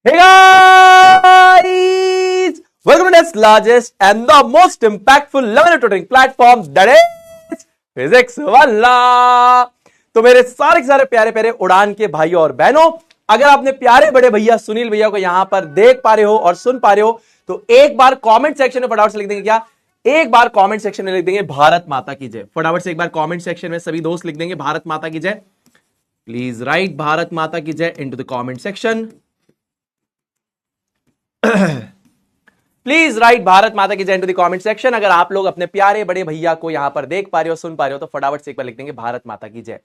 Hey guys! Welcome to the largest and the most impactful learning tutoring platform that is Physics वाला। तो मेरे सारे के सारे प्यारे प्यारे उड़ान के भाइयों और बहनों, अगर आपने प्यारे बड़े भैया सुनील भैया को यहां पर देख पा रहे हो और सुन पा रहे हो तो एक बार कमेंट सेक्शन में फटाफट से लिख देंगे क्या? एक बार कमेंट सेक्शन में लिख देंगे भारत माता की जय। फटाफट से एक बार कमेंट सेक्शन में सभी दोस्त लिख देंगे भारत माता की जय। प्लीज राइट भारत माता की जय into the comment section. Please right Bharat माता की जय इनटू द कमेंट सेक्शन। अगर आप लोग अपने प्यारे बड़े भैया को यहां पर देख पा रहे हो, सुन पा रहे हो तो फटाफट से एक बार लिख देंगे भारत माता की जय।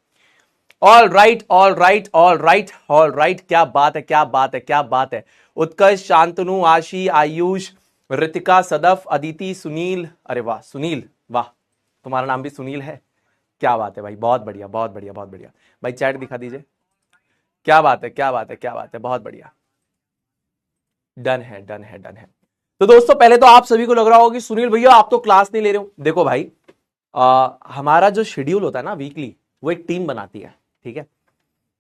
All right all right all right all right. क्या बात है, क्या बात है, क्या बात है। उत्कर्ष, शांतनु, आशी, आयुष, ऋतिका, सदफ, अदिति, सुनील। अरे वाह सुनील, वाह, तुम्हारा नाम भी सुनील है। क्या बात है भाई, बहुत बढ़िया बहुत बढ़िया बहुत बढ़िया। भाई चैट दिखा दीजिए। क्या बात है, क्या बात है, क्या बात है, बहुत बढ़िया। डन है डन है डन है। तो दोस्तों पहले तो आप सभी को लग रहा होगा कि सुनील भैया आप तो क्लास नहीं ले रहे हो। देखो भाई, हमारा जो शेड्यूल होता है ना वीकली, वो एक टीम बनाती है, ठीक है।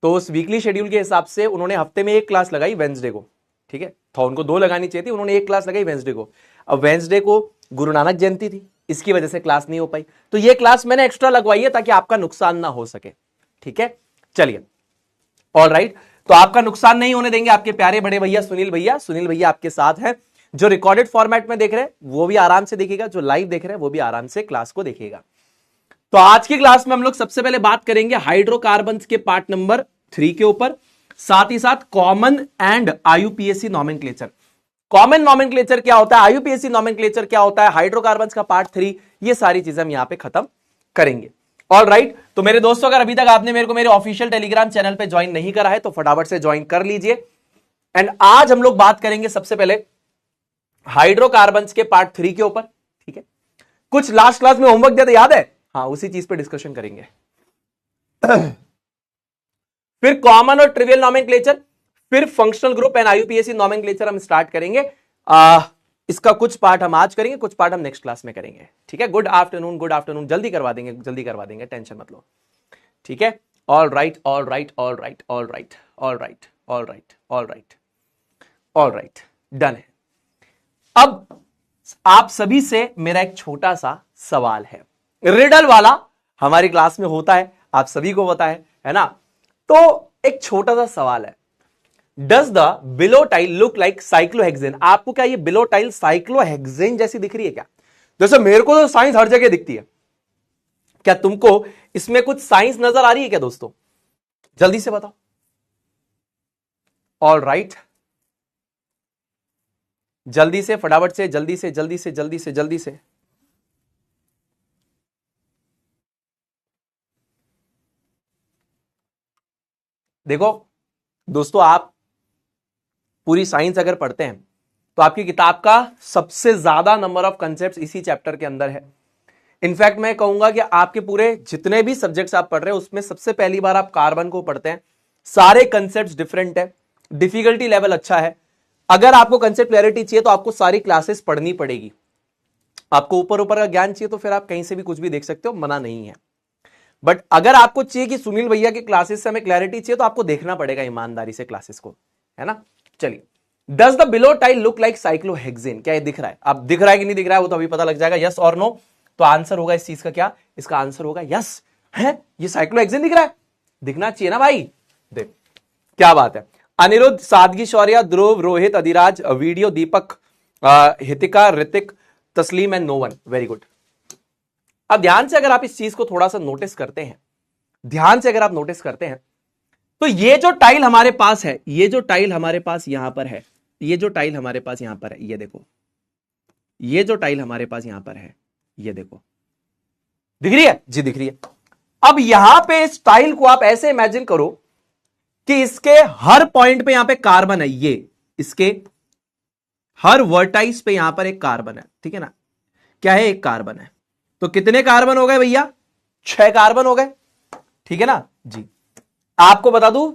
तो उस वीकली शेड्यूल के हिसाब से उन्होंने हफ्ते में एक क्लास लगाई वेंसडे को, ठीक है। तो उनको 2 लगानी चाहिए थी, उन्होंने एक क्लास लगाई वेंसडे को। अब वेंसडे को गुरु नानक जयंती थी, इसकी वजह से क्लास नहीं हो पाई, तो ये क्लास मैंने एक्स्ट्रा लगवाई है ताकि आपका नुकसान ना हो सके, ठीक है। चलिए ऑल राइट, तो आपका नुकसान नहीं होने देंगे आपके प्यारे बड़े भैया सुनील भैया। सुनील भैया आपके साथ हैं। जो रिकॉर्डेड फॉर्मेट में देख रहे हैं वो भी आराम से देखेगा, जो लाइव देख रहे हैं वो भी आराम से क्लास को देखेगा। तो आज की क्लास में हम लोग सबसे पहले बात करेंगे हाइड्रोकार्बन्स के पार्ट नंबर 3 के ऊपर, साथ ही साथ common and IUPAC nomenclature. Common nomenclature क्या होता है, आईयूपीएसी नॉमेनक्लेचर क्या होता है, हाइड्रोकार्बन्स का पार्ट 3, ये सारी चीजें हम यहां पे खत्म करेंगे। ऑल राइट, तो मेरे दोस्तों अगर अभी तक आपने मेरे को मेरे ऑफिशियल टेलीग्राम चैनल पे ज्वाइन नहीं करा है तो फटाफट से ज्वाइन कर लीजिए। एंड आज हम लोग बात करेंगे सबसे पहले हाइड्रोकार्बन्स के पार्ट 3 के ऊपर, ठीक है। कुछ लास्ट क्लास में होमवर्क दिया था, याद है? हाँ, उसी चीज पे डिस्कशन करेंगे। फिर कॉमन और ट्रिवियल नॉमेनक्लेचर, फिर functional group and IUPAC nomenclature हम स्टार्ट करेंगे। इसका कुछ पार्ट हम आज करेंगे, कुछ पार्ट हम नेक्स्ट क्लास में करेंगे, ठीक है। गुड आफ्टरनून, गुड आफ्टरनून, जल्दी करवा देंगे, जल्दी करवा देंगे, टेंशन मत लो, ठीक है। All right all right all right all right all right all right all right all right, done है। अब आप सभी से मेरा एक छोटा सा सवाल है, रिडल वाला हमारी क्लास में होता है, आप सभी को पता है ना। तो एक छोटा सा सवाल है, does the bilotile look like cyclohexane. आपको क्या ये बिलोटाइल साइक्लोहेक्सेन जैसी दिख रही है क्या? जैसे मेरे को तो साइंस हर जगह दिखती है, क्या तुमको इसमें कुछ साइंस नजर आ रही है क्या दोस्तों? जल्दी से बताओ। ऑल राइट, जल्दी से, फटाफट से, जल्दी से जल्दी से जल्दी से जल्दी से। देखो दोस्तों, आप पूरी साइंस अगर पढ़ते हैं तो आपकी किताब का सबसे ज्यादा नंबर ऑफ कंसेप्ट्स इसी चैप्टर के अंदर है। इनफैक्ट मैं कहूंगा कि आपके पूरे जितने भी सब्जेक्ट्स आप पढ़ रहे हैं उसमें सबसे पहली बार आप कार्बन को पढ़ते हैं। सारे कंसेप्ट्स डिफरेंट है, डिफिकल्टी लेवल अच्छा है। अगर आपको कंसेप्ट क्लैरिटी चाहिए तो आपको सारी क्लासेस पढ़नी पड़ेगी। आपको ऊपर ऊपर का ज्ञान चाहिए तो फिर आप कहीं से भी कुछ भी देख सकते हो, मना नहीं है। बट अगर आपको चाहिए कि सुनील भैया की क्लासेस से हमें क्लैरिटी चाहिए तो आपको देखना पड़ेगा ईमानदारी से क्लासेस को, है ना। चलिए, does the bilotile look like cyclohexane, क्या ये दिख रहा है? अब दिख रहा है कि नहीं दिख रहा है वो तो अभी पता लग जाएगा, यस और नो। तो आंसर होगा इस चीज का क्या? इसका आंसर होगा यस है, ये साइक्लोहेक्सेन दिख रहा है, दिखना चाहिए ना भाई। देख क्या बात है। Aniruddh, Sadgi, Shaurya, Dhruv, Rohit, Adhiraj, video, Deepak, Hitika, Hrithik, Tasleem and no one, very good. अब ध्यान से अगर आप इस चीज को थोड़ा सा नोटिस करते हैं, ध्यान से अगर आप नोटिस करते हैं तो ये जो टाइल हमारे पास है, ये जो टाइल हमारे पास यहां पर है, ये जो टाइल हमारे पास यहां पर है, ये देखो, ये जो टाइल हमारे पास यहां पर है, ये देखो, दिख रही है जी? दिख रही है। अब यहां पे इस टाइल को आप ऐसे इमेजिन करो कि इसके हर पॉइंट पे यहां पे कार्बन है, ये इसके हर वर्टाइस पे यहां पर एक कार्बन है, ठीक है ना। क्या है? एक कार्बन है। तो कितने कार्बन हो गए भैया? 6 कार्बन हो गए, ठीक है ना जी। आपको बता दूं,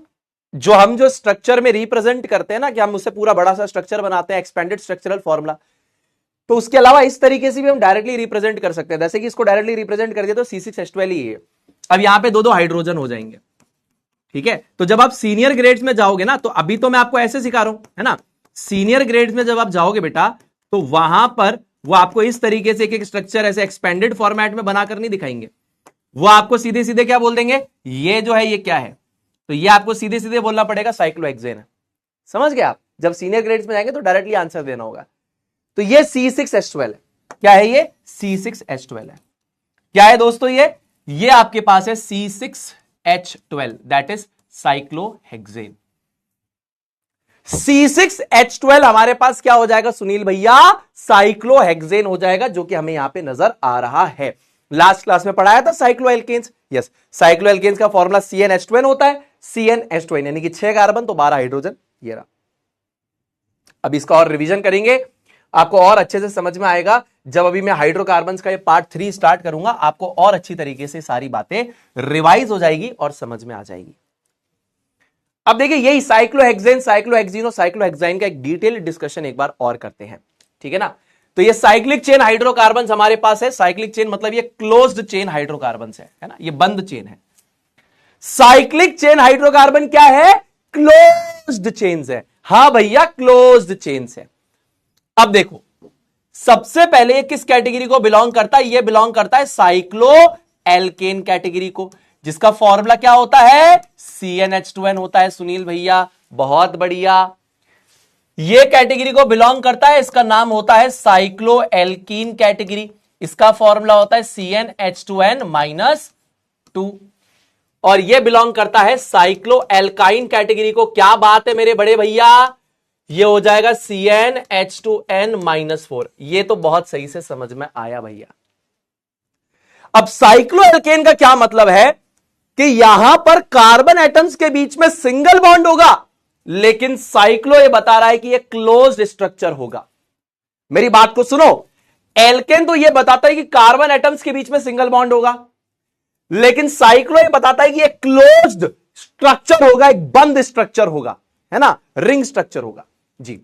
जो स्ट्रक्चर में रिप्रेजेंट करते हैं ना, कि हम उससे पूरा बड़ा सा स्ट्रक्चर बनाते हैं, एक्सपेंडेड स्ट्रक्चरल फॉर्मूला, तो उसके अलावा इस तरीके से भी हम डायरेक्टली रिप्रेजेंट कर सकते हैं। जैसे कि इसको डायरेक्टली रिप्रेजेंट कर दिया तो C6H12 ही है। अब यहां पे 2-2 हाइड्रोजन हो जाएंगे, ठीक है, तो जब आप सीनियर ग्रेड्स में जाओगे ना, तो अभी तो मैं आपको ऐसे सिखा रहा हूं, है ना। सीनियर ग्रेड्स में जब आप जाओगे बेटा, तो वहां पर वो आपको इस तरीके से एक स्ट्रक्चर ऐसे एक्सपेंडेड फॉर्मेट में बनाकर नहीं दिखाएंगे। वो आपको सीधे सीधे क्या बोल देंगे, ये जो है ये क्या है, तो ये आपको सीधे सीधे बोलना पड़ेगा साइक्लोहेक्सेन है। समझ गए आप? जब सीनियर ग्रेड्स में जाएंगे तो डायरेक्टली आंसर देना होगा। तो ये C6H12 है। क्या है ये? C6H12 है। क्या है दोस्तों ये आपके पास है C6H12, that is cyclohexane. C6H12 हमारे पास क्या हो जाएगा सुनील भैया? साइक्लोहेक्सेन हो जाएगा, जो कि हमें यहां पे नजर आ रहा है। लास्ट क्लास में पढ़ाया था साइक्लोएल्केन्स। यस, साइक्लोएल्केन्स का फॉर्मूला CnH2n होता है। CnH2n यानी कि 6 कार्बन तो 12 हाइड्रोजन, ये रहा। अब इसका और रिवीजन करेंगे, आपको और अच्छे से समझ में आएगा। जब अभी मैं हाइड्रोकार्बन्स का ये पार्ट 3 स्टार्ट करूंगा, आपको और अच्छी तरीके से सारी बातें रिवाइज हो जाएगी और समझ में आ जाएगी। अब देखिए, यही साइक्लोहेक्सेन, साइक्लोहेक्सीन और साइक्लोहेक्साइन का एक डिटेल डिस्कशन एक बार और करते हैं, ठीक है ना। तो ये साइक्लिक चेन हाइड्रोकार्बन्स हमारे पास है। साइक्लिक चेन मतलब ये क्लोज्ड चेन हाइड्रोकार्बन्स है ना, ये बंद चेन है। साइक्लिक चेन हाइड्रोकार्बन क्या है? क्लोज्ड चेन्स है। हां भैया, क्लोज्ड चेन्स है। अब देखो, सबसे पहले ये किस कैटेगरी को बिलोंग करता है? ये बिलोंग करता है साइक्लो एल्केन कैटेगरी को, जिसका फॉर्मूला क्या होता है? CnH2n होता है सुनील भैया। बहुत बढ़िया। ये कैटेगरी को बिलोंग करता है, इसका नाम होता है साइक्लो एल्कीन कैटेगरी। इसका फॉर्मूला होता है CnH2n-2। और ये बिलोंग करता है साइक्लो एल्काइन कैटेगरी को। क्या बात है मेरे बड़े भैया, ये हो जाएगा CnH2n-4। ये तो बहुत सही से समझ में आया भैया। अब साइक्लो एल्केन का क्या मतलब है कि यहां पर कार्बन एटम्स के बीच में सिंगल बॉन्ड होगा, लेकिन साइक्लो ये बता रहा है कि ये क्लोज्ड स्ट्रक्चर होगा। मेरी बात को सुनो, एल्केन तो ये बताता है कि कार्बन एटम्स के बीच में सिंगल बॉन्ड होगा, लेकिन साइक्लो ये बताता है कि ये क्लोज्ड स्ट्रक्चर होगा, एक बंद स्ट्रक्चर होगा, है ना, रिंग स्ट्रक्चर होगा जी।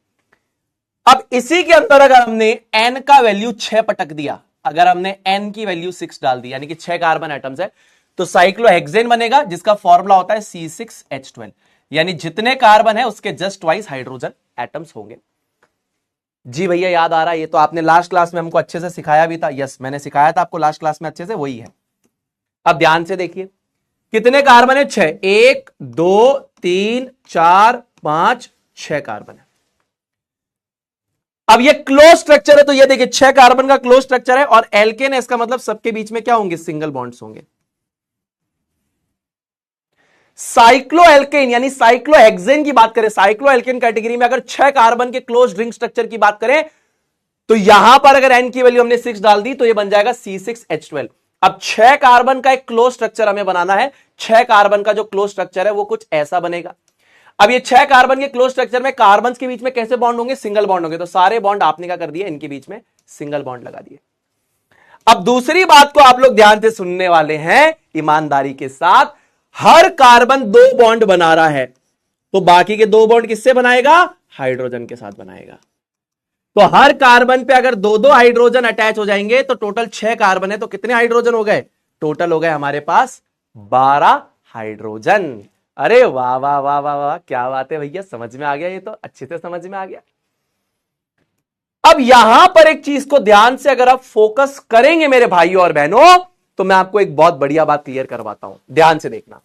अब इसी के अंदर अगर हमने n का वैल्यू 6 पटक दिया, अगर हमने n की वैल्यू 6 डाल दी, यानी कि 6 कार्बन एटम्स है, तो साइक्लोहेक्सेन बनेगा, जिसका फॉर्मूला होता है C6H12। यानी जितने कार्बन है उसके जस्ट ट्वाइस हाइड्रोजन एटम्स होंगे। जी भैया, याद आ रहा है? ये तो आपने लास्ट क्लास में हमको अच्छे से सिखाया भी था। यस, मैंने सिखाया था आपको लास्ट क्लास में अच्छे से, वही है। अब ध्यान से देखिए, कितने कार्बन है? 6। 1 2 3 4 5 6 कार्बन है। अब ये क्लोज स्ट्रक्चर है, तो ये देखिए 6 कार्बन का क्लोज स्ट्रक्चर है, और एल्केन है, इसका मतलब सबके बीच में क्या होंगे? सिंगल बॉन्ड्स होंगे। साइक्लोएल्केन यानी साइक्लोहेक्सेन की बात करें, साइक्लोएल्केन कैटेगरी में अगर 6 कार्बन के क्लोज रिंग स्ट्रक्चर की बात करें, तो यहां पर अगर n की वैल्यू हमने 6 डाल दी, तो ये बन जाएगा C6H12। अब 6 कार्बन का एक क्लोज स्ट्रक्चर हमें बनाना है। 6 कार्बन का जो क्लोज स्ट्रक्चर है वो कुछ ऐसा बनेगा। अब ये 6 कार्बन के क्लोज स्ट्रक्चर में कार्बन के बीच में कैसे बॉन्ड होंगे? सिंगल बॉन्ड होंगे। तो सारे बॉन्ड आपने क्या कर दिए? इनके बीच में सिंगल बॉन्ड लगा दिए। अब दूसरी बात को आप लोग ध्यान से सुनने वाले हैं, ईमानदारी के साथ। हर कार्बन 2 बॉन्ड बना रहा है, तो बाकी के 2 बॉन्ड किससे बनाएगा? हाइड्रोजन के साथ बनाएगा। तो हर कार्बन पे अगर 2-2 हाइड्रोजन अटैच हो जाएंगे, तो टोटल 6 कार्बन है, तो कितने हाइड्रोजन हो गए? टोटल हो गए हमारे पास 12 हाइड्रोजन। अरे वाह वाह वाह वाह वाह, क्या बात है भैया, समझ में आ गया, ये तो अच्छे से समझ में आ गया। अब यहां पर एक चीज को ध्यान से अगर आप फोकस करेंगे मेरे भाइयों और बहनों, तो मैं आपको एक बहुत बढ़िया बात क्लियर करवाता हूं, ध्यान से देखना।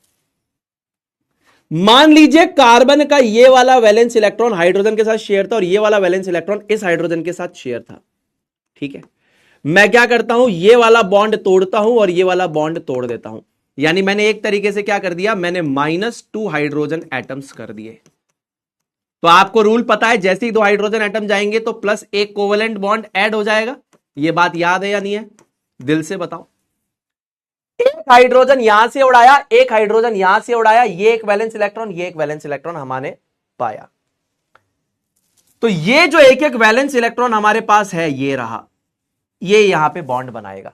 मान लीजिए कार्बन का ये वाला वैलेंस इलेक्ट्रॉन हाइड्रोजन के साथ शेयर था, और ये वाला वैलेंस इलेक्ट्रॉन इस हाइड्रोजन के साथ शेयर था। ठीक है, मैं क्या करता हूं? ये वाला बॉन्ड तोड़ता हूं और ये वाला बॉन्ड तोड़ देता हूं। यानी मैंने एक तरीके से क्या कर दिया? मैंने -2 हाइड्रोजन एटम्स कर दिए। तो आपको रूल पता है, जैसे ही 2 हाइड्रोजन एटम जाएंगे तो प्लस एक कोवेलेंट बॉन्ड ऐड हो जाएगा। यह बात याद है या नहीं है? दिल से बताओ। एक हाइड्रोजन यहां से उड़ाया, एक हाइड्रोजन यहां से उड़ाया, ये एक वैलेंस इलेक्ट्रॉन, ये एक वैलेंस इलेक्ट्रॉन हमने पाया। तो ये जो एक एक वैलेंस इलेक्ट्रॉन हमारे पास है, ये रहा, ये यहां पे बॉन्ड बनाएगा,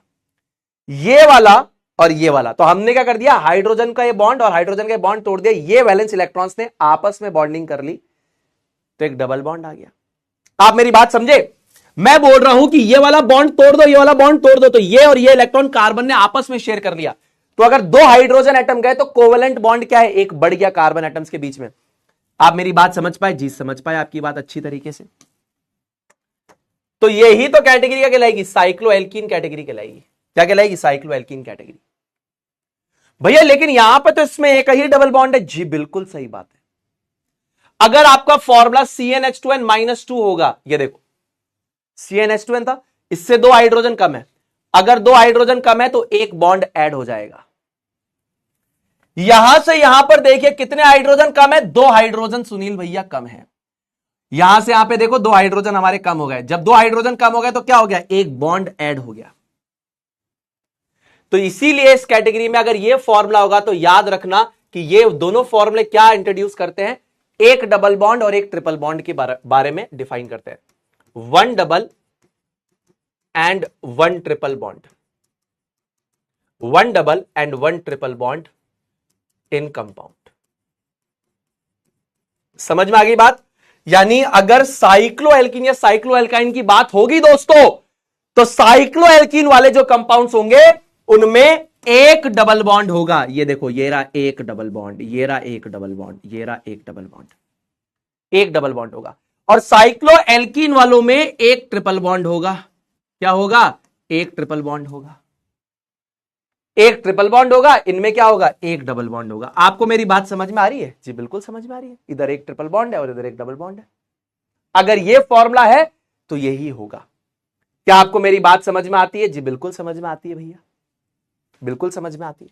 ये वाला और ये वाला। तो हमने क्या कर दिया? हाइड्रोजन का ये बॉन्ड और हाइड्रोजन का बॉन्ड तोड़ दिया, ये वैलेंस इलेक्ट्रॉन्स ने आपस में बॉन्डिंग कर ली, तो एक डबल बॉन्ड आ गया। आप मेरी बात समझे? मैं बोल रहा हूं कि ये वाला बॉन्ड तोड़ दो, ये वाला बॉन्ड तोड़ दो, तो ये और ये इलेक्ट्रॉन कार्बन ने आपस में शेयर कर लिया, तो अगर दो हाइड्रोजन एटम गए तो कोवेलेंट बॉन्ड क्या है, एक बढ़ गया कार्बन एटम्स के बीच में। आप मेरी बात समझ पाए जी? समझ पाए आपकी बात अच्छी तरीके से? तो यही तो कैटेगरी क्या कहलाएगी, साइक्लोएल्कीन कैटेगरी कहलाएगी। क्या कहलाएगी, साइक्लोएल्कीन कैटेगरी। भैया लेकिन यहां पर तो इसमें एक ही डबल बॉन्ड है। जी बिल्कुल सही बात है। अगर आपका फॉर्मूला CnH2n-2 होगा, ये देखो CnH2n था, इससे दो हाइड्रोजन कम है, अगर दो हाइड्रोजन कम है तो एक बॉन्ड ऐड हो जाएगा। यहां से यहां पर देखिए कितने हाइड्रोजन कम है, दो हाइड्रोजन सुनील भैया कम है। यहां से यहां पे देखो दो हाइड्रोजन हमारे कम हो गए। जब दो हाइड्रोजन कम हो गए तो क्या हो गया, एक बॉन्ड ऐड हो गया। तो इसीलिए इस कैटेगरी में अगर ये फॉर्मूला होगा तो याद रखना कि ये दोनों फॉर्मूले क्या इंट्रोड्यूस करते हैं, एक डबल बॉन्ड और एक ट्रिपल बॉन्ड के बारे में डिफाइन करते हैं। One double and one triple bond, one double and one triple bond in compound. समझ में आ गई बात? यानी अगर साइक्लोएल्कीन या साइक्लोएल्काइन की बात होगी दोस्तों, तो साइक्लोएल्कीन वाले जो कंपाउंड्स होंगे उनमें एक डबल बॉन्ड होगा। ये देखो, ये रहा एक डबल बॉन्ड, ये रहा एक डबल बॉन्ड, ये रहा एक डबल बॉन्ड, एक डबल बॉन्ड होगा। और साइक्लोएल्कीन वालों में एक ट्रिपल बॉन्ड होगा। क्या होगा, एक ट्रिपल बॉन्ड होगा, एक ट्रिपल बॉन्ड होगा, इनमें क्या होगा, एक डबल बॉन्ड होगा। आपको मेरी बात समझ में आ रही है? जी बिल्कुल समझ में आ रही है। इधर एक ट्रिपल बॉन्ड है और इधर एक डबल बॉन्ड है। अगर ये फॉर्मूला है तो यही होगा। क्या आपको मेरी बात समझ में आती है? जी बिल्कुल समझ में आती है भैया, बिल्कुल समझ में आती है।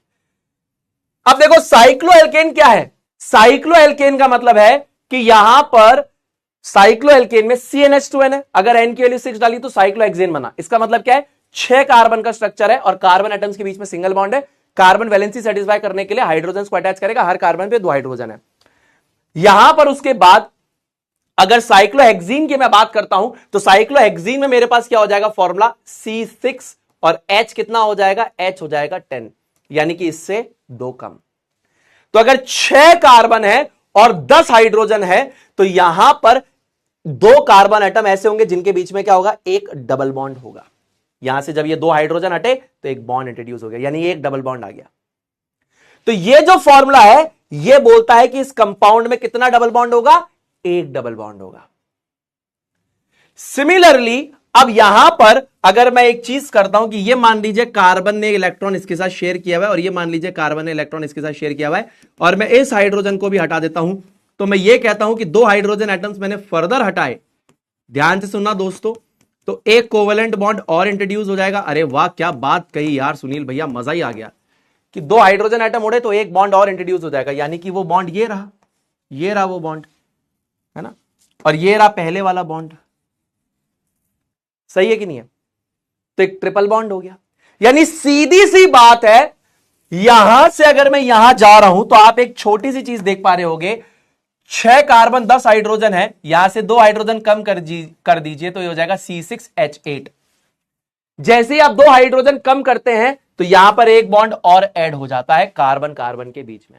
अब देखो साइक्लोएल्केन क्या है, साइक्लोएल्केन का मतलब है कि यहां पर साइक्लोएल्केन में CnH2n है, अगर n की वैल्यू 6 डाली तो साइक्लोहेक्सेन बना। इसका मतलब क्या है, 6 कार्बन का स्ट्रक्चर है और कार्बन एटम्स के बीच में सिंगल बॉन्ड है। कार्बन वैलेंसी सेटिस्फाई करने के लिए हाइड्रोजन को अटैच करेगा, हर कार्बन पे दो हाइड्रोजन है। यहां पर उसके बाद अगर साइक्लोहेक्सीन की मैं बात करता हूं तो साइक्लोहेक्सीन में मेरे पास क्या हो जाएगा, फॉर्मूला C6 और H कितना हो जाएगा, H हो जाएगा 10, यानी कि इससे दो कम। तो अगर 6 कार्बन है और 10 हाइड्रोजन है तो यहां पर दो कार्बन एटम ऐसे होंगे जिनके बीच में क्या होगा, एक डबल बॉन्ड होगा। यहां से जब ये दो हाइड्रोजन हटे तो एक बॉन्ड इंट्रोड्यूस हो गया, यानी एक डबल बॉन्ड आ गया। तो ये जो फॉर्मूला है ये बोलता है कि इस कंपाउंड में कितना डबल बॉन्ड होगा, एक डबल बॉन्ड होगा। सिमिलरली अब यहां पर अगर मैं एक चीज करता हूं कि ये मान लीजिए कार्बन ने इलेक्ट्रॉन इसके साथ शेयर किया हुआ है और ये मान लीजिए कार्बन ने इलेक्ट्रॉन इसके साथ शेयर किया हुआ है और मैं इस हाइड्रोजन को भी हटा देता हूं, तो मैं ये कहता हूं कि दो हाइड्रोजन एटम्स मैंने फर्दर हटाए। ध्यान से सुनना दोस्तों, तो एक कोवेलेंट बॉन्ड और इंट्रोड्यूस हो जाएगा। अरे वाह क्या बात कही यार सुनील भैया, मजा ही आ गया कि दो हाइड्रोजन एटम उड़े तो एक बॉन्ड और इंट्रोड्यूस हो जाएगा, यानी कि वो बॉन्ड ये रहा, ये रहा वो बॉन्ड, है ना, और ये रहा पहले वाला बॉन्ड। सही है कि नहीं है? तो एक ट्रिपल बॉन्ड हो गया। यानी सीधी सी बात है, यहां से अगर मैं यहां जा रहा हूं तो आप एक छोटी सी चीज देख पा रहे होगे, 6 कार्बन 10 हाइड्रोजन है, यहां से दो हाइड्रोजन कम कर दीजिए तो ये हो जाएगा C6H8। जैसे ही आप दो हाइड्रोजन कम करते हैं तो यहां पर एक बॉन्ड और ऐड हो जाता है कार्बन कार्बन के बीच में।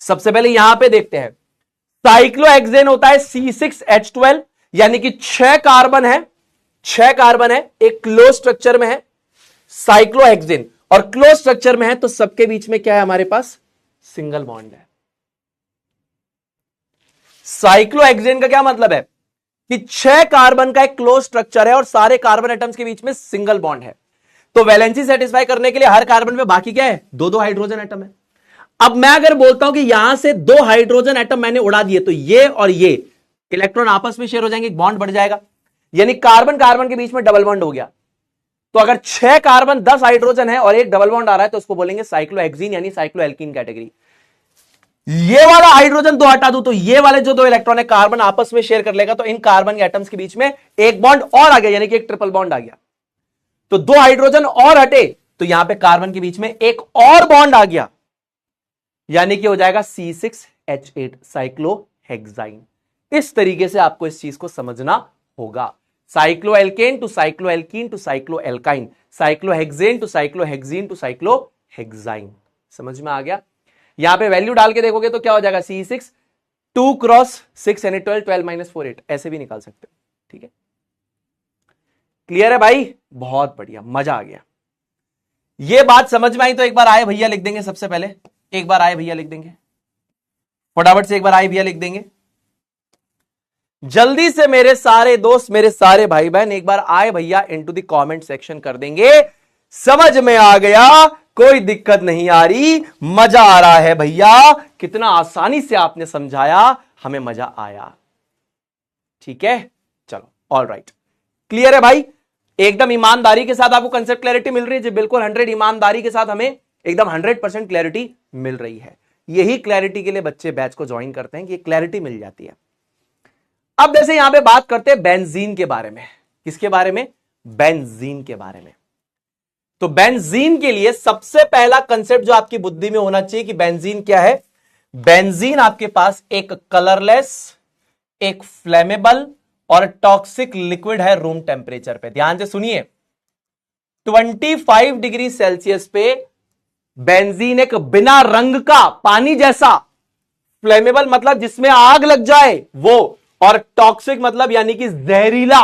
सबसे पहले यहां पे देखते हैं, साइक्लोहेक्सेन होता है C6H12, यानी कि 6 कार्बन है, 6 कार्बन है, एक क्लोज स्ट्रक्चर में है साइक्लोहेक्सेन और क्लोज स्ट्रक्चर में है तो सबके बीच में क्या है हमारे पास, सिंगल बॉन्ड है। साइक्लोहेक्सेन का क्या मतलब है कि 6 कार्बन का एक क्लोज स्ट्रक्चर है और सारे कार्बन एटम्स के बीच में सिंगल बॉन्ड है। तो वैलेंसी सेटिस्फाई करने के लिए हर कार्बन में बाकी क्या है, दो दो हाइड्रोजन एटम है। अब मैं अगर बोलता हूं कि यहां से दो हाइड्रोजन एटम मैंने उड़ा दिए तो ये और ये इलेक्ट्रॉन आपस में शेयर हो जाएंगे, एक बॉन्ड बढ़ जाएगा, यानी कार्बन कार्बन के बीच में डबल बॉन्ड हो गया। तो अगर 6 कार्बन 10 हाइड्रोजन है और एक डबल बॉन्ड आ रहा है तो उसको बोलेंगे साइक्लोहेक्सीन यानी साइक्लोएल्कीन कैटेगरी। ये वाला हाइड्रोजन दो हटा दूं तो ये वाले जो दो इलेक्ट्रॉन है कार्बन आपस में शेयर कर लेगा, तो इन कार्बन के एटम्स के बीच में एक बॉन्ड और आ गया, यानी कि एक ट्रिपल बॉन्ड आ गया। तो दो हाइड्रोजन और हटे तो यहां पे कार्बन के बीच में एक और बॉन्ड आ गया, यानी कि हो जाएगा C6H8 साइक्लोहेक्साइन। इस तरीके से आपको इस चीज को समझना होगा। Cycloalkane to cycloalkene to cycloalkyne, cyclohexane to cyclohexene to cyclohexyne. समझ में आ गया? यहां पे वैल्यू डाल के देखोगे तो क्या हो जाएगा, C6 2 क्रॉस 6 यानी 12 12 4 8 ऐसे भी निकाल सकते हो। ठीक है, क्लियर है भाई? बहुत बढ़िया, मजा आ गया। ये बात समझ में आई तो एक बार आए भैया लिख देंगे। सबसे पहले एक बार आए भैया लिख देंगे, फटाफट से एक बार आए भैया लिख देंगे। जल्दी से मेरे सारे दोस्त, मेरे सारे भाई बहन एक बार आए भैया इनटू द कमेंट सेक्शन कर देंगे। समझ में आ गया, कोई दिक्कत नहीं आ रही, मजा आ रहा है भैया, कितना आसानी से आपने समझाया, हमें मजा आया। ठीक है, चलो ऑल राइट, क्लियर है भाई? एकदम ईमानदारी के साथ आपको कंसेप्ट क्लैरिटी मिल रही है जी? बिल्कुल 100 ईमानदारी के साथ हमें एकदम 100% क्लैरिटी मिल रही है। यही क्लैरिटी के लिए बच्चे बैच को ज्वाइन करते हैं कि क्लैरिटी मिल जाती है। अब जैसे यहां पे बात करते हैं बेंजीन के बारे में। किसके बारे में? बेंजीन के बारे में। तो बेंजीन के लिए सबसे पहला कंसेप्ट जो आपकी बुद्धि में होना चाहिए कि बेंजीन क्या है। बेंजीन आपके पास एक कलरलेस, एक फ्लेमेबल और टॉक्सिक लिक्विड है रूम टेम्परेचर पे। ध्यान से सुनिए, 25 डिग्री सेल्सियस पे बेंजीन एक बिना रंग का पानी जैसा, फ्लेमेबल मतलब जिसमें आग लग जाए वो, और टॉक्सिक मतलब यानी कि जहरीला,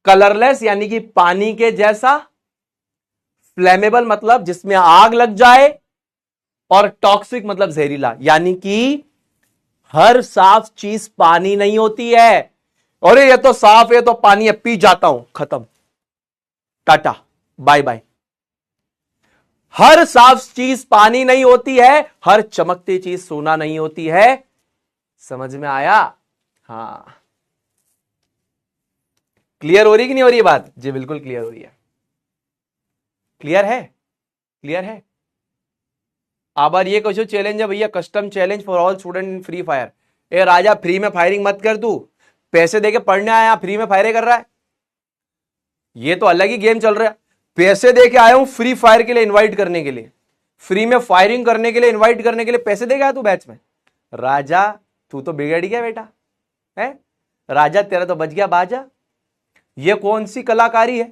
कलरलेस यानी कि पानी के जैसा, फ्लेमेबल मतलब जिसमें आग लग जाए, और टॉक्सिक मतलब जहरीला। यानी कि हर साफ चीज पानी नहीं होती है। अरे ये तो साफ है तो पानी है, पी जाता हूं, खत्म, टाटा बाय बाय। हर साफ चीज पानी नहीं होती है, हर चमकती चीज सोना नहीं होती है। समझ में आया? हाँ, क्लियर हो रही कि नहीं हो रही बात? जी बिल्कुल क्लियर हो रही है। क्लियर है? क्लियर है? आबार ये क्वेश्चन चैलेंज है भैया, custom challenge for all student in free fire. A Raja, free में फायरिंग मत कर, तू पैसे देके पढ़ने आया, फ्री में फायरिंग कर रहा है। ये तो अलग ही गेम चल रहा है। पैसे देके आया हूं फ्री फायर के लिए इनवाइट करने के लिए, फ्री में फायरिंग करने के लिए इनवाइट करने के लिए पैसे देके आया तू बैच में। राजा तू तो बिगड़ गया बेटा, है राजा, तेरा तो बच गया बाजा। ये कौन सी कलाकारी है?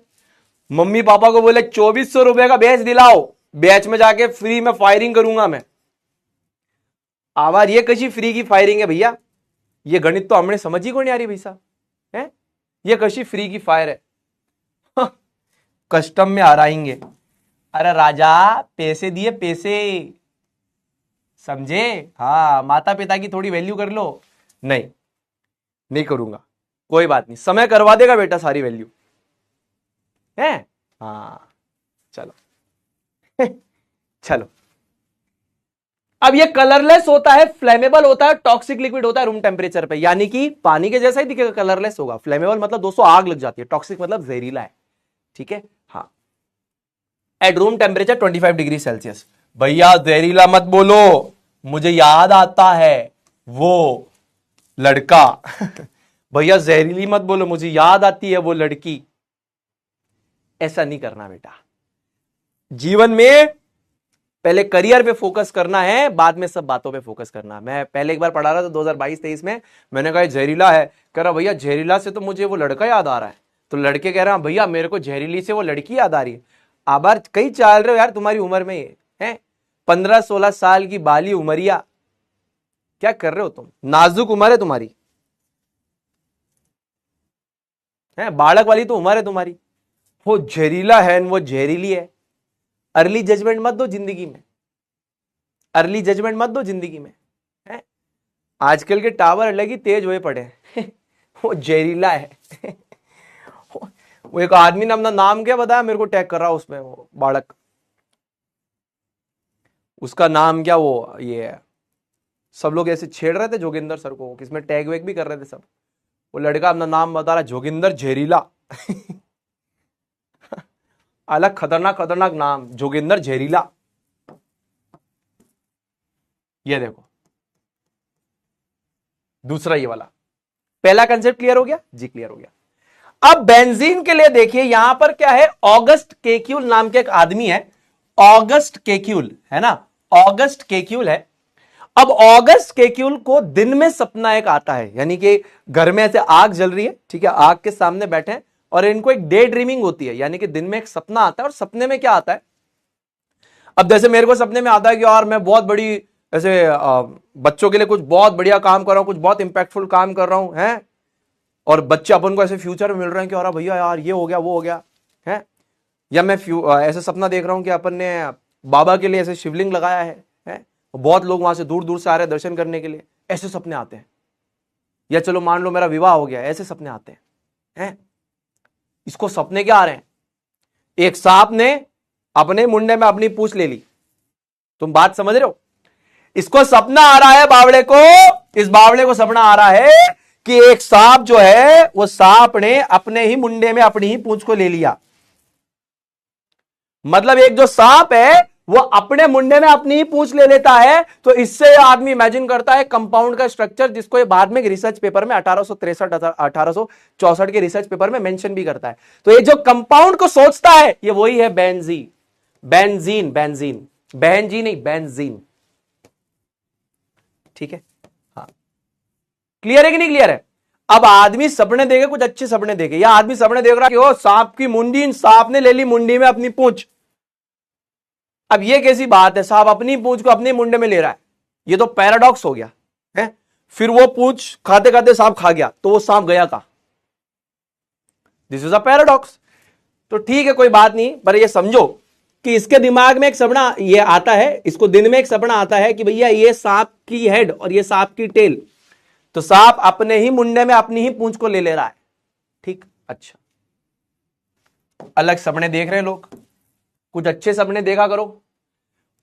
मम्मी पापा को बोले 2400 रुपए का बैच दिलाओ, बैच में जाके फ्री में फायरिंग करूंगा मैं। आवाज ये कशी फ्री की फायरिंग है भैया? ये गणित तो हमने समझ ही को नहीं आ रही भाई साहब, है ये कशी फ्री की फायर है? कस्टम में हराएंगे। अरे राजा पैसे दिए, पैसे समझे? हाँ, माता पिता की थोड़ी वैल्यू कर लो। नहीं, नहीं करूंगा, कोई बात नहीं, समय करवा देगा बेटा सारी वैल्यू है। हाँ चलो चलो। अब ये कलरलेस होता है, फ्लेमेबल होता है, टॉक्सिक लिक्विड होता है रूम टेम्परेचर पे, यानी कि पानी के जैसा ही दिखेगा, कलरलेस होगा। फ्लेमेबल मतलब दोस्तों आग लग जाती है, टॉक्सिक मतलब जहरीला है। ठीक है, हाँ। At room temperature 25 degree Celsius. भैया जहरीला मत बोलो, मुझे याद आता है वो लड़का भैया जहरीली मत बोलो, मुझे याद आती है वो लड़की। ऐसा नहीं करना बेटा। जीवन में पहले करियर पे फोकस करना है, बाद में सब बातों पे फोकस करना। मैं पहले एक बार पढ़ा रहा था 2022-23 में, मैंने कहा जहरीला है, कह रहा भैया जहरीला से तो मुझे वो लड़का याद आ रहा है। तो लड़के कह रहा है भैया मेरे को जहरीली से वो लड़की याद आ रही है। आबार कई चल रहे हो यार तुम्हारी उम्र में, ये है 15-16 साल की बाली उमरिया, क्या कर रहे हो तुम? नाजुक उम्र है तुम्हारी, है बालक वाली तो उम्र है तुम्हारी। वो जहरीला है, वो जहरीली है। अर्ली जजमेंट मत दो जिंदगी में, अर्ली जजमेंट मत दो जिंदगी में, है आजकल के टावर अलग ही तेज हुए पड़े हैं वो जहरीला है वो एक आदमी ने अपना नाम क्या बताया मेरे को, टैग कर रहा उसमें वो बालक, उसका नाम क्या, वो ये सब लोग ऐसे छेड़ रहे थे जोगिंदर सर को, किसमें टैग वैग भी कर रहे थे सब। वो लड़का अपना नाम बता रहा जोगिंदर जहरीला अलग खतरनाक खतरनाक नाम, जोगिंदर जहरीला। ये देखो दूसरा ये वाला। पहला कंसेप्ट क्लियर हो गया जी? क्लियर हो गया। अब बेंजीन के लिए देखिए यहां पर क्या है, ऑगस्ट केक्यूल नाम के एक आदमी है, ऑगस्ट केक्यूल है ना, ऑगस्ट केक्यूल है। अब ऑगस्ट केक्यूल को दिन में सपना एक आता है, यानी कि घर में ऐसे आग जल रही है, ठीक है, आग के सामने बैठे हैं और इनको एक डे ड्रीमिंग होती है, यानी कि दिन में एक सपना आता है। और सपने में क्या आता है, अब जैसे मेरे को सपने में आता है कि यार मैं बहुत बड़ी ऐसे बच्चों के लिए कुछ बहुत बढ़िया काम कर रहा हूं, कुछ बहुत इंपैक्टफुल काम कर रहा हूं, है और बच्चे अपन को ऐसे फ्यूचर में मिल रहे हैं कि अरे भैया यार ये हो गया वो हो गया, है या मैं ऐसे सपना देख रहा हूं कि अपन ने बाबा के लिए ऐसे शिवलिंग लगाया है? बहुत लोग वहां से दूर दूर से आ रहे हैं दर्शन करने के लिए, ऐसे सपने आते हैं। या चलो मान लो मेरा विवाह हो गया, ऐसे सपने आते हैं? इसको सपने क्या आ रहे हैं? एक सांप ने अपने मुंडे में अपनी पूंछ ले ली। तुम बात समझ रहे हो? इसको सपना आ रहा है बावड़े को, इस बावड़े को सपना आ रहा है कि एक सांप जो है वो सांप ने अपने ही मुंडे में अपनी ही पूंछ को ले लिया। मतलब एक जो सांप है वो अपने मुंडे में अपनी ही पूंछ ले लेता है। तो इससे आदमी इमेजिन करता है कंपाउंड का स्ट्रक्चर, जिसको ये बाद में रिसर्च पेपर में 1864 के रिसर्च पेपर में मेंशन भी करता है। तो ये जो कंपाउंड को सोचता है ये वही है बेंजीन। बेंजीन बेंजीन बेंजीन नहीं, बेंजीन। ठीक है, हाँ क्लियर है कि नहीं क्लियर है? अब आदमी सपने देखे, कुछ अच्छे सपने देखे, या आदमी सपने देख रहा है कि ओ सांप की मुंडी, सांप ने ले ली मुंडी में अपनी पूंछ। अब ये कैसी बात है, सांप अपनी पूंछ को अपने मुंडे में ले रहा है? ये तो पैराडॉक्स हो गया है। फिर वो पूंछ खाते खाते सांप खा गया, तो वो सांप गया कहां? This is a paradox. तो ठीक है कोई बात नहीं, पर ये समझो कि इसके दिमाग में एक सपना ये आता है, इसको दिन में एक सपना आता है कि भैया ये सांप की हेड और ये सांप की टेल, तो सांप अपने ही मुंडे में अपनी ही पूंछ को ले ले रहा है। ठीक, अच्छा अलग सपने देख रहे हैं लोग, कुछ अच्छे सपने देखा करो।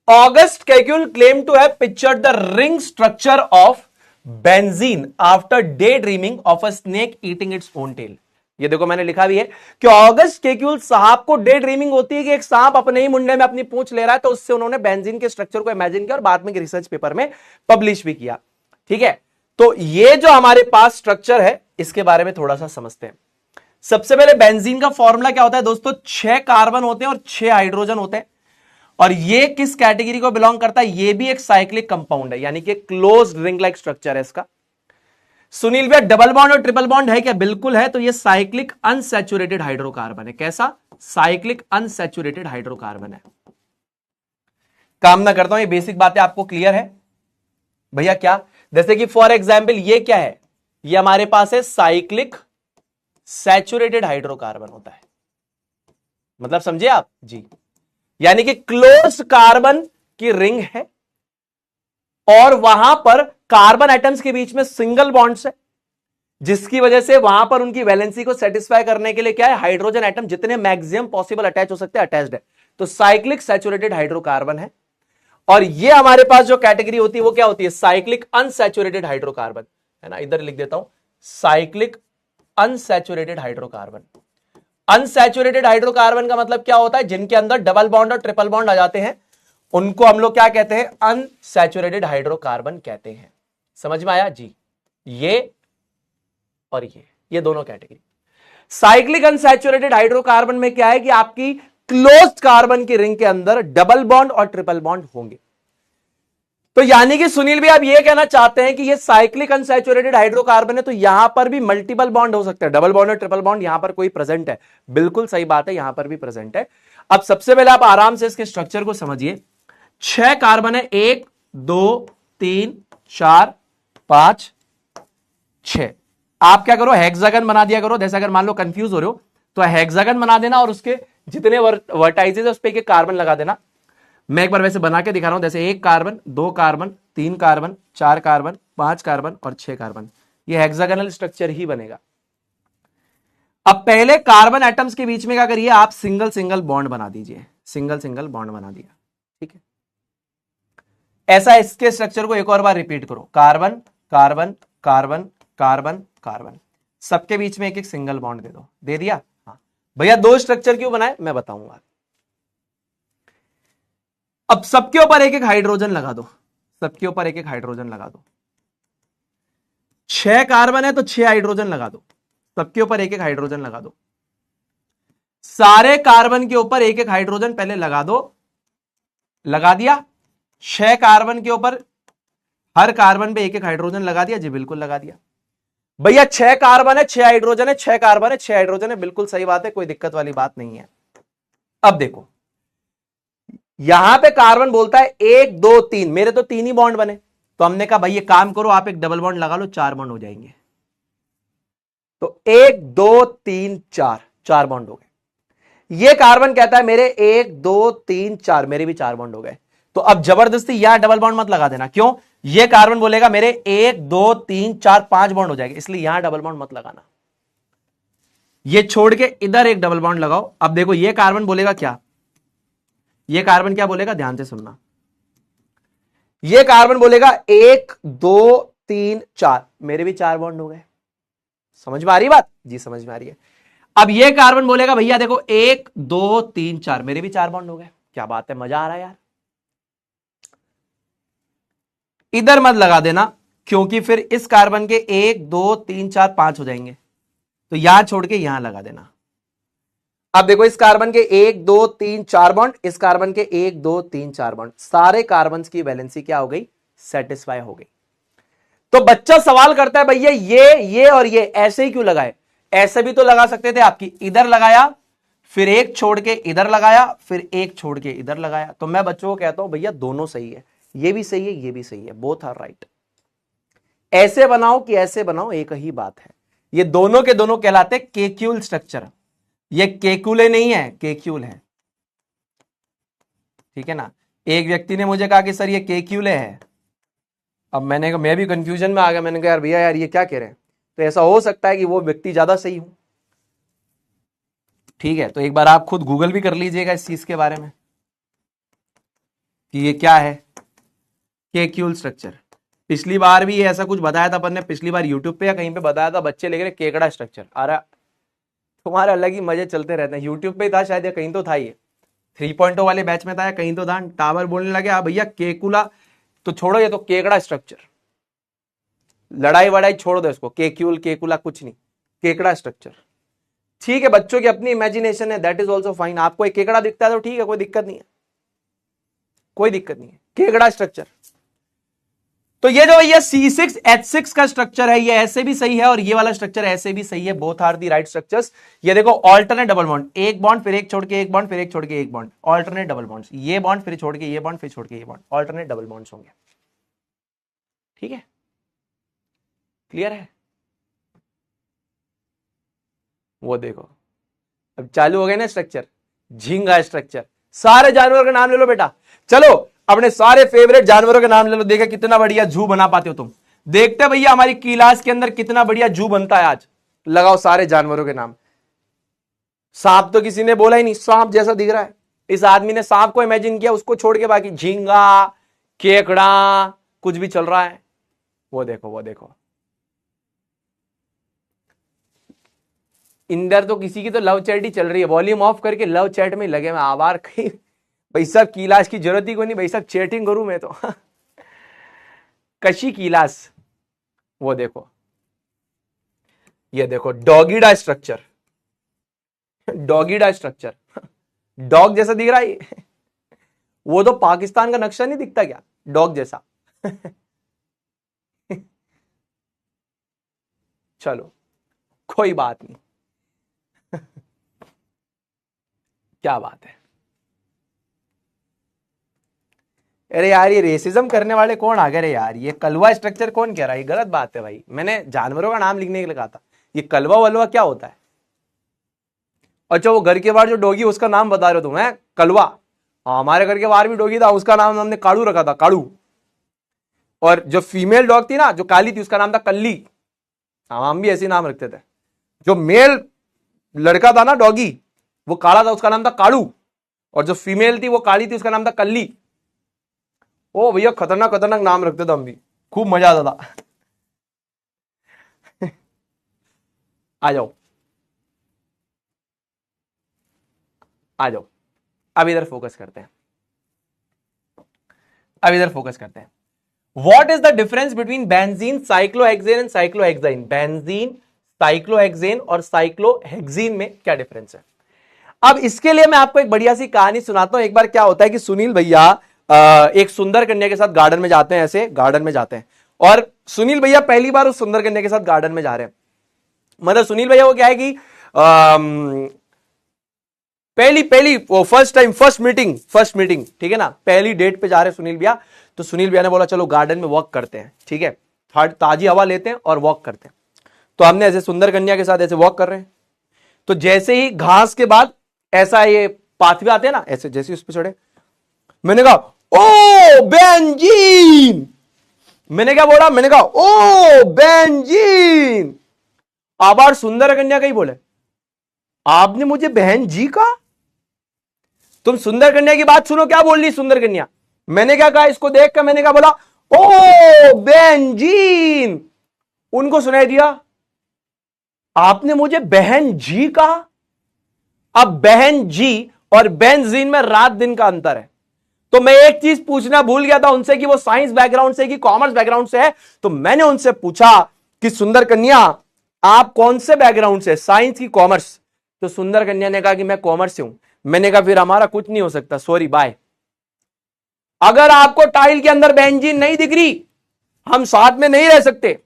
August Kekule claim to have pictured the ring structure of benzene after day dreaming of a snake eating its own tail. ये देखो मैंने लिखा भी है कि ऑगस्ट केक्यूल साहब को डे ड्रीमिंग होती है कि एक सांप अपने ही मुंडे में अपनी पूंछ ले रहा है, तो उससे उन्होंने बेंजीन के स्ट्रक्चर को इमेजिन किया और बाद में रिसर्च पेपर में पब्लिश भी किया। ठीक है, तो ये जो हमारे पास स्ट्रक्चर है इसके बारे में थोड़ा सा समझते हैं। सबसे पहले बेंजीन का फॉर्मूला क्या होता है दोस्तों? 6 कार्बन होते हैं और 6 हाइड्रोजन होते हैं। और ये किस कैटेगरी को बिलोंग करता है? ये भी एक साइक्लिक कंपाउंड है, यानी कि क्लोज रिंग लाइक स्ट्रक्चर है इसका। सुनील भैया डबल बॉन्ड और ट्रिपल बॉन्ड है क्या? बिल्कुल है। तो ये साइक्लिक अनसैचुरेटेड हाइड्रोकार्बन है। कैसा? साइक्लिक अनसैचुरेटेड हाइड्रोकार्बन है। कामना करता हूं ये बेसिक बातें आपको क्लियर है भैया। क्या जैसे कि फॉर एग्जाम्पल ये क्या है? ये हमारे पास है साइक्लिक सैचुरेटेड हाइड्रोकार्बन होता है, मतलब समझे आप जी, यानी कि क्लोज कार्बन की रिंग है और वहां पर कार्बन एटम्स के बीच में सिंगल बॉन्ड्स है, जिसकी वजह से वहां पर उनकी वैलेंसी को सेटिस्फाई करने के लिए क्या है? हाइड्रोजन एटम जितने मैक्सिमम पॉसिबल अटैच हो सकते हैं अटैच्ड है। तो साइक्लिक सैचुरेटेड हाइड्रोकार्बन है। और ये हमारे पास जो कैटेगरी होती है वो क्या होती है? साइक्लिक अनसैचुरेटेड हाइड्रोकार्बन, है ना? इधर लिख देता हूं, cyclic unsaturated hydrocarbon. Unsaturated hydrocarbon का मतलब क्या होता है? जिनके अंदर डबल बॉन्ड और ट्रिपल बॉन्ड आ जाते हैं उनको हम लोग क्या कहते हैं? अनसैचुरेटेड हाइड्रोकार्बन कहते हैं। समझ में आया जी? ये और ये दोनों कैटेगरी। साइक्लिक अनसैचुरेटेड हाइड्रोकार्बन में क्या है कि आपकी क्लोज्ड कार्बन की रिंग के अंदर डबल बॉन्ड और ट्रिपल बॉन्ड होंगे। तो यानी कि सुनील भी आप ये कहना चाहते हैं कि ये साइक्लिक अनसैचुरेटेड हाइड्रोकार्बन है, तो यहां पर भी मल्टीपल बॉन्ड हो सकते हैं, डबल बॉन्ड और ट्रिपल बॉन्ड यहां पर कोई प्रेजेंट है। बिल्कुल सही बात है, यहां पर भी प्रेजेंट है। अब सबसे पहले आप आराम से इसके स्ट्रक्चर को समझिए। 6 कार्बन है, 1 2 3 4 5 6। आप क्या करो? हेक्सागन बना दिया करो। जैसे अगर मान लो कंफ्यूज हो रहे हो तो हेक्सागन बना देना और उसके जितने वर्टाइजेस है उस पर एक कार्बन लगा देना। मैं एक बार वैसे बना के दिखा रहा हूं, जैसे 1 carbon 2 carbon 3 carbon 4 carbon 5 carbon और 6 कार्बन। ये हेक्सागोनल स्ट्रक्चर ही बनेगा। अब पहले कार्बन एटम्स के बीच में क्या करिए? आप सिंगल सिंगल बॉन्ड बना दीजिए। सिंगल सिंगल बॉन्ड बना दिया, ठीक है। ऐसा इसके स्ट्रक्चर को एक और बार रिपीट करो। Carbon carbon carbon carbon carbon, सबके बीच में एक एक सिंगल बॉन्ड दे दो। दे दिया? हाँ भैया। 2 स्ट्रक्चर क्यों बनाए मैं बताऊंगा। अब सबके ऊपर एक एक हाइड्रोजन लगा दो। सबके ऊपर एक एक हाइड्रोजन लगा दो। 6 कार्बन है तो 6 हाइड्रोजन लगा दो। सबके ऊपर एक एक हाइड्रोजन लगा दो। सारे कार्बन के ऊपर एक एक हाइड्रोजन पहले लगा दो। लगा दिया? 6 कार्बन के ऊपर हर कार्बन पे एक एक हाइड्रोजन लगा दिया? जी बिल्कुल लगा दिया। भैया 6 कार्बन है 6 हाइड्रोजन है, 6 कार्बन है 6 हाइड्रोजन है, बिल्कुल सही बात है, कोई दिक्कत वाली बात नहीं है। अब देखो यहां पे कार्बन बोलता है 1 2 3, मेरे तो 3 ही बॉन्ड बने, तो हमने कहा भाई ये काम करो आप एक डबल बॉन्ड लगा लो, 4 बॉन्ड हो जाएंगे। तो 1 2 3 4 बॉन्ड हो गए। ये कार्बन कहता है मेरे 1 2 3 4, मेरे भी 4 बॉन्ड हो गए। तो अब जबरदस्ती यहां डबल बॉन्ड मत लगा देना। क्यों? ये कार्बन बोलेगा मेरे 1 2 3 4 5 बॉन्ड हो जाएगा, इसलिए यहां डबल बॉन्ड मत लगाना। ये छोड़ के इधर एक डबल बॉन्ड लगाओ। अब देखो ये कार्बन बोलेगा क्या, ये कार्बन क्या बोलेगा, ध्यान से सुनना। ये कार्बन बोलेगा 1 2 3 4, मेरे भी 4 बॉन्ड हो गए। समझ में आ रही बात? जी समझ में आ रही है। अब ये कार्बन बोलेगा भैया देखो 1 2 3 4, मेरे भी 4 बॉन्ड हो गए। क्या बात है, मजा आ रहा है यार। इधर मत लगा देना, क्योंकि फिर इस कार्बन के 1 2 3 4 5 हो जाएंगे, तो यहां छोड़ के यहां लगा देना। अब देखो इस कार्बन के 1 2 3 4 बॉन्ड, इस कार्बन के 1 2 3 4 बॉन्ड, सारे कार्बन की वैलेंसी क्या हो गई, सेटिस्फाई हो गई। तो बच्चा सवाल करता है भैया ये और ये ऐसे ही क्यों लगाए? ऐसे भी तो लगा सकते थे, आपकी इधर लगाया, फिर एक छोड़ के इधर लगाया, फिर एक छोड़ के इधर लगाया। तो मैं बच्चों को कहता हूं भैया दोनों सही है, ये भी सही है, ये भी सही है, बोथ आर राइट। ऐसे बनाओ कि ऐसे बनाओ, एक ही बात है। ये दोनों के दोनों कहलाते केक्यूल स्ट्रक्चर। ये केक्यूले नहीं है, केक्यूल है, ठीक है ना। एक व्यक्ति ने मुझे कहा कि सर ये केक्यूले है। अब मैं भी कंफ्यूजन में आ गया। मैंने कहा यार भैया यार ये क्या कह रहे हैं? तो ऐसा हो सकता है कि वो व्यक्ति ज्यादा सही हो, ठीक है। तो एक बार आप खुद गूगल भी कर लीजिएगा इस चीज के बारे में कि ये क्या है केक्यूल स्ट्रक्चर। पिछली बार भी ऐसा कुछ बताया था अपन ने, पिछली बार यूट्यूब पे या कहीं पे बताया था, बच्चे लिख रहे केकड़ा स्ट्रक्चर। अरे तुम्हारे अलग ही मजे चलते रहते हैं। यूट्यूब पे था शायद या कहीं तो था, ये 3.0 वाले बैच में था या कहीं तो था। टावर बोलने लगे हाँ भैया केकुला, तो छोड़ो ये तो केकड़ा स्ट्रक्चर। लड़ाई वड़ाई छोड़ दो इसको, केक्यूल केकुला कुछ नहीं, केकड़ा स्ट्रक्चर। ठीक है, बच्चों की अपनी इमेजिनेशन है, दैट इज ऑल्सो फाइन। आपको एक केकड़ा दिखता है तो ठीक है, कोई दिक्कत नहीं है, कोई दिक्कत नहीं है, केकड़ा स्ट्रक्चर। तो ये जो ये C6H6 का स्ट्रक्चर है, ये ऐसे भी सही है और ये वाला स्ट्रक्चर ऐसे भी सही है, both are the right structures. ये देखो ऑल्टरनेट डबल बॉन्ड, एक बॉन्ड फिर एक छोड़ के एक बॉन्ड, फिर एक छोड़ के एक बॉन्ड, ऑल्टरनेट डबल बॉन्ड्स। ये बॉन्ड फिर छोड़ के ये बॉन्ड, फिर छोड़ के ये बॉन्ड, ऑल्टरनेट डबल बॉन्ड्स होंगे। ठीक है, क्लियर है? वो देखो अब चालू हो गए ना स्ट्रक्चर, झींगा स्ट्रक्चर। सारे जानवरों का नाम ले लो बेटा, चलो अपने सारे फेवरेट जानवरों के नाम ले लो। देखा कितना बढ़िया जू बना पाते हो तुम। देखते भैया हमारी क्लास के अंदर कितना बढ़िया जू बनता है आज। लगाओ सारे जानवरों के नाम। सांप तो किसी ने बोला ही नहीं, सांप जैसा दिख रहा है। इस आदमी ने सांप को इमेजिन किया, उसको छोड़ के बाकी झींगा केकड़ा कुछ भी चल रहा है। वो देखो वो देखो, इंदर तो किसी की तो लव चैट ही चल रही है, वॉल्यूम ऑफ करके लव चैट में लगे। मैं आवार कहीं भाई साहब कीलास की जरूरत ही कोई नहीं, भाई साहब चैटिंग करूं मैं तो कशी कीलास। वो देखो, ये देखो डॉगीडा स्ट्रक्चर, डॉगीडा स्ट्रक्चर, डॉग जैसा दिख रहा है वो तो पाकिस्तान का नक्शा नहीं दिखता क्या, डॉग जैसा चलो कोई बात नहीं क्या बात है। अरे यार ये रेसिज्म करने वाले कौन आ गए रे यार, ये कलवा स्ट्रक्चर कौन कह रहा है? ये गलत बात है भाई, मैंने जानवरों का नाम लिखने के लिए कहा था। ये कलवा वलवा क्या होता है? अच्छा वो घर के बाहर जो डॉगी उसका नाम बता रहे हो तुम, है कलवा? हाँ हमारे घर के बाहर भी डॉगी था, उसका नाम हमने काड़ू रखा था, काड़ू। और जो फीमेल डॉग थी ना जो काली थी, उसका नाम था कल्ली। हाँ हम भी ऐसे नाम रखते थे। जो मेल लड़का था ना डॉगी, वो काला था, उसका नाम था काड़ू। और जो फीमेल थी वो काली थी, उसका नाम था कल्ली। ओ भैया खतरनाक खतरनाक नाम रखते थे हम भी, खूब मजा आता था आ जाओ आ जाओ, अब इधर फोकस करते हैं, अब इधर फोकस करते हैं। What is the difference between benzene, cyclohexane and cyclohexyne? Benzene, cyclohexane और साइक्लोहेक्सीन में क्या डिफरेंस है? अब इसके लिए मैं आपको एक बढ़िया सी कहानी सुनाता हूं। एक बार क्या होता है कि सुनील भैया एक सुंदर कन्या के साथ गार्डन में जाते हैं, ऐसे गार्डन में जाते हैं, और सुनील भैया पहली बार उस सुंदर कन्या के साथ गार्डन में जा रहे हैं। मतलब सुनील भैया वो क्या है कि पहली वो फर्स्ट टाइम, फर्स्ट मीटिंग, ठीक है ना, पहली डेट पे जा रहे हैं सुनील भैया। तो सुनील भैया ने बोला चलो गार्डन में वॉक करते हैं, ठीक है, ताजी हवा लेते हैं और वॉक करते हैं। तो हमने ऐसे सुंदर कन्या के साथ ऐसे वॉक कर रहे हैं। तो जैसे ही घास के बाद ऐसा ये पाथवे आते हैं ना, ऐसे जैसे उस पर चढ़े, मैंने कहा ओ बेंजीन, मैंने क्या बोला, मैंने कहा ओ बेंजीन। आबार सुंदर कन्या कहीं बोले, आपने मुझे बहन जी कहा। तुम सुंदर कन्या की बात सुनो, क्या बोल रही सुंदर कन्या। मैंने क्या कहा, इसको देख कर मैंने क्या बोला, ओ बेंजीन। उनको सुनाई दिया आपने मुझे बहन जी कहा। अब बहन जी और बेंजीन में रात दिन का अंतर है। तो मैं एक चीज पूछना भूल गया था उनसे कि वो साइंस बैकग्राउंड से कि कॉमर्स बैकग्राउंड से है। तो मैंने उनसे पूछा कि सुंदर कन्या आप कौन से बैकग्राउंड से, साइंस की कॉमर्स। तो सुंदर कन्या ने कहा कि मैं कॉमर्स से हूं। मैंने कहा फिर हमारा कुछ नहीं हो सकता, सॉरी बाय। अगर आपको टाइल के अंदर बेंजीन नहीं दिख रही, हम साथ में नहीं रह सकते।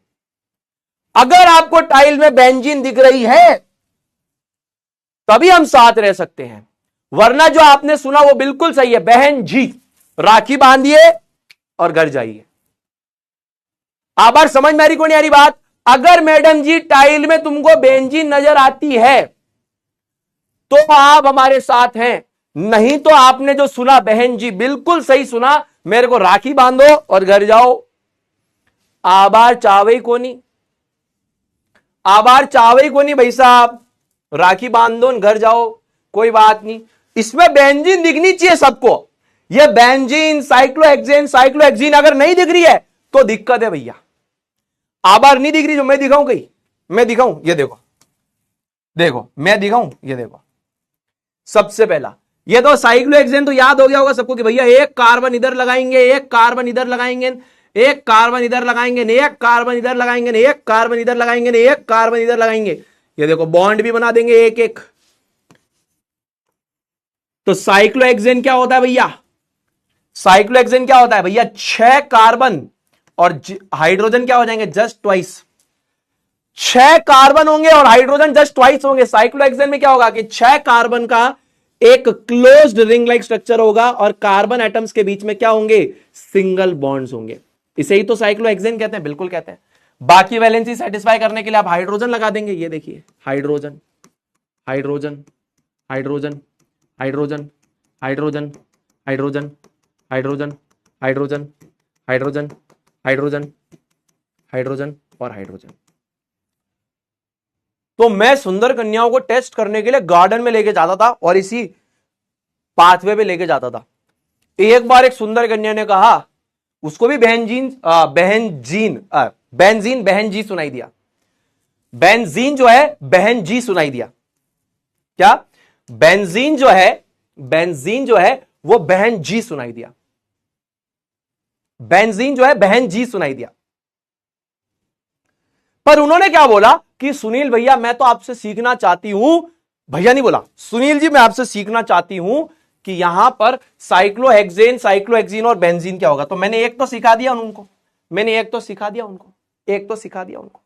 अगर आपको टाइल में बेंजीन दिख रही है तभी हम साथ रह सकते हैं, वरना जो आपने सुना वो बिल्कुल सही है। बहन जी, राखी बांधिए और घर जाइए। आबार समझ में आ रही को नहीं आ रही बात। अगर मैडम जी टाइल में तुमको बेंजीन नजर आती है तो आप हमारे साथ हैं, नहीं तो आपने जो सुना बहन जी बिल्कुल सही सुना, मेरे को राखी बांधो और घर जाओ। आबार चावई को नहीं, आबार चावई को नहीं भाई साहब, राखी बांध दो घर जाओ, कोई बात नहीं। इसमें बेंजीन दिखनी चाहिए सबको। ये बेंजीन, साइक्लोहेक्सेन, साइक्लोहेक्सीन अगर नहीं दिख रही है तो दिक्कत है भैया। आबार नहीं दिख रही जो मैं दिखाऊं, कहीं मैं दिखाऊं, ये देखो, देखो मैं दिखाऊं, ये देखो। सबसे पहला ये तो साइक्लोहेक्सेन तो याद हो गया होगा सबको कि भैया एक कार्बन इधर लगाएंगे, एक कार्बन इधर लगाएंगे, एक कार्बन इधर लगाएंगे, एक कार्बन इधर लगाएंगे, एक कार्बन इधर लगाएंगे, एक कार्बन इधर लगाएंगे। ये देखो बॉन्ड भी बना देंगे एक एक। तो साइक्लोहेक्सेन क्या होता है भैया, साइक्लोहेक्सेन क्या होता है भैया, 6 कार्बन और हाइड्रोजन क्या हो जाएंगे, जस्ट ट्वाइस। 6 कार्बन होंगे और हाइड्रोजन जस्ट ट्वाइस होंगे। साइक्लोहेक्सेन में क्या होगा कि 6 कार्बन का एक क्लोज्ड रिंग लाइक स्ट्रक्चर होगा और कार्बन एटम्स के बीच में क्या होंगे, सिंगल बॉन्ड्स होंगे। इसे ही तो साइक्लोहेक्सेन कहते हैं, बिल्कुल कहते हैं। बाकी वैलेंसी सेटिस्फाई करने के लिए आप हाइड्रोजन लगा देंगे। ये देखिए hydrogen, hydrogen, hydrogen, hydrogen, hydrogen, hydrogen, hydrogen, hydrogen, hydrogen, hydrogen, hydrogen और हाइड्रोजन। तो मैं सुंदर कन्याओं को टेस्ट करने के लिए गार्डन में लेके जाता था और इसी पाथवे पे लेके जाता था। एक बार एक सुंदर कन्या ने कहा, उसको भी बेंजीन बहन जी सुनाई दिया। बेंजीन जो है बहन जी सुनाई दिया। क्या, बेंजीन जो है वो बहन जी सुनाई दिया। बेंजीन जो है बहन जी सुनाई दिया। पर उन्होंने क्या बोला कि सुनील भैया मैं तो आपसे सीखना चाहती हूं, भैया नहीं बोला, सुनील जी मैं आपसे सीखना चाहती हूं कि यहां पर साइक्लोहेक्सेन, साइक्लोहेक्सीन और बेंजीन क्या होगा। तो मैंने एक तो सिखा दिया उनको, एक तो सिखा दिया उनको।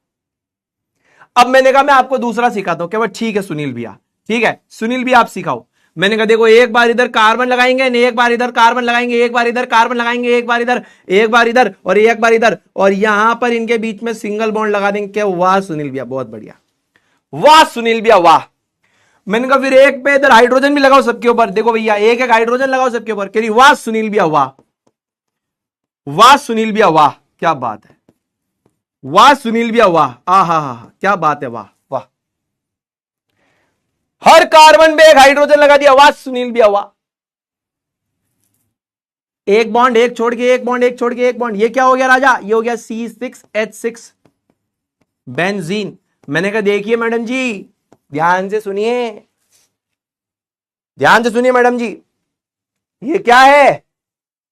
अब मैंने कहा मैं आपको दूसरा सिखाता हूं। क्या ठीक है सुनील भैया, ठीक है सुनील भैया आप सिखाओ। मैंने कहा देखो एक बार इधर कार्बन लगाएंगे, एक बार इधर कार्बन लगाएंगे, एक बार इधर कार्बन लगाएंगे, एक बार इधर, एक बार इधर और एक बार इधर, और यहां पर इनके बीच में सिंगल बॉन्ड लगा देंगे। क्या, वाह सुनील भैया बहुत बढ़िया, वाह सुनील भैया वाह। मैंने कहा फिर एक पे इधर हाइड्रोजन भी लगाओ सबके ऊपर, देखो भैया एक एक हाइड्रोजन लगाओ सबके ऊपर। कह रही वाह सुनील भैया वाह, वाह सुनील भैया वाह, क्या बात है, वाह सुनील भैया वाह, आ हा क्या बात है, वाह वाह। हर कार्बन पे एक हाइड्रोजन लगा दिया, वाह सुनील भैया वाह। एक बॉन्ड एक छोड़ के, एक बॉन्ड एक छोड़ के, एक बॉन्ड, ये क्या हो गया राजा, ये हो गया C6H6 बेंजीन। मैंने कहा देखिए मैडम जी ध्यान से सुनिए, ध्यान से सुनिए मैडम जी, ये क्या है।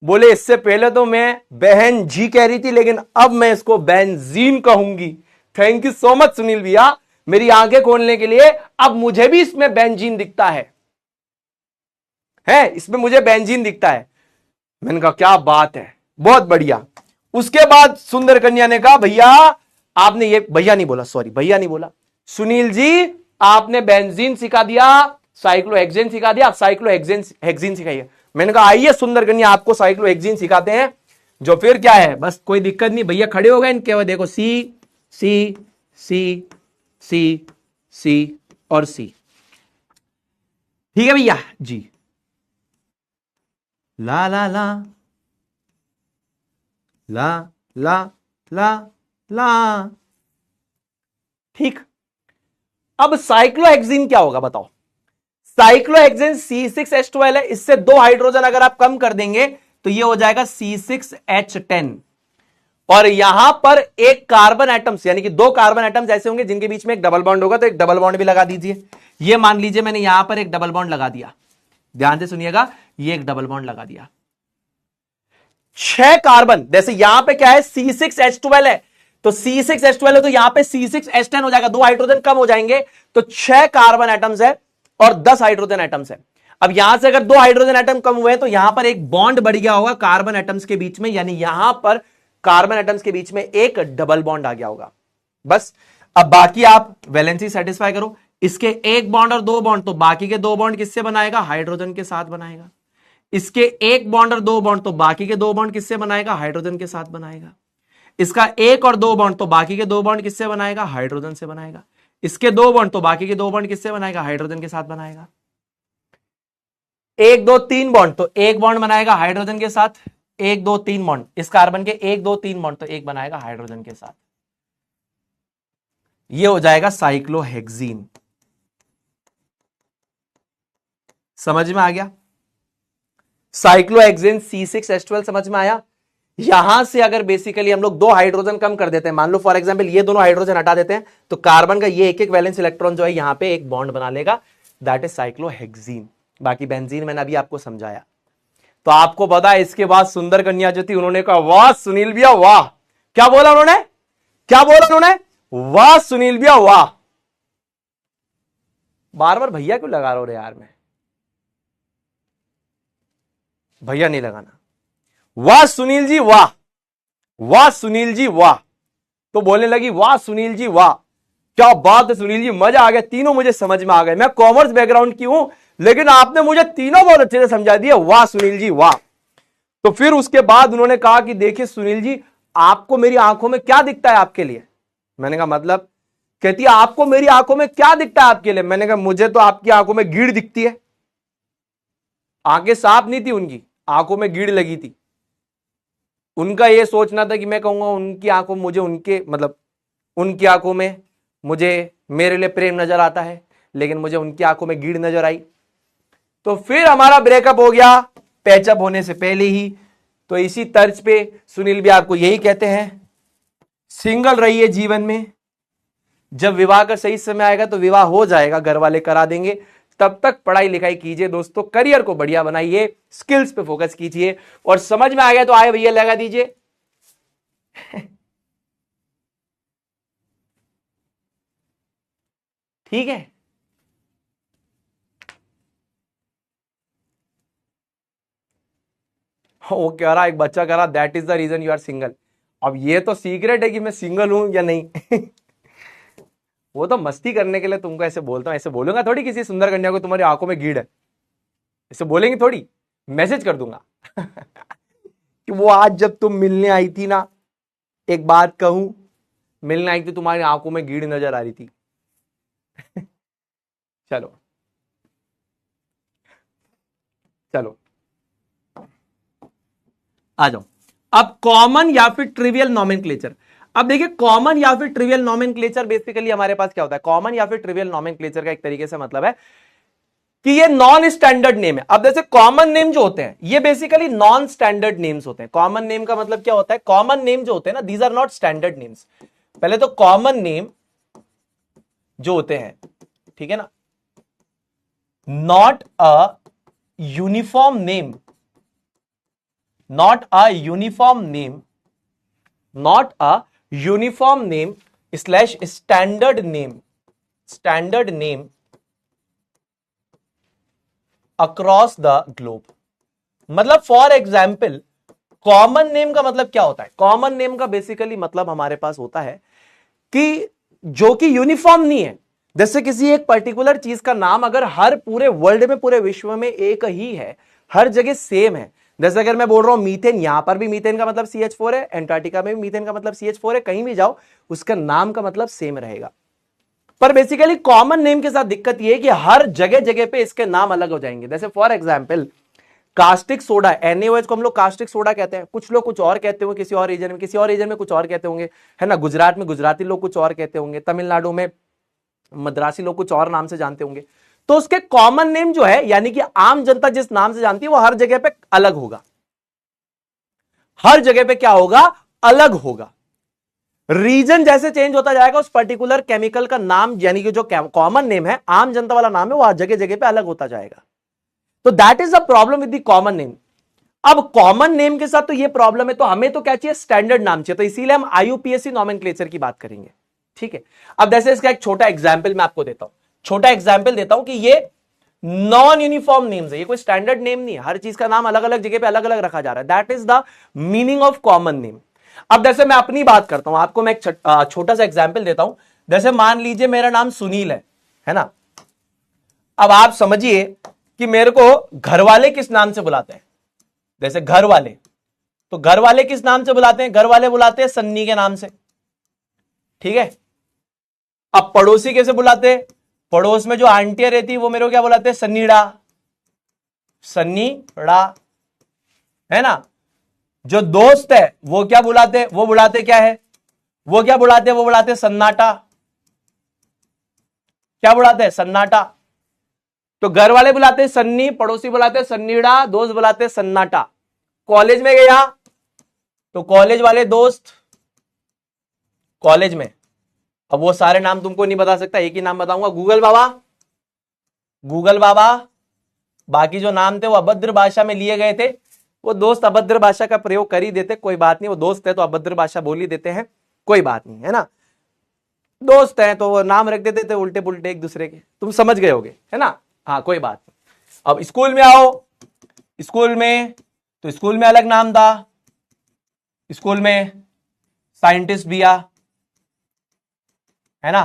बोले इससे पहले तो मैं बहन जी कह रही थी लेकिन अब मैं इसको बेंजीन कहूंगी। Thank you so much Sunil भैया, मेरी आंखें खोलने के लिए। अब मुझे भी इसमें बेंजीन दिखता है इसमें मुझे बेंजीन दिखता है। मैंने कहा क्या बात है, बहुत बढ़िया। उसके बाद सुंदर कन्या ने कहा भैया आपने ये, भैया नहीं बोला, सॉरी भैया नहीं बोला, सुनील जी आपने बेंजीन सिखा दिया, साइक्लोहेक्सेन सिखा दिया, आप साइक्लोहेक्सीन सिखाइए। मैंने कहा आइए सुंदर कन्या आपको साइक्लोहेक्सीन सिखाते हैं। जो फिर क्या है, बस कोई दिक्कत नहीं, भैया खड़े हो गए इनके, देखो सी सी सी सी सी और सी। ठीक है भैया जी। ला ला ला ला ला ला ला। ठीक, अब साइक्लोहेक्सीन क्या होगा बताओ। साइक्लोहेक्सीन C6H12 है, इससे 2 हाइड्रोजन अगर आप कम कर देंगे तो ये हो जाएगा C6H10। और यहां पर एक कार्बन एटम्स यानी कि 2 कार्बन एटम्स ऐसे होंगे जिनके बीच में एक डबल बॉन्ड होगा, तो एक डबल बॉन्ड भी लगा दीजिए। ये मान लीजिए मैंने यहां पर एक डबल बॉन्ड लगा दिया, ध्यान से सुनिएगा, ये एक डबल बॉन्ड लगा दिया। 6 कार्बन, जैसे यहां पे क्या है C6H12 है, तो C6H12 है तो यहां पे C6H10 हो जाएगा, 2 हाइड्रोजन कम हो जाएंगे, तो 6 कार्बन एटम्स है और 10 हाइड्रोजन एटम्स है। अब यहां से अगर 2 हाइड्रोजन एटम कम हुए हैं तो यहां पर एक बॉन्ड बढ़ गया होगा कार्बन एटम्स के बीच में, यानी यहां पर कार्बन एटम्स के बीच में एक डबल बॉन्ड आ गया होगा। बस अब बाकी आप वैलेंसी सेटिस्फाई करो, इसके एक बॉन्ड और 2 बॉन्ड, तो बाकी के 2 बॉन्ड किससे बनाएगा, हाइड्रोजन के साथ बनाएगा। इसके एक बॉन्ड और 2 बॉन्ड, तो बाकी के 2 बॉन्ड किससे बनाएगा, हाइड्रोजन के साथ बनाएगा। इसका एक और 2 बॉन्ड, तो बाकी के 2 बॉन्ड किससे बनाएगा, हाइड्रोजन से बनाएगा। इसके 2 बॉन्ड, तो बाकी के 2 बॉन्ड किससे बनाएगा, हाइड्रोजन के साथ बनाएगा। 1 2 3 बॉन्ड, तो एक बॉन्ड बनाएगा हाइड्रोजन के साथ, 1 2 3 बॉन्ड, इस कार्बन के 1 2 3 बॉन्ड, तो एक बनाएगा हाइड्रोजन के साथ। ये हो जाएगा साइक्लोहेक्सीन। समझ में आ गया, साइक्लोहेक्सीन C6H12 समझ में आया। यहां से अगर बेसिकली हम लोग 2 हाइड्रोजन कम कर देते हैं, मान लो फॉर एग्जांपल ये दोनों हाइड्रोजन हटा देते हैं, तो कार्बन का ये एक एक वैलेंस इलेक्ट्रॉन जो है यहां पे एक बॉन्ड बना लेगा, दैट इज साइक्लोहेक्सीन। बाकी बेंजीन मैंने अभी आपको समझाया। तो आपको पता है इसके बाद सुंदर कन्या जो थी उन्होंने कहा वाह सुनील भैया वाह। क्या बोला उन्होंने, क्या बोला उन्होंने, वाह सुनील भैया वाह। बार बार भैया क्यों लगा रहे हो रे यार, मैं भैया नहीं लगाना। वाह सुनील जी वाह, वाह सुनील जी वाह। तो बोलने लगी वाह सुनील जी वाह, क्या बात है सुनील जी, मजा आ गया, तीनों मुझे समझ में आ गए। मैं कॉमर्स बैकग्राउंड की हूं लेकिन आपने मुझे तीनों बहुत अच्छे से समझा दिया, वाह सुनील जी वाह। तो फिर उसके बाद उन्होंने कहा कि देखिए सुनील जी आपको मेरी आंखों में क्या दिखता है आपके लिए। मैंने कहा मतलब, कहती है आपको मेरी आंखों में क्या दिखता है आपके लिए। मैंने कहा मुझे तो आपकी आंखों में गीड़ दिखती है। आंखें साफ नहीं थी उनकी, आंखों में गीड़ लगी थी। उनका यह सोचना था कि मैं कहूंगा उनकी आंखों में मुझे उनके मतलब उनकी आंखों में मुझे मेरे लिए प्रेम नजर आता है, लेकिन मुझे उनकी आंखों में गीड़ नजर आई। तो फिर हमारा ब्रेकअप हो गया पैचअप होने से पहले ही। तो इसी तर्ज पे सुनील भी आपको यही कहते हैं, सिंगल रहिए जीवन में, जब विवाह का सही समय आएगा तो विवाह हो जाएगा, घर वाले करा देंगे। तब तक पढ़ाई लिखाई कीजिए दोस्तों, करियर को बढ़िया बनाइए, स्किल्स पे फोकस कीजिए। और समझ में आ गया तो आए भैया लगा दीजिए। ठीक है, वो कह रहा, एक बच्चा कह रहा that is the reason you are single. अब ये तो सीक्रेट है कि मैं सिंगल हूं या नहीं। वो तो मस्ती करने के लिए तुमको ऐसे बोलता हूं, ऐसे बोलूंगा थोड़ी किसी सुंदर कन्या को तुम्हारी आंखों में गीड़ है, ऐसे बोलेंगे थोड़ी, मैसेज कर दूंगा। कि वो आज जब तुम मिलने आई थी ना, एक बात कहूं, मिलने आई थी तुम्हारी आंखों में गीड़ नजर आ रही थी। चलो चलो आ जाओ। अब कॉमन या फिर ट्रिवियल नॉमेनक्लेचर। अब देखिए कॉमन या फिर ट्रिवियल नॉमेनक्लेचर बेसिकली हमारे पास क्या होता है। कॉमन या फिर ट्रिवियल नॉमेनक्लेचर का एक तरीके से मतलब है कि ये नॉन स्टैंडर्ड नेम है। अब जैसे कॉमन नेम जो होते हैं ये बेसिकली नॉन स्टैंडर्ड नेम्स होते हैं। कॉमन नेम का मतलब क्या होता है, कॉमन नेम जो होते हैं ना, these are not standard names. पहले तो कॉमन नेम जो होते हैं, ठीक है ना, not a uniform name, not a uniform name, not a uniform name slash standard name across the globe। मतलब फॉर एग्जाम्पल कॉमन नेम का मतलब क्या होता है, कॉमन नेम का बेसिकली मतलब हमारे पास होता है कि जो कि यूनिफॉर्म नहीं है। जैसे किसी एक पर्टिकुलर चीज का नाम अगर हर पूरे वर्ल्ड में, पूरे विश्व में एक ही है, हर जगह सेम है। जैसे अगर मैं बोल रहा हूं मीथेन, यहां पर भी मीथेन का मतलब CH4 है, एंटार्क्टिका में भी मीथेन का मतलब CH4 है, कहीं भी जाओ उसका नाम का मतलब सेम रहेगा। पर बेसिकली कॉमन नेम के साथ दिक्कत यह है कि हर जगह जगह पे इसके नाम अलग हो जाएंगे। जैसे for example caustic soda, NaOH को हम लोग कास्टिक सोडा कहते हैं, कुछ लोग कुछ और कहते होंगे किसी और रीजन में, किसी और रीजन में कुछ और कहते होंगे, है ना। गुजरात में गुजराती लोग कुछ और कहते होंगे, तमिलनाडु में मद्रासी लोग कुछ और नाम से जानते होंगे। तो उसके कॉमन नेम जो है, यानी कि आम जनता जिस नाम से जानती है, वो हर जगह पे अलग होगा, हर जगह पे क्या होगा, अलग होगा। रीजन जैसे चेंज होता जाएगा, उस पर्टिकुलर केमिकल का नाम, यानी कि जो कॉमन नेम है, आम जनता वाला नाम है, वो हर जगह जगह पे अलग होता जाएगा। तो that is a problem with the common name. अब कॉमन नेम के साथ तो ये प्रॉब्लम है, तो हमें तो क्या चाहिए, स्टैंडर्ड नाम चाहिए। तो इसीलिए हम IUPAC नॉमेनक्लेचर की बात करेंगे, ठीक है। अब जैसे इसका एक छोटा एग्जाम्पल मैं आपको देता हूं, छोटा एग्जाम्पल देता हूं कि ये नॉन यूनिफॉर्म नेम्स है, ये कोई स्टैंडर्ड नेम नहीं है, हर चीज का नाम अलग अलग जगह पे अलग अलग रखा जा रहा है। That is the meaning of common name. अब जैसे मैं अपनी बात करता हूं, आपको मैं एक छोटा सा एग्जाम्पल देता हूं। जैसे मान लीजिए मेरा नाम सुनील है ना। अब आप समझिए कि मेरे को घर वाले किस नाम से बुलाते हैं। जैसे घर वाले, तो घर वाले किस नाम से बुलाते हैं, घर वाले बुलाते हैं सन्नी के नाम से, ठीक है। अब पड़ोसी कैसे बुलाते हैं, पड़ोस में जो आंटियां रहती है वो मेरे को क्या बुलाते हैं, सन्नीड़ा, सन्नीड़ा, है ना। जो दोस्त है वो क्या बुलाते, वो बुलाते क्या है, वो क्या बुलाते, वो बुलाते सन्नाटा, क्या बुलाते हैं, सन्नाटा। तो घर वाले बुलाते हैं सन्नी, पड़ोसी बुलाते हैं सन्नीड़ा, दोस्त बुलाते हैं सन्नाटा। कॉलेज में गया तो कॉलेज वाले दोस्त, कॉलेज में, अब वो सारे नाम तुमको नहीं बता सकता, एक ही नाम बताऊंगा, गूगल बाबा, गूगल बाबा। बाकी जो नाम थे वो अभद्र भाषा में लिए गए थे, वो दोस्त अभद्र भाषा का प्रयोग कर ही देते, कोई बात नहीं, वो दोस्त है तो अभद्र भाषा बोल ही देते हैं, कोई बात नहीं, है ना। दोस्त हैं तो वो नाम रख देते थे उल्टे पुल्टे एक दूसरे के, तुम समझ गए होगे, है ना। हाँ कोई बात नहीं। अब स्कूल में आओ, स्कूल में तो स्कूल में अलग नाम था, स्कूल में साइंटिस्ट भैया, है ना,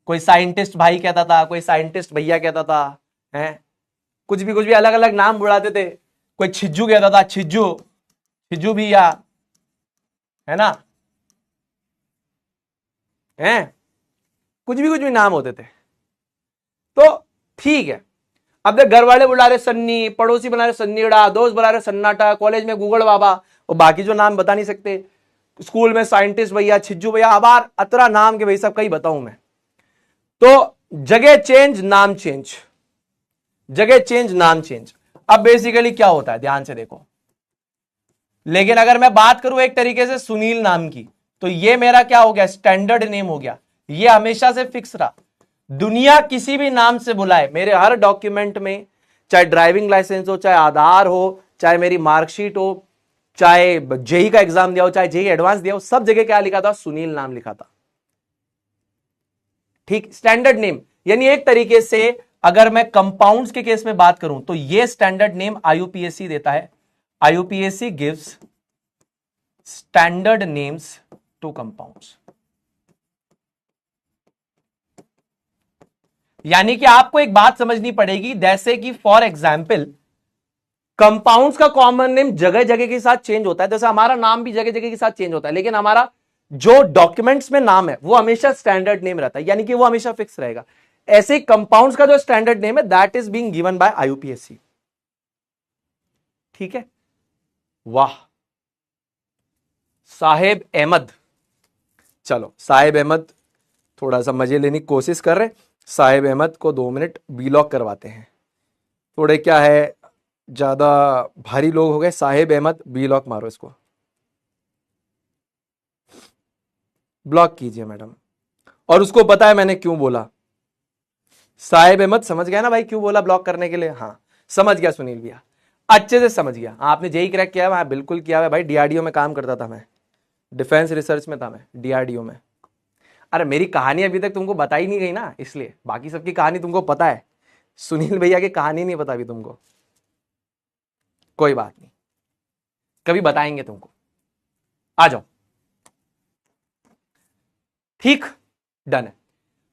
कोई साइंटिस्ट भाई कहता था, कोई साइंटिस्ट भैया कहता था, है कुछ भी अलग अलग नाम बुलाते थे। कोई छिज्जू कहता था, छिज्जू, छिज्जू भैया, है ना, है कुछ भी नाम होते थे। तो ठीक है, अब देख घर वाले बुला रहे सन्नी, पड़ोसी बना रहे सन्नीड़ा, दोस्त बुला रहे सन्नाटा, कॉलेज में गूगल बाबा, और बाकी जो नाम बता नहीं सकते, स्कूल में साइंटिस्ट भैया, छिज्जू भैया, आबार अतरा नाम के भाई सब कई बताऊं मैं। तो जगह चेंज नाम चेंज, जगह चेंज नाम चेंज। अब बेसिकली क्या होता है, ध्यान से देखो। लेकिन अगर मैं बात करूं एक तरीके से सुनील नाम की, तो ये मेरा क्या हो गया, स्टैंडर्ड नेम हो गया, ये हमेशा से फिक्स रहा। दुनिया किसी भी नाम से बुलाए, मेरे हर डॉक्यूमेंट में, चाहे ड्राइविंग लाइसेंस हो, चाहे आधार हो, चाहे मेरी मार्कशीट हो, चाहे जेई का एग्जाम दिया हो, चाहे जेई एडवांस दिया हो, सब जगह क्या लिखा था, सुनील नाम लिखा था, ठीक, स्टैंडर्ड नेम। यानी एक तरीके से अगर मैं कंपाउंड्स के केस में बात करूं तो ये स्टैंडर्ड नेम IUPAC देता है। IUPAC gives standard names two compounds. यानी कि आपको एक बात समझनी पड़ेगी, जैसे कि फॉर एग्जाम्पल कंपाउंड्स का कॉमन नेम जगह जगह के साथ चेंज होता है, जैसे हमारा नाम भी जगह जगह के साथ चेंज होता है, लेकिन हमारा जो डॉक्यूमेंट्स में नाम है वो हमेशा स्टैंडर्ड नेम रहता है, यानी कि वो हमेशा फिक्स रहेगा। ऐसे ही कंपाउंड्स का जो स्टैंडर्ड नेम है that is being given by IUPAC, ठीक है। वाह, साहेब अहमद, चलो साहेब अहमद थोड़ा सा मजे लेने की कोशिश कर रहे, साहेब अहमद को 2 मिनट ब्लॉक करवाते हैं, थोड़े क्या है ज्यादा भारी लोग हो गए। साहेब अहमद ब्लॉक मारो, इसको ब्लॉक कीजिए मैडम। और उसको पता है मैंने क्यों बोला, साहेब अहमद समझ गया ना भाई क्यों बोला ब्लॉक करने के लिए, हाँ समझ गया सुनील भैया, अच्छे से समझ गया। आपने जेई क्रैक किया है, बिल्कुल किया है भाई, DRDO में काम करता था मैं, डिफेंस रिसर्च में था मैं DRDO में। अरे मेरी कहानी अभी तक तुमको बताई नहीं गई ना, इसलिए, बाकी सबकी कहानी तुमको पता है, सुनील भैया की कहानी नहीं पता अभी तुमको, कोई बात नहीं, कभी बताएंगे तुमको, आ जाओ, ठीक, डन है।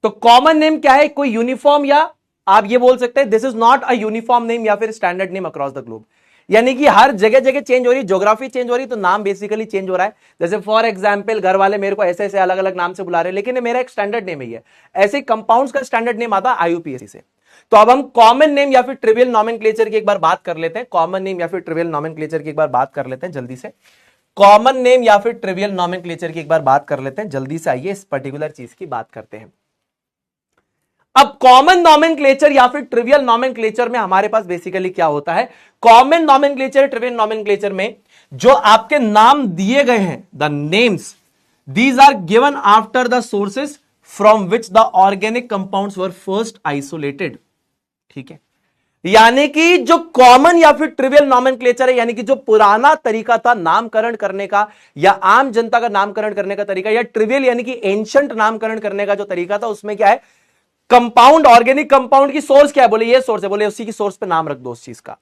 तो कॉमन नेम क्या है, कोई यूनिफॉर्म, या आप ये बोल सकते हैं this is not a uniform name या फिर standard name across the globe. यानी कि हर जगह जगह चेंज हो रही, ज्योग्राफी चेंज हो रही, तो नाम बेसिकली चेंज हो रहा है। जैसे फॉर एग्जांपल घर वाले मेरे को ऐसे ऐसे अलग अलग नाम से बुला रहे हैं, लेकिन मेरा एक स्टैंडर्ड नेम ही है। ऐसे कंपाउंड्स का स्टैंडर्ड नेम आता है आईयूपीएसी से। तो अब हम कॉमन नेम या फिर ट्रिवियल नॉमेनक्लेचर की एक बार बात कर लेते हैं। कॉमन नेम या फिर ट्रिवियल नॉमेनक्लेचर की एक बार बात कर लेते हैं जल्दी से। कॉमन नेम या फिर ट्रिवियल नॉमेनक्लेचर की एक बार बात कर लेते हैं जल्दी से। आइए इस पर्टिकुलर चीज की बात करते हैं। अब कॉमन नॉमेनक्लेचर या फिर ट्रिवियल नॉमेनक्लेचर में हमारे पास बेसिकली क्या होता है? कॉमन नॉमेनक्लेचर, ट्रिवियल नॉमेनक्लेचर में जो आपके नाम दिए गए हैं, the names, these are given after the sources from which the organic compounds were first isolated. ठीक है, यानी कि जो कॉमन या फिर ट्रिवियल नॉमेनक्लेचर है, यानी कि जो पुराना तरीका था नामकरण करने का या आम जनता का नामकरण करने का तरीका, या ट्रिवियल यानी कि एंशिएंट नामकरण करने का जो तरीका था, उसमें क्या है? कंपाउंड, ऑर्गेनिक कंपाउंड की सोर्स क्या है? बोले ये सोर्स है, बोले उसी की सोर्स पे नाम रख दो उस चीज का।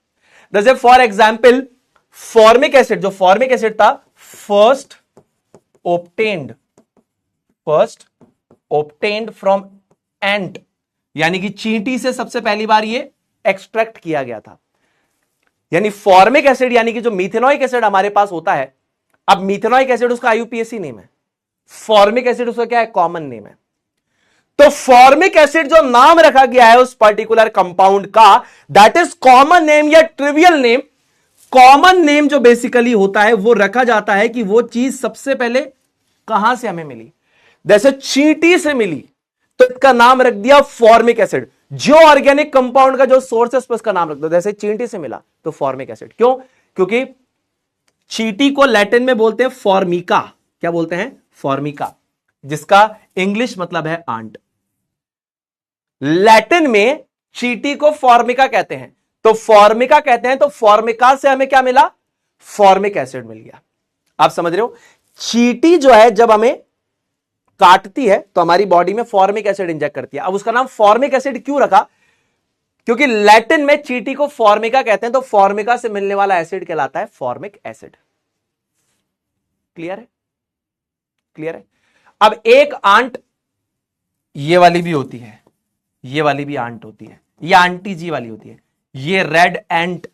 जैसे फॉर एग्जाम्पल फॉर्मिक एसिड, जो फॉर्मिक एसिड था, फर्स्ट ऑब्टेन्ड फ्रॉम एंट, यानी कि चींटी से सबसे पहली बार ये एक्सट्रैक्ट किया गया था। यानी फॉर्मिक एसिड यानी कि जो मिथेनोइक एसिड हमारे पास होता है, अब मिथेनोइक एसिड उसका आईयूपीएसी नेम है, फॉर्मिक एसिड उसका क्या है? कॉमन नेम है। तो फॉर्मिक एसिड जो नाम रखा गया है उस पर्टिकुलर कंपाउंड का, दैट इज कॉमन नेम या ट्रिवियल नेम। कॉमन नेम जो बेसिकली होता है वो रखा जाता है कि वो चीज सबसे पहले कहां से हमें मिली। जैसे चींटी से मिली तो इसका नाम रख दिया फॉर्मिक एसिड। जो ऑर्गेनिक कंपाउंड का जो सोर्स है उस पर उसका नाम रख दो। जैसे चींटी से मिला तो फॉर्मिक एसिड। क्यों? क्योंकि चींटी को लैटिन में बोलते हैं फॉर्मिका। क्या बोलते हैं? फॉर्मिका, जिसका इंग्लिश मतलब है आंट। लैटिन में चींटी को फॉर्मिका कहते हैं, तो फॉर्मिका कहते हैं, तो फॉर्मिका से हमें क्या मिला? फॉर्मिक एसिड मिल गया। आप समझ रहे हो? चींटी जो है जब हमें काटती है तो हमारी बॉडी में फॉर्मिक एसिड इंजेक्ट करती है। अब उसका नाम फॉर्मिक एसिड क्यों रखा? क्योंकि लैटिन में चींटी को फॉर्मिका कहते हैं, तो फॉर्मिका से मिलने वाला एसिड कहलाता है फॉर्मिक एसिड। क्लियर है? क्लियर है? अब एक आंट ये वाली भी होती है, ये वाली भी आंट होती है, ये आंटी जी वाली होती है, ये रेड एंट,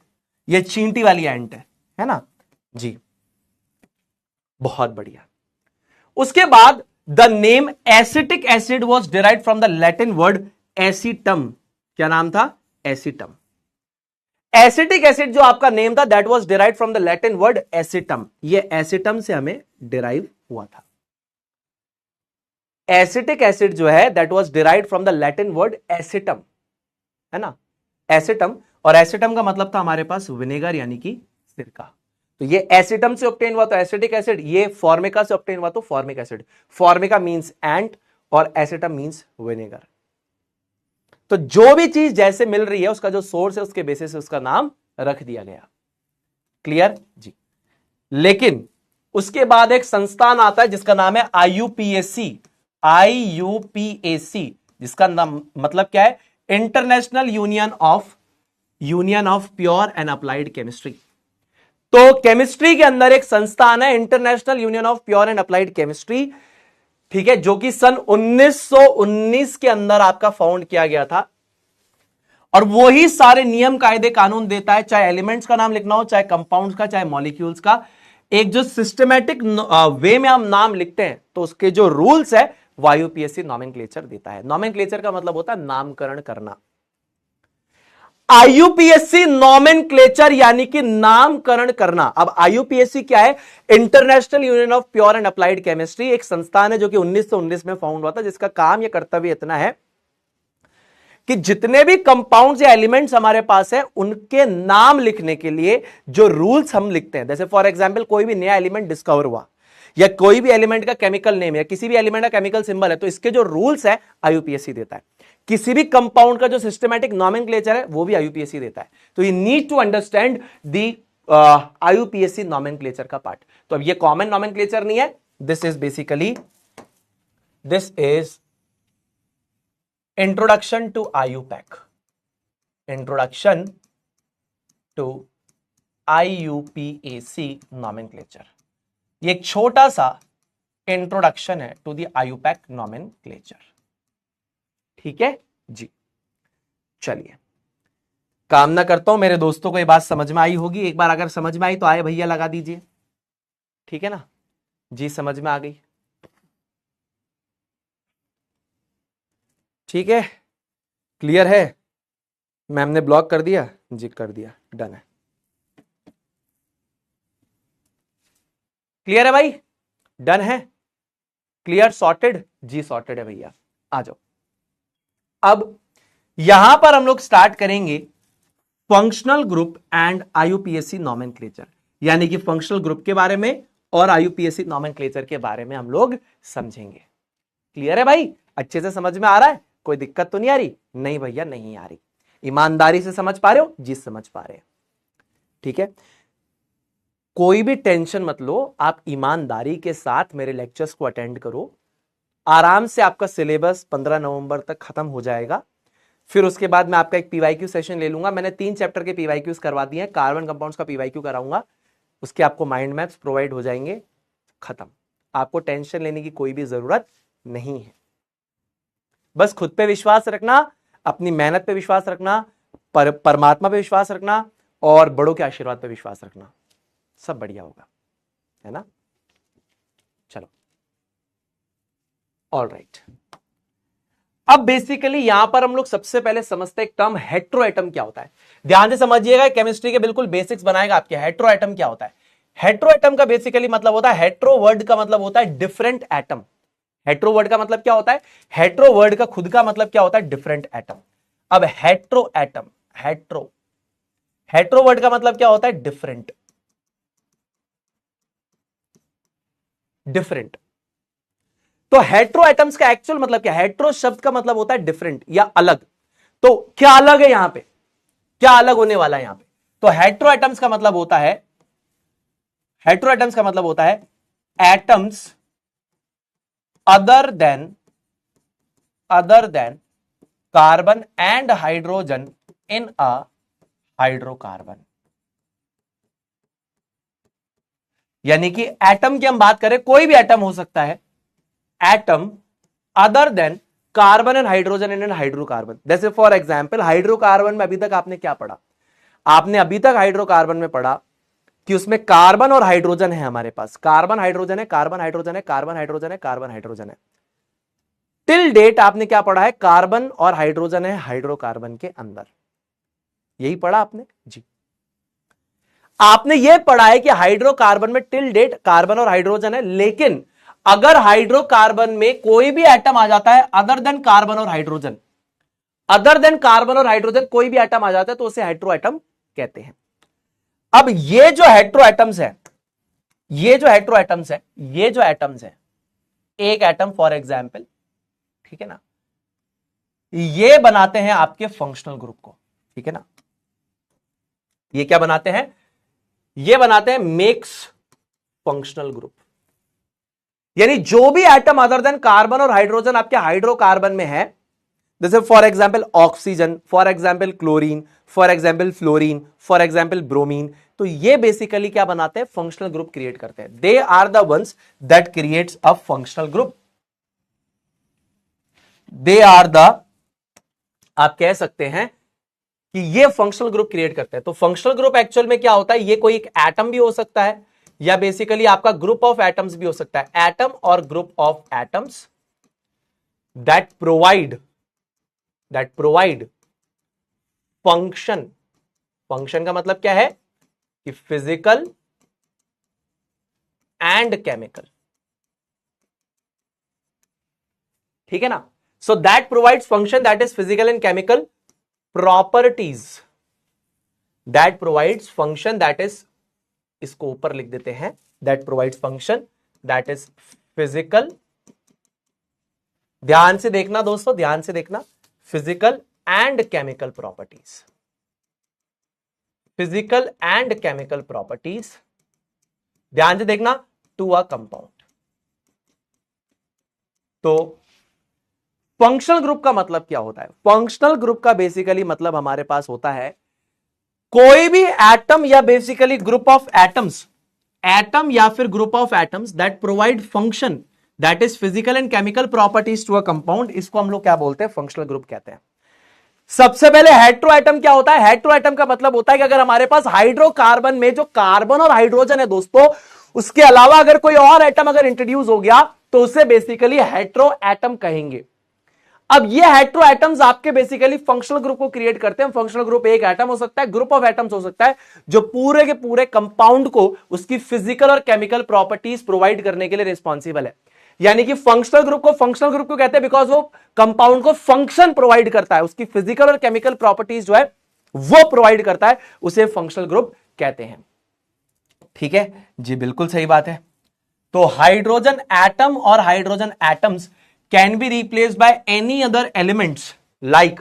ये चींटी वाली एंट है ना जी। बहुत बढ़िया। उसके बाद the name acetic acid was derived from the Latin word acetum. क्या नाम था? एसिटम। एसिटिक एसिड जो आपका नेम था that was derived from the Latin word acetum. ये एसिटम से हमें डिराइव हुआ था। एसिटिक एसिड जो है that was derived from the Latin word acetum, है ना, एसिटम। और एसिटम का मतलब था हमारे पास विनेगर यानी कि सिरका। तो ये एसिटम से ऑब्टेन हुआ तो एसिटिक एसिड, ये फॉर्मिका से ऑब्टेन हुआ तो फॉर्मिक एसिड। फॉर्मिका मींस एंट और एसिटम मींस विनेगर। तो जो भी चीज जैसे मिल रही है उसका जो सोर्स है उसके बेसिस से उसका नाम रख दिया गया। क्लियर जी। लेकिन उसके बाद एक संस्थान आता है जिसका नाम है आईयूपीएसी। आईयूपीएसी जिसका नाम मतलब क्या है? International union of pure and applied chemistry. तो केमिस्ट्री के अंदर एक संस्थान है international union of pure and applied chemistry, ठीक है, जो कि सन 1919 के अंदर आपका फाउंड किया गया था। और वही सारे नियम कायदे कानून देता है, चाहे एलिमेंट्स का नाम लिखना हो, चाहे कंपाउंड्स का, चाहे मॉलिक्यूल्स का। एक जो सिस्टमैटिक वे में हम नाम लिखते हैं तो उसके जो रूल्स है आईयूपीएसी नॉमेनक्लेचर देता है। नॉमेनक्लेचर का मतलब होता है नामकरण करना। आईयूपीएसी नॉमेनक्लेचर यानी कि नामकरण करना। अब आईयूपीएसी क्या है? International union of pure and applied chemistry, एक संस्थान है जो कि 1919 में फाउंड हुआ था, जिसका काम या कर्तव्य इतना है कि जितने भी कंपाउंड्स या एलिमेंट्स हमारे पास है उनके नाम लिखने के लिए जो रूल्स हम लिखते हैं। जैसे फॉर एग्जांपल कोई भी नया एलिमेंट डिस्कवर हुआ या कोई भी एलिमेंट का केमिकल नेम या किसी भी एलिमेंट का केमिकल सिंबल है, तो इसके जो रूल्स है आईयूपीएसी देता है। किसी भी कंपाउंड का जो सिस्टमैटिक नॉमेनक्लेचर है वो भी आईयूपीएसी देता है। तो you need to understand the IUPAC nomenclature का पार्ट। तो अब ये कॉमन नॉमेनक्लेचर नहीं है, this is introduction to IUPAC, introduction to IUPAC nomenclature. ये एक छोटा सा इंट्रोडक्शन है टू द IUPAC नॉमेनक्लेचर। ठीक है जी। चलिए कामना करता हूं मेरे दोस्तों को ये बात समझ में आई होगी। एक बार अगर समझ में आई तो आए भैया लगा दीजिए, ठीक है ना जी, समझ में आ गई, ठीक है, क्लियर है। मैम ने ब्लॉक कर दिया जी, कर दिया, डन है, क्लियर है भाई, डन है, क्लियर, सॉर्टेड जी, सॉर्टेड है भैया, आ जाओ। अब यहां पर हम लोग स्टार्ट करेंगे functional group and IUPAC nomenclature, यानी कि फंक्शनल ग्रुप के बारे में और आईयूपीएसी नॉमेनक्लेचर के बारे में हम लोग समझेंगे। क्लियर है भाई, अच्छे से समझ में आ रहा है, कोई दिक्कत तो नहीं आ रही? नहीं भैया नहीं आ रही, ईमानदारी से समझ पा रहे हो जी, समझ पा रहे हैं, ठीक है, कोई भी टेंशन मत लो, आप ईमानदारी के साथ मेरे लेक्चर्स को अटेंड करो, आराम से आपका सिलेबस 15 नवंबर तक खत्म हो जाएगा। फिर उसके बाद मैं आपका एक पीवाईक्यू सेशन ले लूंगा। मैंने 3 चैप्टर के पीवाईक्यूज करवा दिए हैं, कार्बन कंपाउंड्स का पीवाईक्यू कराऊंगा, उसके आपको माइंड मैप्स प्रोवाइड हो जाएंगे, खत्म। आपको टेंशन लेने की कोई भी जरूरत नहीं है, बस खुद पे विश्वास रखना, अपनी मेहनत पे विश्वास रखना, परमात्मा पे विश्वास रखना और बड़ों के आशीर्वाद पे विश्वास रखना, सब बढ़िया होगा, है ना। चलो, ऑल राइट। अब बेसिकली यहां पर हम लोग सबसे पहले समझते हैं टर्म हेट्रो एटम क्या होता है। ध्यान से समझिएगा, केमिस्ट्री के बिल्कुल बेसिक्स बनाएगा आपके। हेट्रो एटम क्या होता है? हेट्रो एटम का बेसिकली मतलब होता है, हेट्रो वर्ड का मतलब होता है डिफरेंट एटम। हेट्रो वर्ड का मतलब क्या होता है? हेट्रो वर्ड का खुद का मतलब क्या होता है? Different atom. अब हेट्रो एटम, हेट्रो वर्ड का मतलब क्या होता है? Different, different. तो हेट्रो एटम्स का एक्चुअल मतलब क्या है? हेट्रो शब्द का मतलब होता है डिफरेंट या अलग। तो क्या अलग है यहां पे? क्या अलग होने वाला है यहां पे? तो हेट्रो एटम्स का मतलब होता है, हेट्रो एटम्स का मतलब होता है atoms other than carbon and hydrogen in a hydrocarbon. यानी कि एटम की हम बात करें, कोई भी एटम हो सकता है, atom other than carbon and hydrogen in an hydrocarbon. जैसे फॉर एग्जांपल हाइड्रोकार्बन में अभी तक आपने क्या पढ़ा? आपने अभी तक हाइड्रोकार्बन में पढ़ा कि उसमें कार्बन और हाइड्रोजन है हमारे पास, कार्बन हाइड्रोजन है, कार्बन हाइड्रोजन है, कार्बन हाइड्रोजन है, कार्बन हाइड्रोजन है। टिल डेट आपने क्या पढ़ा है? कार्बन और हाइड्रोजन है हाइड्रोकार्बन के अंदर, यही पढ़ा आपने जी। आपने यह पढ़ा है कि हाइड्रोकार्बन में टिल डेट कार्बन और हाइड्रोजन है, लेकिन अगर हाइड्रोकार्बन में कोई भी एटम आ जाता है अदर देन कार्बन और हाइड्रोजन, अदर देन कार्बन और हाइड्रोजन कोई भी एटम आ जाता है तो उसे हेट्रो एटम कहते हैं। अब ये जो हेट्रो एटम्स है, ये जो हेट्रो एटम्स है, ये जो एटम्स है, एक एटम फॉर एग्जाम्पल, ठीक है ना, ये बनाते हैं आपके फंक्शनल ग्रुप को, ठीक है ना। ये क्या बनाते हैं? ये बनाते हैं मेक्स फंक्शनल ग्रुप। यानी जो भी एटम अदर देन कार्बन और हाइड्रोजन आपके हाइड्रोकार्बन में है, जैसे for example oxygen, for example chlorine, for example fluorine, for example bromine, तो ये बेसिकली क्या बनाते हैं? फंक्शनल ग्रुप क्रिएट करते हैं। They are the ones that creates a functional group. They are the, आप कह सकते हैं कि ये फंक्शनल ग्रुप क्रिएट करते हैं। तो फंक्शनल ग्रुप एक्चुअल में क्या होता है? ये कोई एक एटम भी हो सकता है या बेसिकली आपका ग्रुप ऑफ एटम्स भी हो सकता है। एटम और group of atoms that provide function. Function का मतलब क्या है? कि फिजिकल एंड केमिकल, ठीक है ना। So that provides function that is physical and chemical properties, that provides function that is, इसको ऊपर लिख देते हैं, that provides function that is physical, ध्यान से देखना दोस्तों, ध्यान से देखना, physical and chemical properties, physical and chemical properties, ध्यान से देखना, टू अ कंपाउंड। तो फंक्शनल ग्रुप का मतलब क्या होता है? फंक्शनल ग्रुप का बेसिकली मतलब हमारे पास होता है कोई भी एटम या basically group of atoms, atom या फिर group of atoms that provide function that is physical and chemical properties to a compound, इसको हम लोग क्या बोलते हैं? फंक्शनल ग्रुप कहते हैं। सबसे पहले हेट्रो एटम क्या होता है? हेट्रो एटम का मतलब होता है कि अगर हमारे पास हाइड्रोकार्बन में जो कार्बन और हाइड्रोजन है दोस्तों, उसके अलावा अगर कोई और एटम अगर इंट्रोड्यूस हो गया तो उसे बेसिकली हेट्रो एटम कहेंगे। अब ये हेट्रो एटम्स आपके बेसिकली फंक्शनल ग्रुप को क्रिएट करते हैं। फंक्शनल ग्रुप एक एटम हो सकता है, ग्रुप ऑफ एटम्स हो सकता है, जो पूरे के पूरे कंपाउंड को उसकी फिजिकल और केमिकल प्रॉपर्टीज प्रोवाइड करने के लिए रिस्पॉन्सिबल है। यानी कि फंक्शनल ग्रुप को कहते हैं बिकॉज वो कंपाउंड को फंक्शन प्रोवाइड करता है, उसकी फिजिकल और केमिकल प्रॉपर्टीज जो है वो प्रोवाइड करता है, उसे फंक्शनल ग्रुप कहते हैं। ठीक है जी, बिल्कुल सही बात है। तो हाइड्रोजन एटम और hydrogen atoms can be replaced by any other elements like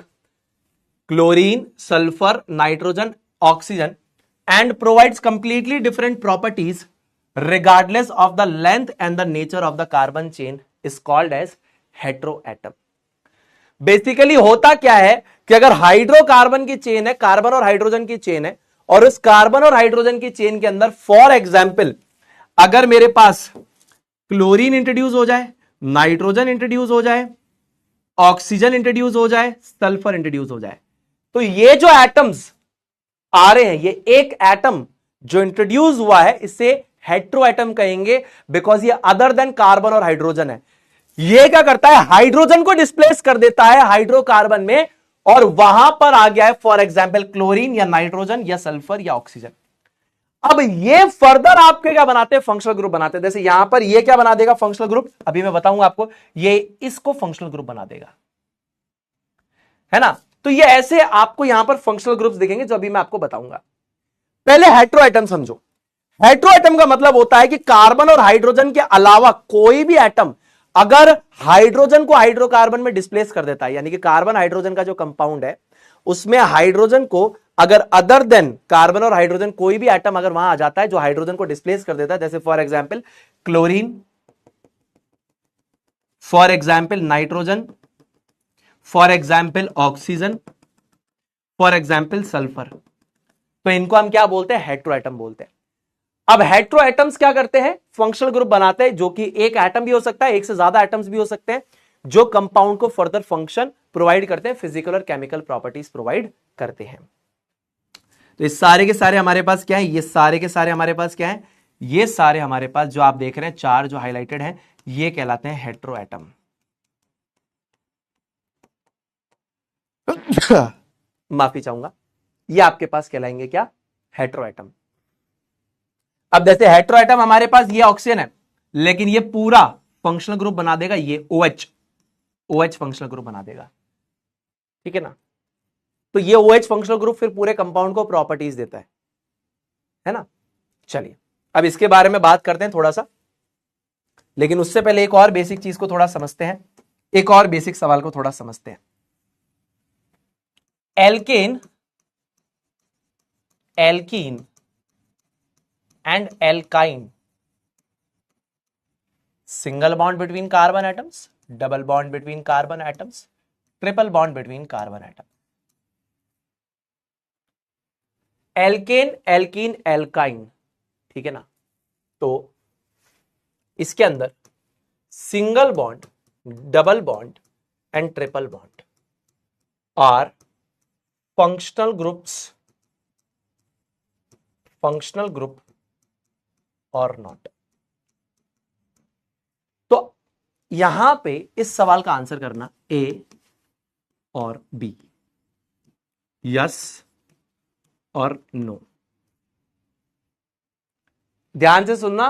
chlorine, sulphur, nitrogen, oxygen and provides completely different properties regardless of the length and the nature of the carbon chain is called as heteroatom। Basically होता क्या है कि अगर hydrocarbon की chain है, carbon और hydrogen की chain है, और उस कार्बन और हाइड्रोजन की चेन के अंदर फॉर एग्जाम्पल अगर मेरे पास क्लोरीन इंट्रोड्यूस हो जाए, नाइट्रोजन इंट्रोड्यूस हो जाए, ऑक्सीजन इंट्रोड्यूस हो जाए, सल्फर इंट्रोड्यूस हो जाए, तो ये जो एटम्स आ रहे हैं, ये एक एटम जो इंट्रोड्यूस हुआ है इसे हेट्रो एटम कहेंगे बिकॉज ये अदर देन कार्बन और हाइड्रोजन है। ये क्या करता है? हाइड्रोजन को डिस्प्लेस कर देता है हाइड्रोकार्बन में और वहां पर आ गया है फॉर एग्जाम्पल क्लोरीन या नाइट्रोजन या सल्फर या ऑक्सीजन। अब ये फर्दर आपके क्या बनाते हैं? फंक्शनल ग्रुप बनाते हैं। जैसे यहां पर ये क्या बना देगा? Functional group. अभी मैं बताऊंगा आपको, ये इसको फंक्शनल ग्रुप बना देगा, है ना। तो ये ऐसे आपको यहां पर फंक्शनल ग्रुप्स दिखेंगे जो अभी मैं आपको बताऊंगा। पहले हेट्रो एटम समझो। हेट्रो एटम का मतलब होता है कि कार्बन और हाइड्रोजन के अलावा कोई भी एटम अगर हाइड्रोजन को हाइड्रोकार्बन में डिस्प्लेस कर देता है, यानी कि कार्बन हाइड्रोजन का जो कंपाउंड है उसमें हाइड्रोजन को अगर अदर देन कार्बन और हाइड्रोजन कोई भी एटम अगर वहां आ जाता है जो हाइड्रोजन को डिस्प्लेस कर देता है, जैसे for example chlorine, for example nitrogen, for example oxygen, for example sulphur, तो इनको हम क्या बोलते हैं? हेट्रो एटम बोलते हैं। अब हेट्रो एटम्स क्या करते हैं? फंक्शनल ग्रुप बनाते हैं, जो कि एक एटम भी हो सकता है, एक से ज्यादा एटम्स भी हो सकते हैं, जो कंपाउंड को फर्दर फंक्शन प्रोवाइड करते हैं, फिजिकल और केमिकल प्रॉपर्टीज प्रोवाइड करते हैं। तो ये सारे के सारे हमारे पास क्या है? ये सारे के सारे हमारे पास क्या है? ये सारे हमारे पास जो आप देख रहे हैं चार जो हाईलाइटेड हैं, ये कहलाते हैं हेट्रो एटम। माफी चाहूंगा, ये आपके पास कहलाएंगे क्या? Hetero atom. अब जैसे हेट्रो एटम हमारे पास ये ऑक्सीजन है, लेकिन ये पूरा फंक्शनल ग्रुप बना देगा, ये OH फंक्शनल ग्रुप बना देगा, ठीक है ना। तो ये OH फंक्शनल ग्रुप फिर पूरे कंपाउंड को प्रॉपर्टीज देता है ना। चलिए अब इसके बारे में बात करते हैं थोड़ा सा, लेकिन उससे पहले एक और बेसिक चीज को थोड़ा समझते हैं, एक और बेसिक सवाल को थोड़ा समझते हैं। Alkane and alkyne, single bond between carbon atoms, double bond between carbon atoms, triple bond between carbon atom। Alkane, alkene, alkyne, ठीक है ना। तो इसके अंदर single bond, double bond and triple bond are functional group or not. तो यहां पे इस सवाल का आंसर करना ए और बी, यस और नो। ध्यान से सुनना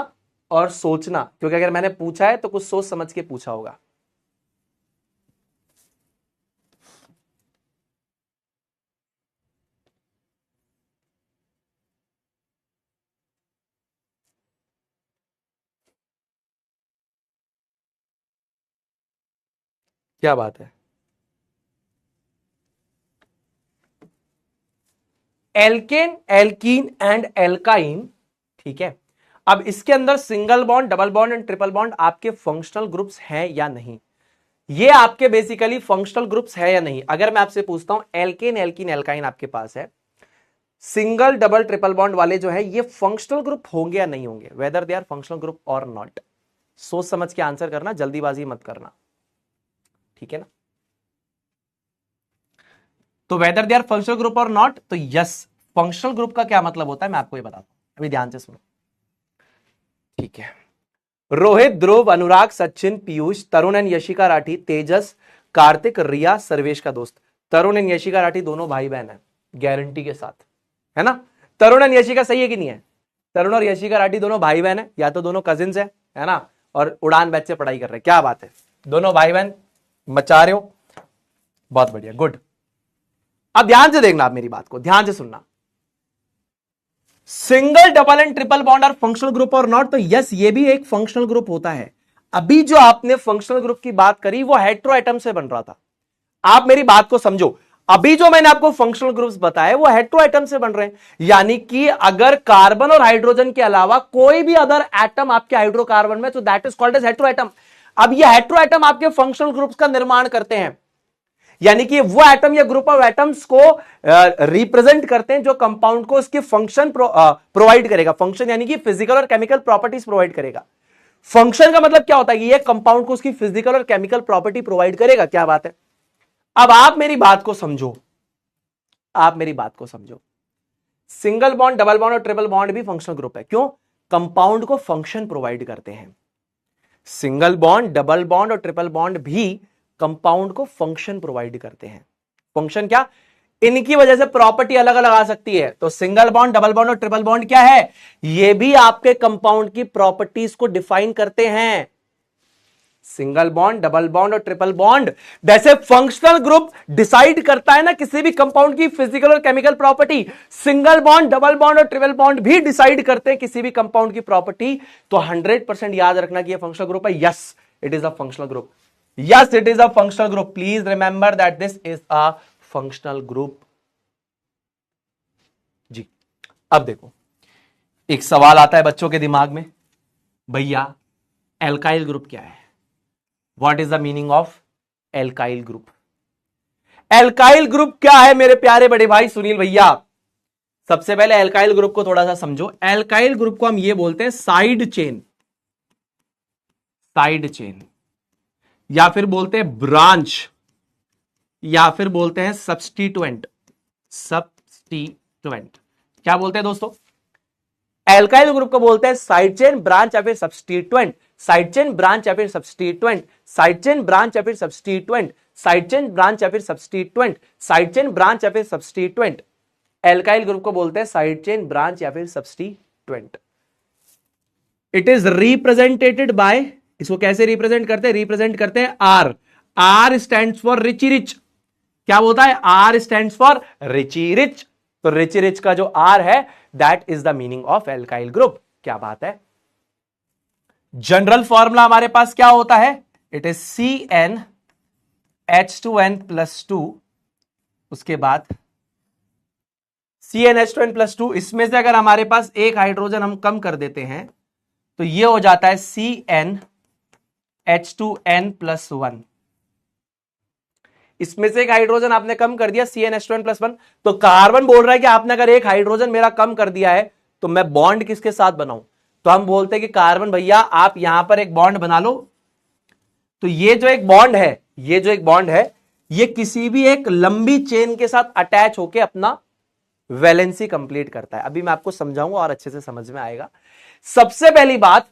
और सोचना, क्योंकि अगर मैंने पूछा है तो कुछ सोच समझ के पूछा होगा। क्या बात है? एल्केन, एल्कीन एंड एल्काइन, ठीक है। अब इसके अंदर single bond, double bond and triple bond आपके फंक्शनल ग्रुप्स हैं या नहीं? ये आपके बेसिकली फंक्शनल ग्रुप्स है या नहीं? अगर मैं आपसे पूछता हूं एल्केन, एल्कीन, एल्काइन आपके पास है, सिंगल, डबल, ट्रिपल बॉन्ड वाले जो है ये फंक्शनल ग्रुप होंगे या नहीं होंगे? Whether they are functional group or not. सोच समझ के आंसर करना, जल्दीबाजी मत करना, ठीक है ना। तो whether they are functional group or not, तो यस फंक्शनल ग्रुप का क्या मतलब होता है मैं आपको ये बताता हूं, अभी ध्यान से सुनो। ठीक है, रोहित, ध्रुव, अनुराग, सचिन, पीयूष, तरुण एंड यशिका राठी, तेजस, कार्तिक, रिया, सर्वेश का दोस्त। तरुण एंड यशिका राठी दोनों भाई बहन है गारंटी के साथ, है ना। तरुण एंड यशिका सही है कि नहीं है? तरुण और यशिका राठी दोनों भाई बहन है, या तो दोनों कजिन्स है ना, और उड़ान बैच से पढ़ाई कर रहे हैं। क्या बात है, दोनों भाई बहन मचा रहे हो, बहुत बढ़िया, गुड। अब ध्यान से देखना, आप मेरी बात को ध्यान से सुनना। Single, double and triple bond are functional group or not, तो यस ये भी एक फंक्शनल ग्रुप होता है। अभी जो आपने फंक्शनल ग्रुप की बात करी वो हेटेरो एटम से बन रहा था। आप मेरी बात को समझो, अभी जो मैंने आपको फंक्शनल ग्रुप्स बताए वो हेटेरो एटम से बन रहे हैं, यानी कि अगर कार्बन और हाइड्रोजन के अलावा कोई भी अदर एटम आपके हाइड्रोकार्बन में, तो that is called as hetero atom. अब ये हेटेरो एटम आपके फंक्शनल ग्रुप्स का निर्माण करते हैं, यानी कि वो एटम या ग्रुप ऑफ एटम्स को रिप्रेजेंट करते हैं जो कंपाउंड को उसके फंक्शन प्रोवाइड करेगा। फंक्शन यानी कि फिजिकल और केमिकल प्रॉपर्टीज प्रोवाइड करेगा। फंक्शन का मतलब क्या होता है कि ये कंपाउंड को उसकी फिजिकल और केमिकल प्रॉपर्टी प्रोवाइड करेगा। क्या बात है। अब आप मेरी बात को समझो, आप मेरी बात को समझो। सिंगल बॉन्ड, डबल बॉन्ड और ट्रिपल बॉन्ड भी फंक्शनल ग्रुप है। क्यों? कंपाउंड को फंक्शन प्रोवाइड करते हैं। सिंगल बॉन्ड, डबल बॉन्ड और ट्रिपल बॉन्ड भी कंपाउंड को फंक्शन प्रोवाइड करते हैं। फंक्शन क्या? इनकी वजह से प्रॉपर्टी अलग अलग आ सकती है। तो सिंगल बॉन्ड, डबल बॉन्ड और ट्रिपल बॉन्ड क्या है? ये भी आपके कंपाउंड की प्रॉपर्टीज को डिफाइन करते हैं। सिंगल बॉन्ड, डबल बॉन्ड और ट्रिपल बॉन्ड जैसे फंक्शनल ग्रुप डिसाइड करता है ना किसी भी कंपाउंड की फिजिकल और chemical property, single bond, double bond और ट्रिपल बॉन्ड भी डिसाइड करते हैं किसी भी कंपाउंड की प्रॉपर्टी। तो 100% याद रखना कि यह फंक्शनल ग्रुप है। Yes it is a functional group. Yes, it is a functional group. Please remember that this is a functional group. जी, अब देखो एक सवाल आता है बच्चों के दिमाग में, भैया एल्काइल ग्रुप क्या है? What is the meaning of alkyl group? Alkyl group क्या है मेरे प्यारे बड़े भाई सुनील भैया? सबसे पहले एल्काइल ग्रुप को थोड़ा सा समझो। एल्काइल ग्रुप को हम ये बोलते हैं साइड चेन, साइड चेन, या फिर बोलते हैं ब्रांच, या फिर बोलते हैं सब्स्टिट्यूएंट। सब्स्टिट्यूएंट क्या बोलते हैं दोस्तों? एल्काइल ग्रुप को बोलते हैं साइड चेन, ब्रांच या फिर सब्स्टिट्यूएंट। साइड चेन, ब्रांच या फिर सब्स्टिट्यूएंट। साइड चेन, ब्रांच या फिर सब्स्टिट्यूएंट। साइड चेन, ब्रांच या फिर सब्स्टिट्यूएंट। साइड चेन, ब्रांच या फिर सब्स्टिट्यूएंट। एल्काइल ग्रुप को बोलते हैं साइड चेन, ब्रांच या फिर substituent. It is represented by, इसको कैसे रिप्रेजेंट करते हैं? रिप्रेजेंट करते हैं R. R stands for Richie Rich. क्या बोलता है? R stands for Richie Rich. तो रिची रिच का जो आर है that is the meaning of alkyl group. क्या बात है। जनरल फॉर्मूला हमारे पास क्या होता है? इट इज CnH2n+2, उसके बाद CnH2n+2, इसमें से अगर हमारे पास एक हाइड्रोजन हम कम कर देते हैं तो ये हो जाता है CnH2n+1। इसमें से एक हाइड्रोजन आपने कम कर दिया CnH2n+1, तो कार्बन बोल रहा है कि आपने अगर एक हाइड्रोजन मेरा कम कर दिया है तो मैं बॉन्ड किसके साथ बनाऊं? तो हम बोलते हैं कि कार्बन भैया आप यहां पर एक बॉन्ड बना लो। तो ये जो एक बॉन्ड है, ये जो एक बॉन्ड है, ये किसी भी एक लंबी चेन के साथ अटैच होकर अपना वैलेंसी कंप्लीट करता है। अभी मैं आपको समझाऊंगा और अच्छे से समझ में आएगा। सबसे पहली बात,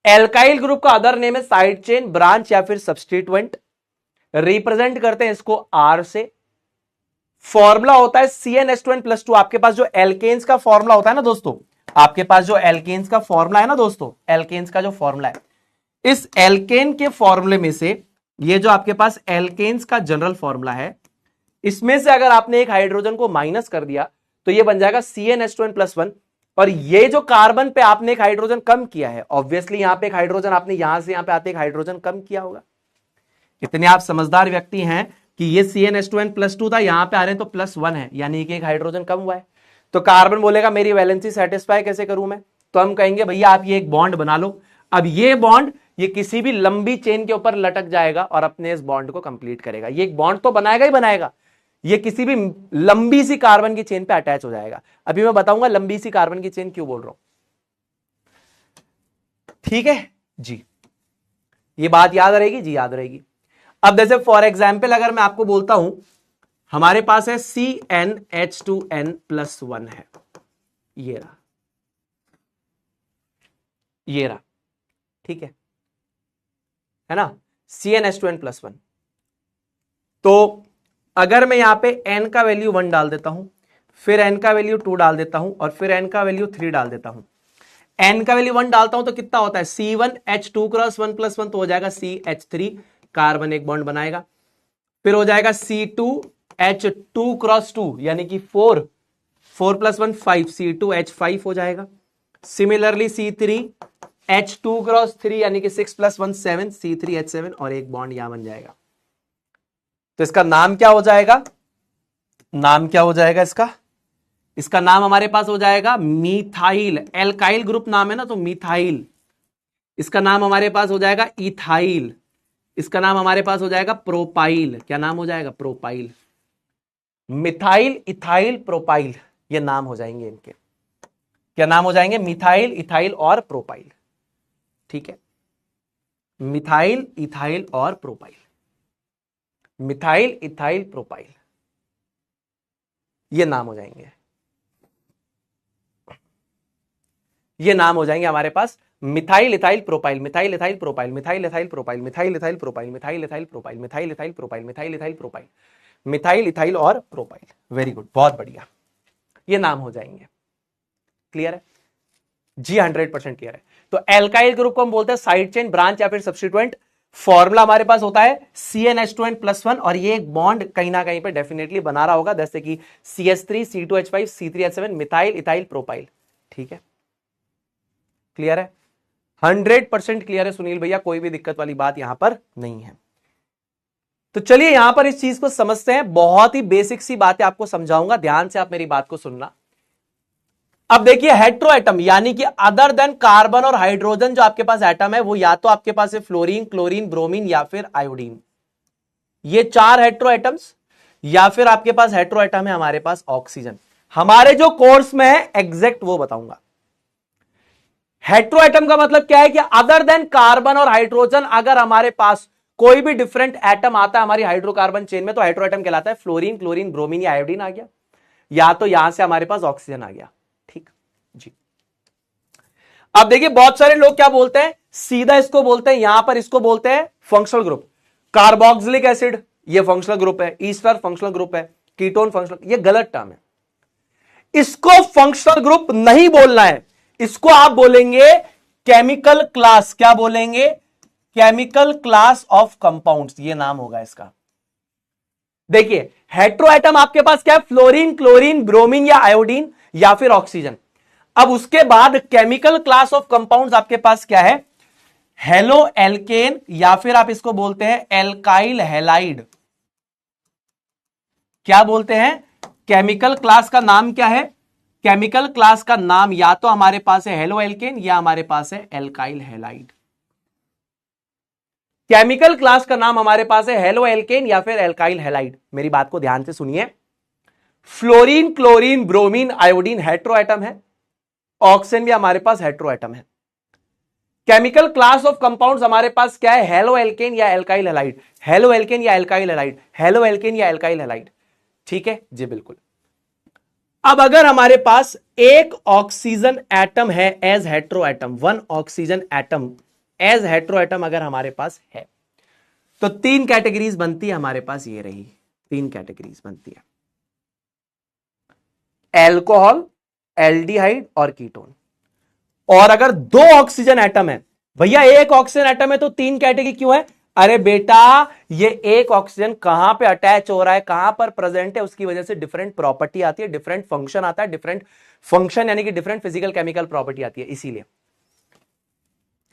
एल्काइल ग्रुप का अदर नेम है साइड चेन, ब्रांच या फिर सब्स्टिट्यूएंट। रिप्रेजेंट करते हैं इसको आर से। फॉर्मूला होता है CnH2n+2। आपके पास जो एल्केन्स का फॉर्मूला होता है ना दोस्तों, आपके पास जो एल्केन्स का फॉर्मूला है ना दोस्तों, एल्केन्स का जो फॉर्मूला है, इस एल्केन के फॉर्मूले में से ये जो आपके पास एल्केन्स का जनरल फॉर्मूला है, इसमें से अगर आपने एक हाइड्रोजन को माइनस कर दिया तो ये बन जाएगा CnH2n+1। और ये जो कार्बन पे आपने एक हाइड्रोजन कम किया है, ऑब्वियसली यहां पे एक हाइड्रोजन आपने यहां से यहां पे आते एक हाइड्रोजन कम किया होगा। इतने आप समझदार व्यक्ति हैं कि ये CnH2n+2 था, यहां पे आ रहे हैं तो +1 है, यानी कि एक हाइड्रोजन कम हुआ है। तो कार्बन बोलेगा मेरी वैलेंसी सेटिस्फाई कैसे करूं मैं? तो हम कहेंगे भैया आप ये एक बॉन्ड बना लो। अब ये बॉन्ड ये किसी भी लंबी चेन के ऊपर लटक जाएगा और अपने इस बॉन्ड को कंप्लीट करेगा। ये एक बॉन्ड तो बनाएगा ही बनाएगा, ये किसी भी लंबी सी कार्बन की चेन पे अटैच हो जाएगा। अभी मैं बताऊंगा लंबी सी कार्बन की चेन क्यों बोल रहा हूं। ठीक है जी, ये बात याद रहेगी जी, याद रहेगी। अब जैसे फॉर एग्जाम्पल अगर मैं आपको बोलता हूं हमारे पास है CnH2n+1 है, ये रहा, ये रहा, ठीक है ना, CnH2n+1। तो अगर मैं यहां पे n का वैल्यू 1 डाल देता हूं, फिर n का वैल्यू 2 डाल देता हूं, और फिर n का वैल्यू 3 डाल देता हूं, n का वैल्यू 1 डालता हूं तो कितना होता है, C1H2x1+1 तो हो जाएगा CH3, कार्बन एक बॉन्ड बनाएगा, फिर हो जाएगा C2H2x2 यानी कि 4 + 1 5, C2H5 हो जाएगा। सिमिलरली C3H2x3 यानी कि 6 + 1 7, C3H7, और एक बॉन्ड यहां बन जाएगा। तो इसका नाम क्या हो जाएगा, नाम क्या हो जाएगा इसका, इसका नाम हमारे पास हो जाएगा मीथाइल, एल्काइल ग्रुप नाम है ना, तो मीथाइल। इसका नाम हमारे पास हो जाएगा इथाइल, इसका नाम हमारे पास हो जाएगा प्रोपाइल। क्या नाम हो जाएगा, प्रोपाइल। मिथाइल, इथाइल, प्रोपाइल, ये नाम हो जाएंगे इनके। क्या नाम हो जाएंगे, मिथाइल, इथाइल और प्रोपाइल, ठीक है, मिथाइल, इथाइल और प्रोपाइल, मिथाइल, इथाइल, प्रोपाइल, ये नाम हो जाएंगे, ये नाम हो जाएंगे हमारे पास methyl, ethyl, propyl, methyl, ethyl, propyl, methyl, ethyl, propyl, methyl, ethyl, propyl, methyl, ethyl, propyl, methyl, ethyl, propyl, methyl, ethyl, propyl, methyl, ethyl और प्रोपाइल। वेरी गुड, बहुत बढ़िया, ये नाम हो जाएंगे। क्लियर है जी, 100% क्लियर है। तो एल्काइल ग्रुप को हम बोलते हैं साइड चेन, ब्रांच या फिर सब्स्टिट्यूएंट। फॉर्मूला हमारे पास होता है CnH2n+1, और ये एक बॉन्ड कहीं ना कहीं पे डेफिनेटली बना रहा होगा, जैसे कि CH3, C2H5, C3H7, methyl, ethyl, propyl, ठीक है, क्लियर है, 100% क्लियर है सुनील भैया, कोई भी दिक्कत वाली बात यहां पर नहीं है। तो चलिए यहां पर इस चीज को समझते हैं, बहुत ही बेसिक सी बातें आपको समझाऊंगा, ध्यान से आप मेरी बात को सुनना। अब देखिए हेट्रो एटम यानी कि अदर देन कार्बन और हाइड्रोजन जो आपके पास एटम है, वो या तो आपके पास है फ्लोरीन, क्लोरीन, ब्रोमीन या फिर आयोडीन। ये 4 हेट्रो एटम्स, या फिर आपके पास हेट्रो एटम है हमारे पास ऑक्सीजन। हमारे जो कोर्स में है एग्जैक्ट वो बताऊंगा। हेट्रो एटम का मतलब क्या है कि अदर देन कार्बन और हाइड्रोजन अगर हमारे पास कोई भी डिफरेंट एटम आता है हमारी हाइड्रोकार्बन चेन में, तो हेट्रो एटम कहलाता है। फ्लोरीन, क्लोरीन, ब्रोमीन या आयोडीन आ गया, या तो यहां से हमारे पास ऑक्सीजन आ गया, ठीक जी। अब देखिए बहुत सारे लोग क्या बोलते हैं, सीधा इसको बोलते हैं, यहां पर इसको बोलते हैं फंक्शनल ग्रुप। कार्बोक्सिलिक एसिड ये फंक्शनल ग्रुप है, ईस्टर फंक्शनल ग्रुप है, कीटोन फंक्शनल, ये गलत टर्म है। इसको फंक्शनल ग्रुप नहीं बोलना है, इसको आप बोलेंगे केमिकल क्लास। क्या बोलेंगे, केमिकल क्लास ऑफ कंपाउंड्स, ये नाम होगा इसका। देखिए हेट्रो एटम आपके पास क्या है, फ्लोरीन, क्लोरीन, ब्रोमीन या आयोडीन या फिर ऑक्सीजन। अब उसके बाद केमिकल क्लास ऑफ कंपाउंड्स आपके पास क्या है, हेलो एल्केन, या फिर आप इसको बोलते हैं एल्काइल हैलाइड। क्या बोलते हैं, केमिकल क्लास का नाम क्या है, केमिकल क्लास का नाम या तो हमारे पास है हेलो एल्केन या हमारे पास है एल्काइल हैलाइड। केमिकल क्लास का नाम हमारे पास है हेलो एल्केन या फिर एल्काइल हैलाइड। मेरी बात को ध्यान से सुनिए, fluorine, chlorine, bromine, iodine hetero atom है, ऑक्सीजन भी हमारे पास हेट्रो एटम है। केमिकल क्लास ऑफ कंपाउंड्स हमारे पास क्या है, हेलो एल्केन या एल्काइल हैलाइड, हेलो एल्केन या एल्काइल हैलाइड, हेलो एल्केन या एल्काइल हैलाइड, ठीक है जी, बिल्कुल। अब अगर हमारे पास एक ऑक्सीजन एटम है as hetero atom, 1 oxygen atom as hetero atom अगर हमारे पास है, तो 3 कैटेगरीज बनती है हमारे पास, ये रही 3 कैटेगरीज बनती है, एल्कोहल, एल्डिहाइड और कीटोन। और अगर 2 ऑक्सीजन एटम है, भैया एक ऑक्सीजन एटम है तो 3 कैटेगरी क्यों है, अरे बेटा ये एक ऑक्सीजन कहां पे अटैच हो रहा है, कहां पर प्रेजेंट है, उसकी वजह से डिफरेंट प्रॉपर्टी आती है, डिफरेंट फंक्शन आता है, डिफरेंट फंक्शन यानी कि डिफरेंट फिजिकल केमिकल प्रॉपर्टी आती है, इसीलिए।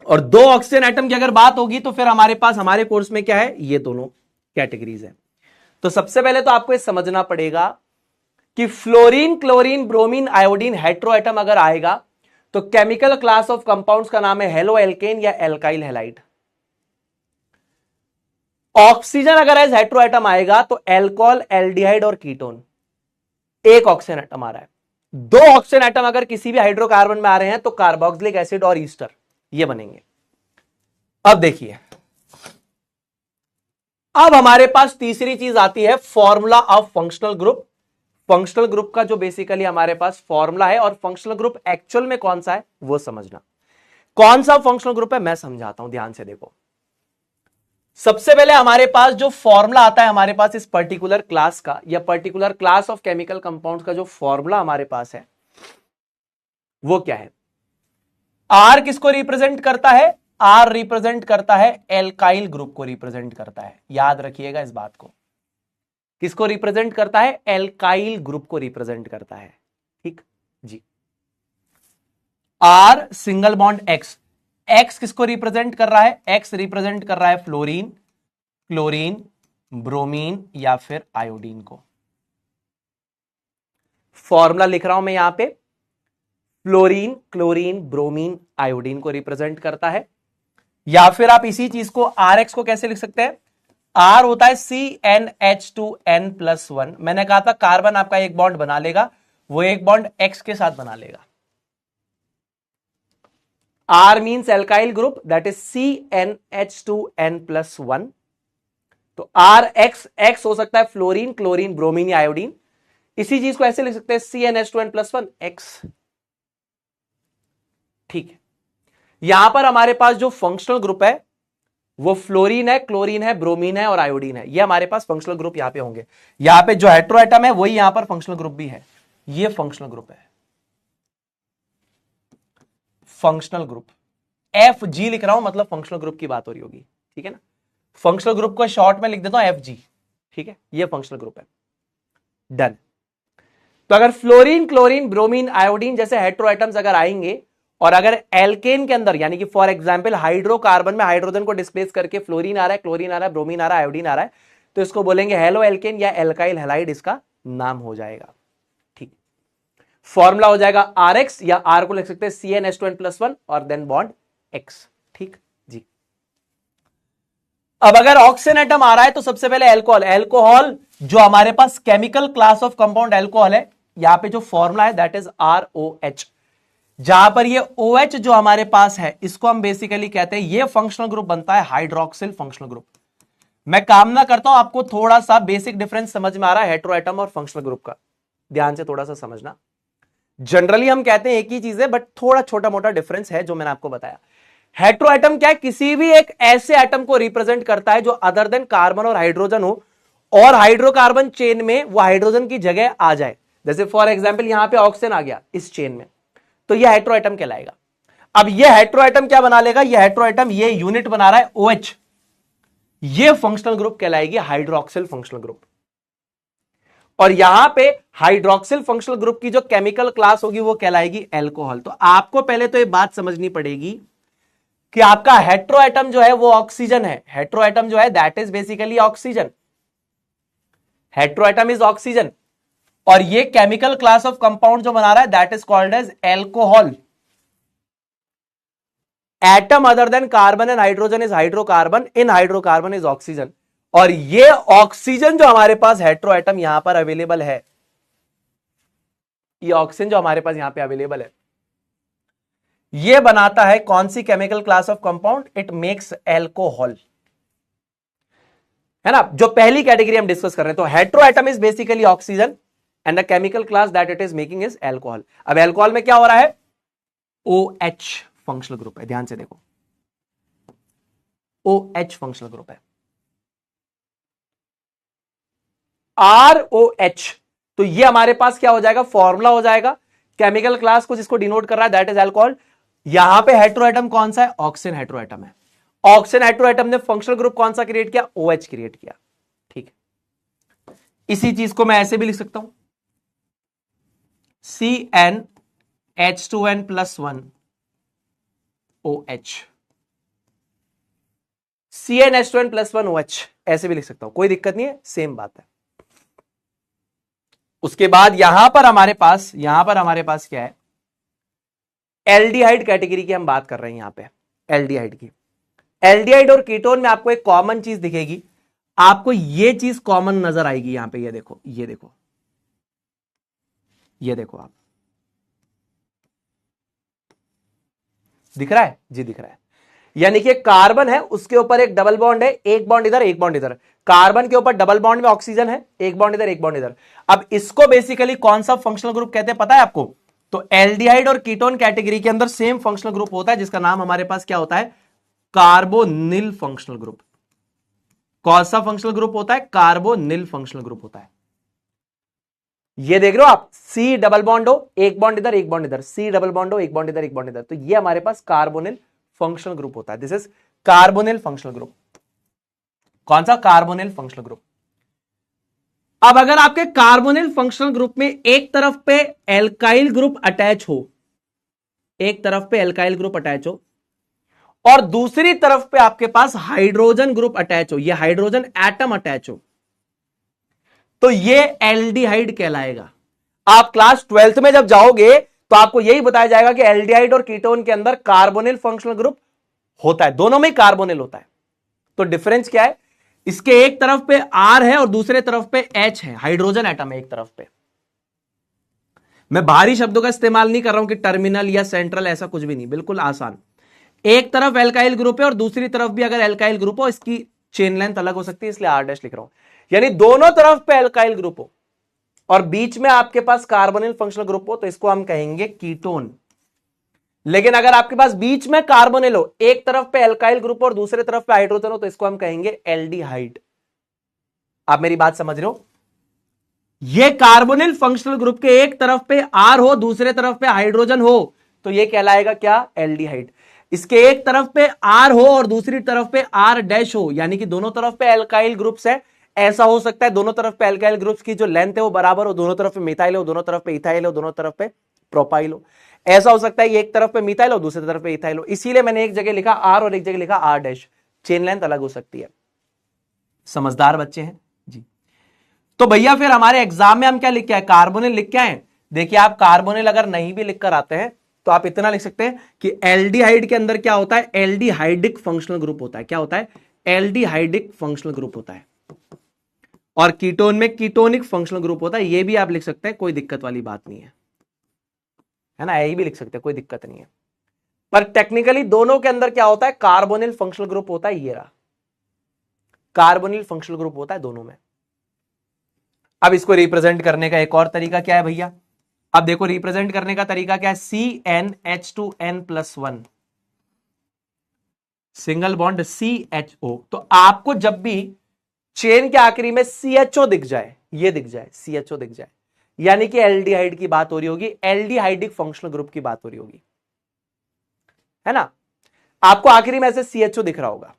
और 2 ऑक्सीजन एटम की अगर बात होगी तो फिर हमारे पास हमारे कोर्स में क्या है, ये दोनों कैटेगरीज है। तो सबसे पहले तो आपको ये समझना पड़ेगा कि fluorine, chlorine, bromine, iodine hetero atom अगर आएगा तो केमिकल क्लास ऑफ कंपाउंड्स का नाम है हेलो एल्केन या एल्काइल हैलाइड। ऑक्सीजन अगर एज हेट्रो एटम आएगा तो एल्कोहल, एल्डिहाइड और कीटोन। एक ऑक्सीजन एटम आ रहा है, 2 ऑक्सीजन एटम अगर किसी भी हाइड्रोकार्बन में आ रहे हैं तो कार्बोक्सिलिक एसिड और ईस्टर ये बनेंगे। अब देखिए, अब हमारे पास तीसरी चीज आती है formula of functional group. Functional group का जो बेसिकली हमारे पास फॉर्मूला है, और फंक्शनल ग्रुप एक्चुअल में कौन सा है वो समझना। कौन सा फंक्शनल ग्रुप है मैं समझाता हूं, ध्यान से देखो। सबसे पहले हमारे पास जो फॉर्मूला आता है हमारे पास इस पर्टिकुलर क्लास का, या particular class of chemical compounds का जो फॉर्मूला हमारे पास है वो क्या है? आर किसको रिप्रेजेंट करता है? आर रिप्रेजेंट करता है एल्काइल ग्रुप को रिप्रेजेंट करता है। याद रखिएगा इस बात को, किसको रिप्रेजेंट करता है? एल्काइल ग्रुप को रिप्रेजेंट करता है। ठीक जी। R single bond X, X किसको रिप्रेजेंट कर रहा है? एक्स रिप्रेजेंट कर रहा है फ्लोरीन, क्लोरीन, ब्रोमीन या फिर आयोडीन को। फॉर्मूला लिख रहा हूं मैं यहां पे, फ्लोरीन, क्लोरीन, ब्रोमीन, आयोडीन को रिप्रेजेंट करता है। या फिर आप इसी चीज को आर एक्स को कैसे लिख सकते हैं? आर होता है CnH2n+1। मैंने कहा था कार्बन आपका एक बॉन्ड बना लेगा, वो एक बॉन्ड एक्स के साथ बना लेगा। R means alkyl group, that is CnH2n+1। तो आर एक्स, एक्स हो सकता है फ्लोरीन, क्लोरीन, ब्रोमीन या आयोडीन। इसी चीज को ऐसे लिख सकते हैं CnH2n+1 एक्स। ठीक है। यहां पर हमारे पास जो फंक्शनल ग्रुप है वो फ्लोरीन है, क्लोरीन है, ब्रोमीन है और आयोडीन है। ये हमारे पास फंक्शनल ग्रुप यहां पे होंगे। यहां पे जो हेटेरोएटम है वही यहां पर फंक्शनल ग्रुप भी है। ये फंक्शनल ग्रुप है, फंक्शनल ग्रुप। FG लिख रहा हूं, मतलब फंक्शनल ग्रुप की बात हो रही होगी। ठीक है ना? फंक्शनल ग्रुप को शॉर्ट में लिख देता हूं FG। ठीक है, ये फंक्शनल ग्रुप है। डन। तो अगर फ्लोरीन, क्लोरीन, ब्रोमीन, आयोडीन जैसे हेटेरोएटम्स अगर आएंगे, और अगर एल्केन के अंदर, यानी कि फॉर एग्जांपल हाइड्रोकार्बन में हाइड्रोजन को डिस्प्लेस करके फ्लोरीन आ रहा है, क्लोरीन आ रहा है, ब्रोमीन आ रहा है, आयोडीन आ रहा है, तो इसको बोलेंगे हेलो एल्केन या एल्काइल हैलाइड, इसका नाम हो जाएगा। ठीक, फॉर्मूला हो जाएगा RX, या R को लिख सकते हैं CnH2n+1 और देन बॉन्ड X। ठीक जी। अब अगर ऑक्सीजन एटम आ रहा है तो सबसे पहले एल्कोहल, एल्कोहल जो हमारे पास chemical class of compound alcohol है, यहां पे जो फॉर्मूला है दैट इज ROH। जहां पर ये OH जो हमारे पास है इसको हम बेसिकली कहते हैं, ये फंक्शनल ग्रुप बनता है हाइड्रोक्सिल फंक्शनल ग्रुप। मैं कामना करता हूं आपको थोड़ा सा बेसिक डिफरेंस समझ में आ रहा है हेटेरोएटम और फंक्शनल ग्रुप का। ध्यान से थोड़ा सा समझना। जनरली हम कहते हैं एक ही चीज है, बट थोड़ा छोटा मोटा डिफरेंस है जो मैंने आपको बताया। हेटेरोएटम क्या है? किसी भी एक ऐसे एटम को रिप्रेजेंट करता है जो अदर देन कार्बन और हाइड्रोजन हो, और हाइड्रोकार्बन चेन में वो हाइड्रोजन की जगह आ जाए। जैसे फॉर एग्जांपल यहां पे ऑक्सीजन आ गया इस चेन में, तो यह हेटेरोएटम कहलाएगा। अब यह हेटेरोएटम क्या बना लेगा? यह हेटेरोएटम ये यूनिट बना रहा है OH, ये फंक्शनल ग्रुप कहलाएगी हाइड्रोक्सिल फंक्शनल ग्रुप। और यहां पे हाइड्रोक्सिल फंक्शनल ग्रुप की जो केमिकल क्लास होगी वो कहलाएगी एल्कोहल। तो आपको पहले तो ये बात समझनी पड़ेगी कि आपका हेटेरोएटम जो है वो ऑक्सीजन है। हेटेरोएटम जो है that is basically oxygen. Heteroatom is oxygen, और ये केमिकल क्लास ऑफ कंपाउंड जो बना रहा है that is called as alcohol. Atom other than carbon and hydrogen is hydrocarbon, in hydrocarbon is oxygen. और ये ऑक्सीजन जो हमारे पास हेटेरोएटम यहां पर अवेलेबल है, ये ऑक्सीजन जो हमारे पास यहां पे अवेलेबल है, ये बनाता है कौन सी chemical class of compound? It makes alcohol, है ना? जो पहली कैटेगरी हम डिस्कस कर रहे हैं, तो heteroatom is basically oxygen and the chemical class that it is making is alcohol. अब एल्कोहल में क्या हो रहा है? OH फंक्शनल ग्रुप है। ध्यान से देखो, OH फंक्शनल ग्रुप है। ROH, तो ये हमारे पास क्या हो जाएगा? फॉर्मूला हो जाएगा केमिकल क्लास को जिसको डिनोट कर रहा है दैट इज अल्कोहल। यहां पे हेटेरोएटम कौन सा है? ऑक्सीजन हेटेरोएटम है। ऑक्सीजन हेटेरोएटम ने फंक्शनल ग्रुप कौन सा क्रिएट किया? OH क्रिएट किया। ठीक है, इसी चीज को मैं ऐसे भी लिख सकता हूं, CnH2n+1 OH, CnH2n+1 OH ऐसे भी लिख सकता हूं, कोई दिक्कत नहीं है, सेम बात है। उसके बाद यहां पर हमारे पास क्या है? एल्डिहाइड कैटेगरी की हम बात कर रहे हैं यहां पे, एल्डिहाइड की। एल्डिहाइड और कीटोन में आपको एक कॉमन चीज दिखेगी, आपको ये चीज कॉमन नजर आएगी यहां पे। ये देखो, ये देखो, ये देखो, आप दिख रहा है जी? दिख रहा है। यानी कि कार्बन है, उसके ऊपर एक डबल बॉन्ड है, एक बॉन्ड इधर एक बॉन्ड इधर। कार्बन के ऊपर डबल बॉन्ड में ऑक्सीजन है, एक बॉन्ड इधर एक बॉन्ड इधर। अब इसको बेसिकली कौन सा फंक्शनल ग्रुप कहते हैं पता है आपको? तो एल्डिहाइड और कीटोन कैटेगरी के अंदर सेम फंक्शनल ग्रुप होता है, जिसका नाम हमारे पास क्या होता है? Carbonyl functional group. कौन सा फंक्शनल ग्रुप होता है? कार्बोनिल फंक्शनल ग्रुप होता है। ये देख रहे हो आप, सी डबल बॉन्ड हो, एक बॉन्ड इधर एक बॉन्ड इधर, सी डबल बॉन्ड हो, एक बॉन्ड इधर एक बॉन्ड इधर, तो ये हमारे पास कार्बोनिल फंक्शनल ग्रुप होता है। This is carbonyl functional group. कौन सा? Carbonyl functional group. अब अगर आपके कार्बोनिल फंक्शनल ग्रुप में एक तरफ पे एल्काइल ग्रुप अटैच हो, एक तरफ पे एल्काइल ग्रुप अटैच हो और दूसरी तरफ पे आपके पास हाइड्रोजन ग्रुप अटैच हो, ये हाइड्रोजन एटम अटैच हो, तो ये एल्डिहाइड कहलाएगा। आप क्लास 12th में जब जाओगे तो आपको यही बताया जाएगा कि एल्डिहाइड और कीटोन के अंदर कार्बोनिल फंक्शनल ग्रुप होता है, दोनों में कार्बोनिल होता है। तो डिफरेंस क्या है? इसके एक तरफ पे R है और दूसरे तरफ पे H है, हाइड्रोजन एटम है एक तरफ पे। मैं भारी शब्दों का इस्तेमाल नहीं कर रहा हूं कि टर्मिनल या सेंट्रल, ऐसा कुछ भी नहीं, बिल्कुल आसान। एक तरफ एल्काइल ग्रुप है और दूसरी तरफ भी अगर एल्काइल ग्रुप हो, इसकी चेन लेंथ अलग हो सकती है, इसलिए R डैश लिख रहा हूं। यानी दोनों तरफ पे एल्काइल ग्रुप हो और बीच में आपके पास कार्बोनिल फंक्शनल ग्रुप हो, तो इसको हम कहेंगे कीटोन। लेकिन अगर आपके पास बीच में कार्बोनिल हो, एक तरफ पे एल्काइल ग्रुप और दूसरे तरफ पे हाइड्रोजन हो, तो इसको हम कहेंगे एल्डिहाइड। आप मेरी बात समझ रहे हो? ये कार्बोनिल फंक्शनल ग्रुप के एक तरफ पे R हो, दूसरे तरफ पे हाइड्रोजन हो, तो ये कहलाएगा क्या? एल्डिहाइड। इसके एक तरफ पे R हो और दूसरी तरफ पे R डैश हो, यानी कि दोनों तरफ पे एल्काइल ग्रुप्स है। ऐसा हो सकता है दोनों तरफ पे एल्काइल ग्रुप्स की जो लेंथ है वो बराबर हो, दोनों तरफ पे मिथाइल हो, दोनों तरफ पे इथाइल हो, दोनों तरफ पे प्रोपाइल हो। ऐसा हो सकता है एक तरफ पे मिथाइल हो, दूसरी तरफ पे इथाइल हो, इसीलिए मैंने एक जगह लिखा R और एक जगह लिखा R डैश। चेन लेंथ अलग हो सकती है। समझदार बच्चे हैं जी। तो भैया फिर हमारे एग्जाम में हम क्या लिख के आए? कार्बोनिल लिख के आए। देखिए, आप कार्बोनिल अगर नहीं भी लिख कर आते हैं तो आप इतना लिख सकते हैं कि एल्डिहाइड के अंदर क्या होता है? एल्डिहाइडिक फंक्शनल ग्रुप होता है। क्या होता है? एल्डिहाइडिक फंक्शनल ग्रुप होता है। और कीटोन में कीटोनिक फंक्शनल ग्रुप होता है। ये भी आप लिख सकते हैं, कोई दिक्कत वाली बात नहीं है ना? ये भी लिख सकते हैं, कोई दिक्कत नहीं है। पर टेक्निकली दोनों के अंदर क्या होता है? कार्बोनिल फंक्शनल ग्रुप होता है। ये रहा, कार्बोनिल फंक्शनल ग्रुप होता है दोनों में। अब इसको रिप्रेजेंट करने का एक और तरीका क्या है भैया? अब देखो, रिप्रेजेंट करने का तरीका क्या है? CnH2n+1, single bond CHO। तो आपको जब भी चेन के आखिरी में CHO दिख जाए, ये दिख जाए, CHO दिख जाए, यानी कि एल्डिहाइड की बात हो रही होगी, एल्डिहाइडिक फंक्शनल ग्रुप की बात हो रही होगी, है ना? आपको आखिरी में ऐसे CHO दिख रहा होगा,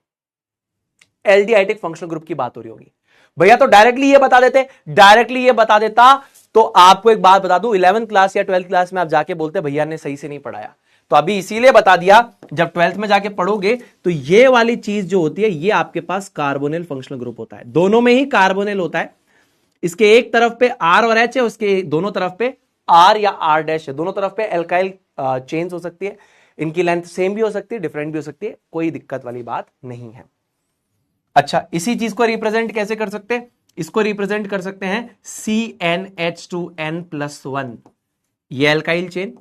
एल्डिहाइडिक फंक्शनल ग्रुप की बात हो रही होगी। भैया तो डायरेक्टली ये बता देते, डायरेक्टली ये बता देता तो आपको एक बात बता दूं, 11th क्लास या 12th क्लास में आप जाके बोलते भैया ने सही से नहीं पढ़ाया। तो अभी इसीलिए बता दिया, जब 12th में जाके पढ़ोगे तो ये वाली चीज जो होती है, ये आपके पास कार्बोनिल फंक्शनल ग्रुप होता है। दोनों में ही कार्बोनिल होता है। इसके एक तरफ पे R और H है, उसके दोनों तरफ पे R या R डैश है। दोनों तरफ पे एल्काइल चेन्स हो सकती है, इनकी लेंथ सेम भी हो सकती है, डिफरेंट भी हो सकती है, कोई दिक्कत वाली बात नहीं है। अच्छा, इसी चीज को रिप्रेजेंट कैसे कर सकते हैं? इसको रिप्रेजेंट कर सकते हैं CnH2n+1, ये alkyl chain,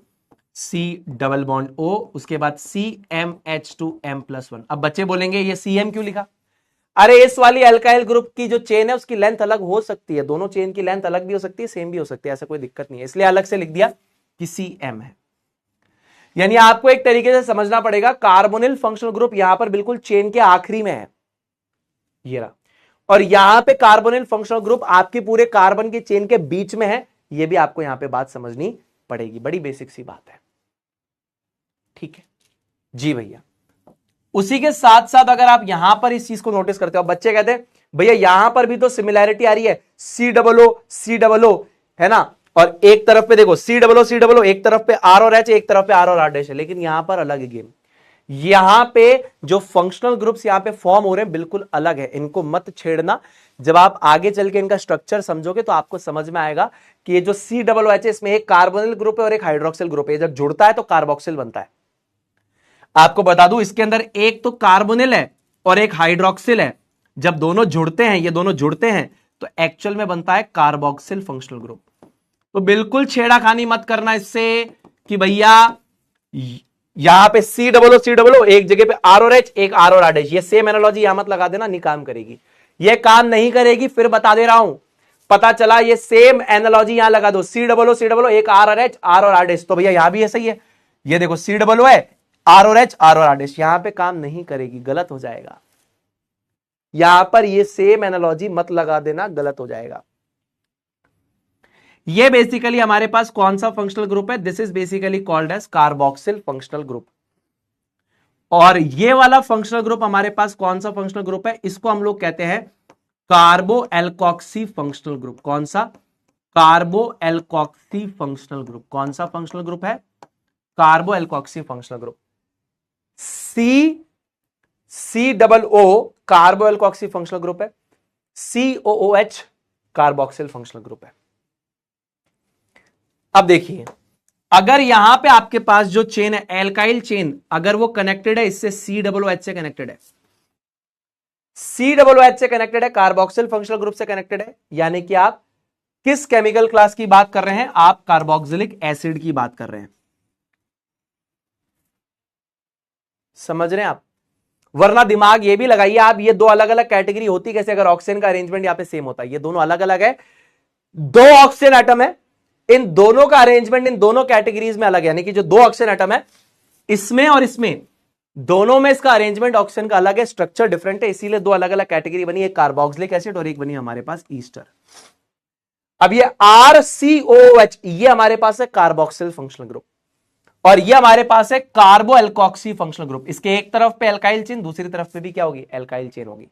C double bond O, उसके बाद CmH2m+1। अब बच्चे बोलेंगे ये Cm क्यों लिखा? अरे इस वाली एल्काइल ग्रुप की जो चेन है उसकी लेंथ अलग हो सकती है, दोनों चेन की लेंथ अलग भी हो सकती है, सेम भी हो सकती है, ऐसा कोई दिक्कत नहीं है, इसलिए अलग से लिख दिया कि Cm है। यानी आपको एक तरीके से समझना पड़ेगा, कार्बोनिल फंक्शनल ग्रुप यहां पर बिल्कुल चेन के आखिरी में है, ये रहा, और यहां पे कार्बोनिल फंक्शनल ग्रुप आपकी पूरे कार्बन की चेन के बीच में है। ये भी आपको यहां पे बात समझनी पड़ेगी, बड़ी बेसिक सी बात है, ठीक है जी भैया। उसी के साथ साथ अगर आप यहां पर इस चीज को नोटिस करते हो, बच्चे कहते हैं भैया यहां पर भी तो सिमिलैरिटी आ रही है, C00 है ना, और एक तरफ पे देखो C00, एक तरफ पे R और H, एक तरफ पे R और R डैश है, लेकिन यहां पर अलग है गेम। यहां पे जो फंक्शनल ग्रुप्स यहां पे फॉर्म हो रहे हैं बिल्कुल अलग है, इनको मत छेड़ना। जब आप आगे चल के इनका स्ट्रक्चर समझोगे तो आपको समझ में आएगा कि ये जो COOH है, इसमें एक कार्बोनिल ग्रुप है और एक हाइड्रोक्सिल ग्रुप है, जब जुड़ता है तो कार्बोक्सिल बनता है। आपको बता दूं, इसके अंदर एक तो कार्बोनिल है और एक हाइड्रोक्सिल है, जब दोनों जुड़ते हैं, ये दोनों जुड़ते हैं, तो एक्चुअल में बनता है कार्बोक्सिल फंक्शनल ग्रुप। तो बिल्कुल छेड़ाखानी मत करना इससे कि भैया यहां पे C00 एक जगह पे R और H, एक R और R डैश। ये सेम एनालॉजी यहां मत लगा देना, नहीं काम करेगी, ये काम नहीं करेगी। फिर बता दे रहा हूं, पता चला ये सेम एनालॉजी यहां लगा दो, C00 एक R और H, R और R डैश, तो भैया यहां भी ऐसा ही है। ये देखो C00 है, R और H, R और R डैश, यहां पे काम नहीं करेगी, गलत हो जाएगा। यहां पर ये सेम एनालॉजी मत लगा देना, गलत हो जाएगा। ये बेसिकली हमारे पास कौन सा फंक्शनल ग्रुप है? This is basically called as carboxyl functional group. और ये वाला फंक्शनल ग्रुप हमारे पास कौन सा फंक्शनल ग्रुप है? इसको हम लोग कहते हैं कार्बो एल्कोक्सी फंक्शनल ग्रुप। कौन सा? कार्बो एल्कोक्सी फंक्शनल ग्रुप। कौन सा फंक्शनल ग्रुप है? कार्बो alkoxy functional group. COO कार्बो alkoxy functional group है, COOH कार्बोक्सिल फंक्शनल ग्रुप है। अब देखिए, अगर यहां पे आपके पास जो चेन है एल्काइल चेन, अगर वो कनेक्टेड है इससे COOH से कनेक्टेड है, COOH से कनेक्टेड है, कार्बोक्सिल फंक्शनल ग्रुप से कनेक्टेड है, यानी कि आप किस केमिकल क्लास की बात कर रहे हैं? आप कार्बोक्सिलिक एसिड की बात कर रहे हैं। समझ रहे हैं आप? वरना दिमाग ये भी लगाइए आप, ये दो अलग अलग कैटेगरी होती कैसे अगर ऑक्सीजन का अरेंजमेंट यहां पे सेम होता है? ये दोनों अलग अलग है, दो ऑक्सीजन एटम है, इन दोनों का अरेंजमेंट इन दोनों कैटेगरीज में अलग है। यानी कि जो दो ऑक्सीजन एटम है, इसमें और इसमें, दोनों में इसका अरेंजमेंट ऑक्सीजन का अलग है, स्ट्रक्चर डिफरेंट है, इसीलिए दो अलग अलग कैटेगरी बनी, एक कार्बोक्सिलिक एसिड और एक बनी हमारे पास ईस्टर। अब ये RCOOH ये हमारे पास है कार्बोक्सिल फंक्शनल ग्रुप, और ये हमारे पास है कार्बो एल्कोक्सी फंक्शनल ग्रुप। इसके एक तरफ पे एल्काइल चेन, दूसरी तरफ पे भी क्या होगी? एल्काइल चेन होगी।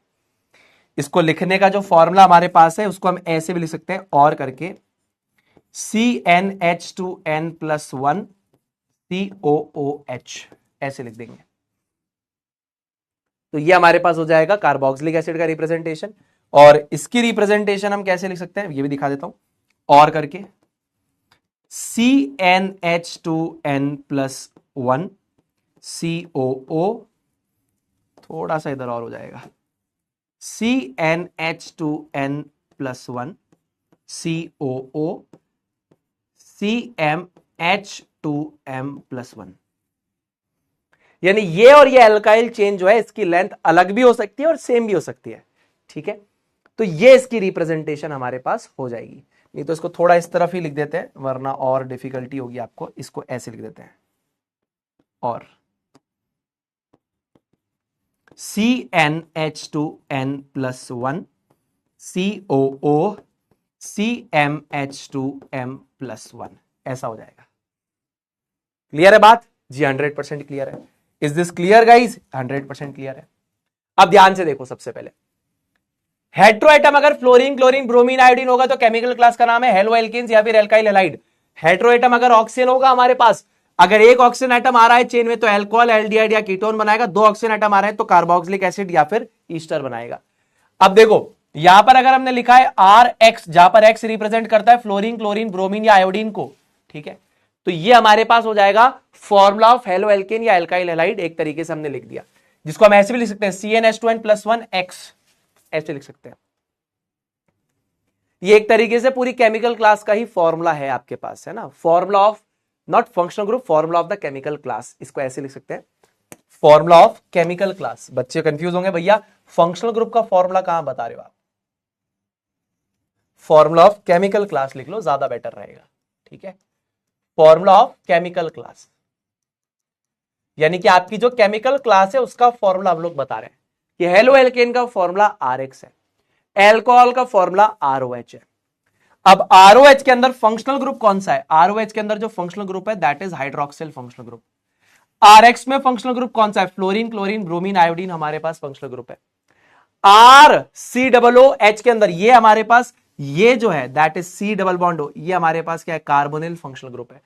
इसको लिखने का जो फॉर्मूला हमारे पास है उसको हम ऐसे भी लिख सकते हैं, और करके CnH2n+1 COOH ऐसे लिख देंगे। तो ये हमारे पास हो जाएगा कार्बोक्सिलिक एसिड का रिप्रेजेंटेशन। और इसकी रिप्रेजेंटेशन हम कैसे लिख सकते हैं ये भी दिखा देता हूं, और करके CnH2n+1 COO, थोड़ा सा इधर और हो जाएगा, CnH2n+1 COO CmH2m+1। यानी ये और ये एल्काइल चेन जो है इसकी लेंथ अलग भी हो सकती है और सेम भी हो सकती है। ठीक है, तो ये इसकी रिप्रेजेंटेशन हमारे पास हो जाएगी। नहीं तो इसको थोड़ा इस तरफ ही लिख देते हैं, वरना और डिफिकल्टी होगी आपको। इसको ऐसे लिख देते हैं, और CnH2n+1 COO CmH2m+1 ऐसा हो जाएगा। क्लियर है बात? जी 100% क्लियर है। Is this clear guys? 100% clear है। अब ध्यान से देखो, सबसे पहले हेट्रो एटम अगर फ्लोरीन, क्लोरीन, ब्रोमीन, आयोडीन होगा तो केमिकल क्लास का नाम है हेलो एल्केन्स या फिर एल्काइल हैलाइड। हेट्रो एटम अगर ऑक्सीजन होगा हमारे पास, अगर एक ऑक्सीजन एटम आ रहा है चेन में तो अल्कोहल, एल्डिहाइड या कीटोन बनाएगा, दो ऑक्सीजन एटम आ रहे हैं तो कार्बोक्सिलिक एसिड या फिर ईस्टर बनाएगा। अब देखो यहां पर अगर हमने लिखा है RX, जहां पर X रिप्रेजेंट करता है फ्लोरीन, क्लोरीन, ब्रोमीन या आयोडीन को, ठीक है, तो ये हमारे पास हो जाएगा फॉर्मूला ऑफ हेलो एल्केन या एल्काइल हैलाइड। एक तरीके से हमने लिख दिया, जिसको हम ऐसे भी लिख सकते हैं CnH2n+1 X, ऐसे लिख सकते हैं। ये एक तरीके से पूरी केमिकल क्लास का ही फॉर्मूला है आपके पास, है ना? Formula of not functional group, formula of the chemical class, इसको ऐसे लिख सकते हैं, फॉर्मूला ऑफ केमिकल क्लास। बच्चे कंफ्यूज होंगे, भैया फंक्शनल ग्रुप का फॉर्मूला कहां बता रहे हो आप? फॉर्मूला ऑफ केमिकल क्लास लिख लो, ज्यादा बेटर रहेगा। ठीक है, फॉर्मूला ऑफ केमिकल क्लास, यानी कि आपकी जो केमिकल क्लास है उसका फॉर्मूला हम लोग बता रहे हैं कि हेलो एल्केन का फॉर्मूला RX है, एल्कोहल का फॉर्मूला ROH है। अब ROH के अंदर फंक्शनल ग्रुप कौन सा है? ROH के अंदर जो फंक्शनल ग्रुप है that is hydroxyl functional group. RX में फंक्शनल ग्रुप कौन सा है? फ्लोरीन, क्लोरीन, ब्रोमीन, आयोडीन हमारे पास फंक्शनल ग्रुप है। RCOOH के अंदर ये हमारे पास, ये जो है that is C double bond O, ये हमारे पास क्या है? कार्बोनिल फंक्शनल ग्रुप है।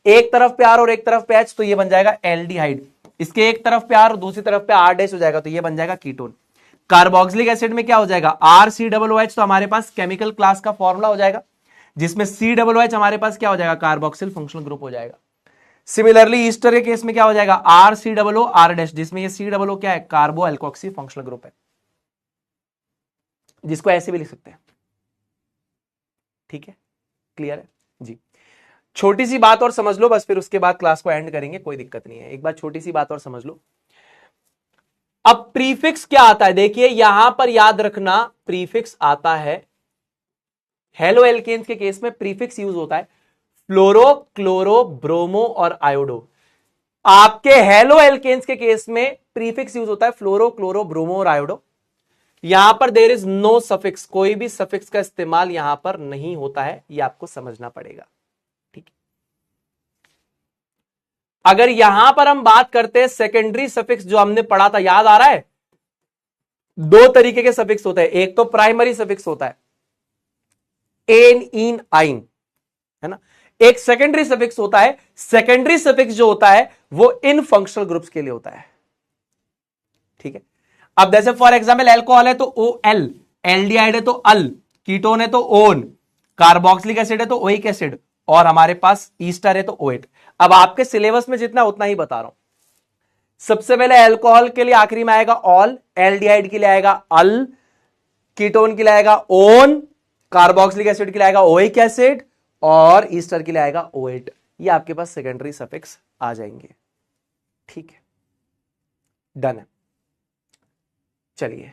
एक तरफ पे R और एक तरफ पे H, तो ये बन जाएगा एल्डिहाइड। इसके एक तरफ पे R और दूसरी तरफ पे R डैश हो जाएगा, तो ये बन जाएगा कीटोन। कार्बोक्सिलिक एसिड में क्या हो जाएगा? RCOOH, तो हमारे पास केमिकल क्लास का फॉर्मूला हो जाएगा, जिसमें COOH हमारे पास क्या हो जाएगा? कार्बोक्सिल फंक्शनल ग्रुप हो जाएगा। सिमिलरली ईस्टर के केस में क्या हो जाएगा? RCOO R डैश, जिसमें ये COO क्या है? कार्बो एल्कोक्सी फंक्शनल ग्रुप है, जिसको ऐसे भी लिख सकते हैं। ठीक है, क्लियर है जी। छोटी सी बात और समझ लो बस, फिर उसके बाद क्लास को एंड करेंगे, कोई दिक्कत नहीं है। एक बार छोटी सी बात और समझ लो। अब प्रीफिक्स क्या आता है, देखिए यहां पर याद रखना, प्रीफिक्स आता है, हेलो एल्केन्स के केस में प्रीफिक्स यूज होता है फ्लोरो, क्लोरो, ब्रोमो और आयोडो। आपके हेलो एल्केन्स के केस में प्रीफिक्स यूज होता है फ्लोरो, क्लोरो, ब्रोमो और आयोडो। यहां पर देयर इज नो सफिक्स, कोई भी सफिक्स का इस्तेमाल यहां पर नहीं होता है, यह आपको समझना पड़ेगा। ठीक है, अगर यहां पर हम बात करते हैं सेकेंडरी सफिक्स, जो हमने पढ़ा था, याद आ रहा है? दो तरीके के सफिक्स होते हैं, एक तो प्राइमरी सफिक्स होता है एन, इन, आइन, है ना, एक सेकेंडरी सफिक्स होता है। सेकेंडरी सफिक्स जो होता है वो इन फंक्शनल ग्रुप्स के लिए होता है। ठीक है, अब जैसे फॉर एग्जाम्पल एल्कोहल है तो ओ एल, एल्डिहाइड है तो अल, कीटोन है तो ओन, कार्बोक्सिलिक एसिड है तो ओइक एसिड, और हमारे पास ईस्टर है तो ओएट। अब आपके सिलेबस में जितना उतना ही बता रहा हूं। सबसे पहले एल्कोहल के लिए आखिरी में आएगा ऑल, एल्डिहाइड के लिए आएगा अल, कीटोन के लिए आएगा ओन, कार्बोक्सिलिक एसिड के लिए आएगा ओइक एसिड, और ईस्टर के लिए आएगा ओएट। ये आपके पास सेकेंडरी सफिक्स आ जाएंगे। ठीक है, डन है, चलिए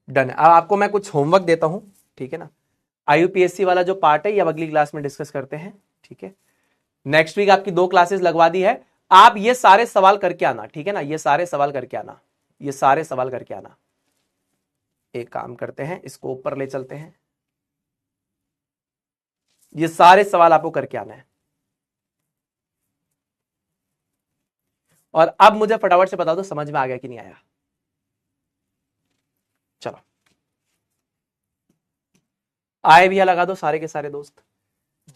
डन है। अब आपको मैं कुछ होमवर्क देता हूं, ठीक है ना। आईयूपीएससी वाला जो पार्ट है ये अब अगली क्लास में डिस्कस करते हैं। ठीक है, नेक्स्ट वीक आपकी 2 क्लासेस लगवा दी है, आप ये सारे सवाल करके आना, ठीक है ना, ये सारे सवाल करके आना, ये सारे सवाल करके आना। एक काम करते हैं, इसको ऊपर ले चलते हैं, ये सारे सवाल आपको करके आना है। और अब मुझे फटाफट से बता दो समझ में आ गया कि नहीं आया। चलो आए भैया लगा दो सारे के सारे दोस्त,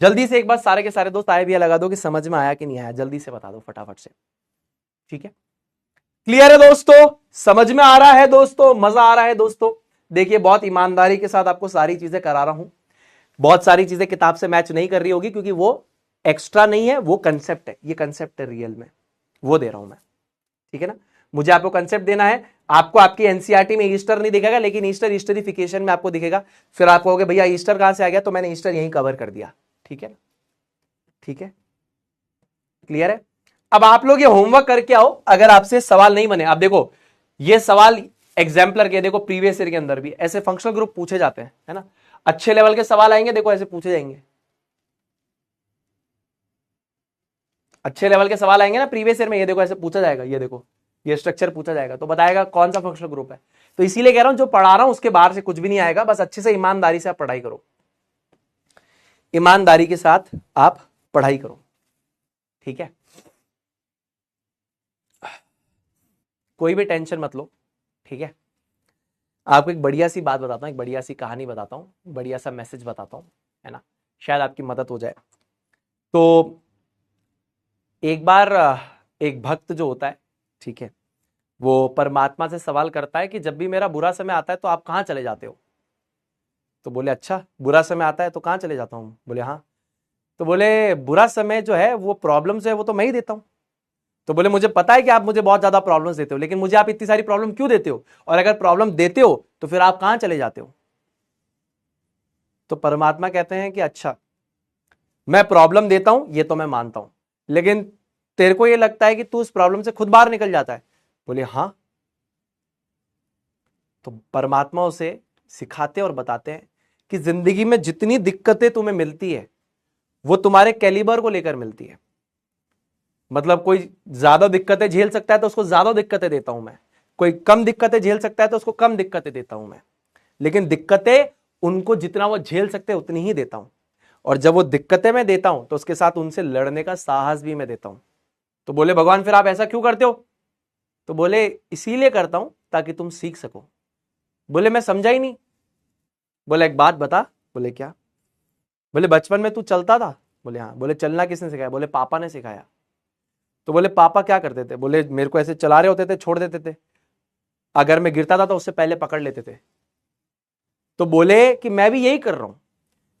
जल्दी से एक बार सारे के सारे दोस्त आए भैया लगा दो कि समझ में आया कि नहीं आया, जल्दी से बता दो फटाफट से। ठीक है, क्लियर है दोस्तों, समझ में आ रहा है दोस्तों, मजा आ रहा है दोस्तों। देखिए बहुत ईमानदारी के साथ आपको सारी चीजें करा रहा हूं, बहुत सारी चीजें किताब से मैच नहीं कर रही होगी क्योंकि वो एक्स्ट्रा नहीं है, वो कंसेप्ट है, ये कंसेप्ट है रियल में, वो दे रहा हूं मैं। ठीक है ना, मुझे आपको कंसेप्ट देना है, आपको आपकी एनसीईआरटी में ईस्टर नहीं दिखेगा, लेकिन ईस्टर ईस्टरिफिकेशन में आपको दिखेगा। फिर आप कहोगे भैया ईस्टर कहां से आ गया, तो मैंने ईस्टर यहीं कवर कर दिया। ठीक है ना, ठीक है, क्लियर है। अब आप लोग ये होमवर्क करके आओ, अगर आपसे सवाल नहीं बने। अब देखो ये सवाल एग्जाम्पलर के, देखो प्रीवियस ईयर के अंदर भी ऐसे फंक्शनल ग्रुप पूछे जाते हैं, है ना, अच्छे लेवल के सवाल आएंगे, देखो ऐसे पूछे जाएंगे, अच्छे लेवल के सवाल आएंगे ना प्रीवियस ईयर में, ये देखो ऐसे पूछा जाएगा, ये देखो ये स्ट्रक्चर पूछा जाएगा, तो बताएगा कौन सा फंक्शनल ग्रुप है। तो इसीलिए कह रहा हूं जो पढ़ा रहा हूं उसके बाहर से कुछ भी नहीं आएगा, बस अच्छे से ईमानदारी से आप पढ़ाई करो, ईमानदारी के साथ आप पढ़ाई करो। ठीक है, कोई भी टेंशन मत लो। ठीक है, आपको एक बढ़िया सी बात बताता हूं, एक बढ़िया सी कहानी बताता हूं, बढ़िया सा मैसेज बताता हूं, है ना, शायद आपकी मदद हो जाए। तो एक बार एक भक्त जो होता है, ठीक है, वो परमात्मा से सवाल करता है कि जब भी मेरा बुरा समय आता है तो आप कहां चले जाते हो। तो बोले अच्छा बुरा समय आता है तो कहां चले जाता हूं, बोले हाँ। तो बोले बुरा समय जो है वो प्रॉब्लम्स है वो तो मैं ही देता हूं। तो बोले मुझे पता है कि आप मुझे बहुत ज्यादा प्रॉब्लम्स देते हो, लेकिन मुझे आप इतनी सारी प्रॉब्लम क्यों देते हो, और अगर प्रॉब्लम देते हो तो फिर आप कहां चले जाते हो। तो परमात्मा कहते हैं कि अच्छा मैं प्रॉब्लम देता हूं ये तो मैं मानता हूं, लेकिन तेरे को ये लगता है कि तू इस प्रॉब्लम से खुद बाहर निकल जाता है। बोले हाँ। तो परमात्मा उसे सिखाते और बताते हैं कि जिंदगी में जितनी दिक्कतें तुम्हें मिलती है वो तुम्हारे कैलिबर को लेकर मिलती है। मतलब कोई ज्यादा दिक्कतें झेल सकता है तो उसको ज्यादा दिक्कतें देता हूं मैं, कोई कम दिक्कतें झेल सकता है तो उसको कम दिक्कतें देता हूं मैं, लेकिन दिक्कतें उनको जितना वो झेल सकते हैं उतनी ही देता हूं। और जब वो दिक्कतें मैं देता हूं तो उसके साथ उनसे लड़ने का साहस भी मैं देता हूं। तो बोले भगवान फिर आप ऐसा क्यों करते हो। तो बोले इसीलिए करता हूं ताकि तुम सीख सको। बोले मैं समझा ही नहीं। बोले एक बात बता। बोले क्या। बोले बचपन में तू चलता था। बोले हाँ। बोले चलना किसने सिखाया। बोले पापा ने सिखाया। तो बोले पापा क्या करते थे। बोले मेरे को ऐसे चला रहे होते थे छोड़ देते थे, अगर मैं गिरता था तो उससे पहले पकड़ लेते थे। तो बोले कि मैं भी यही कर रहा हूं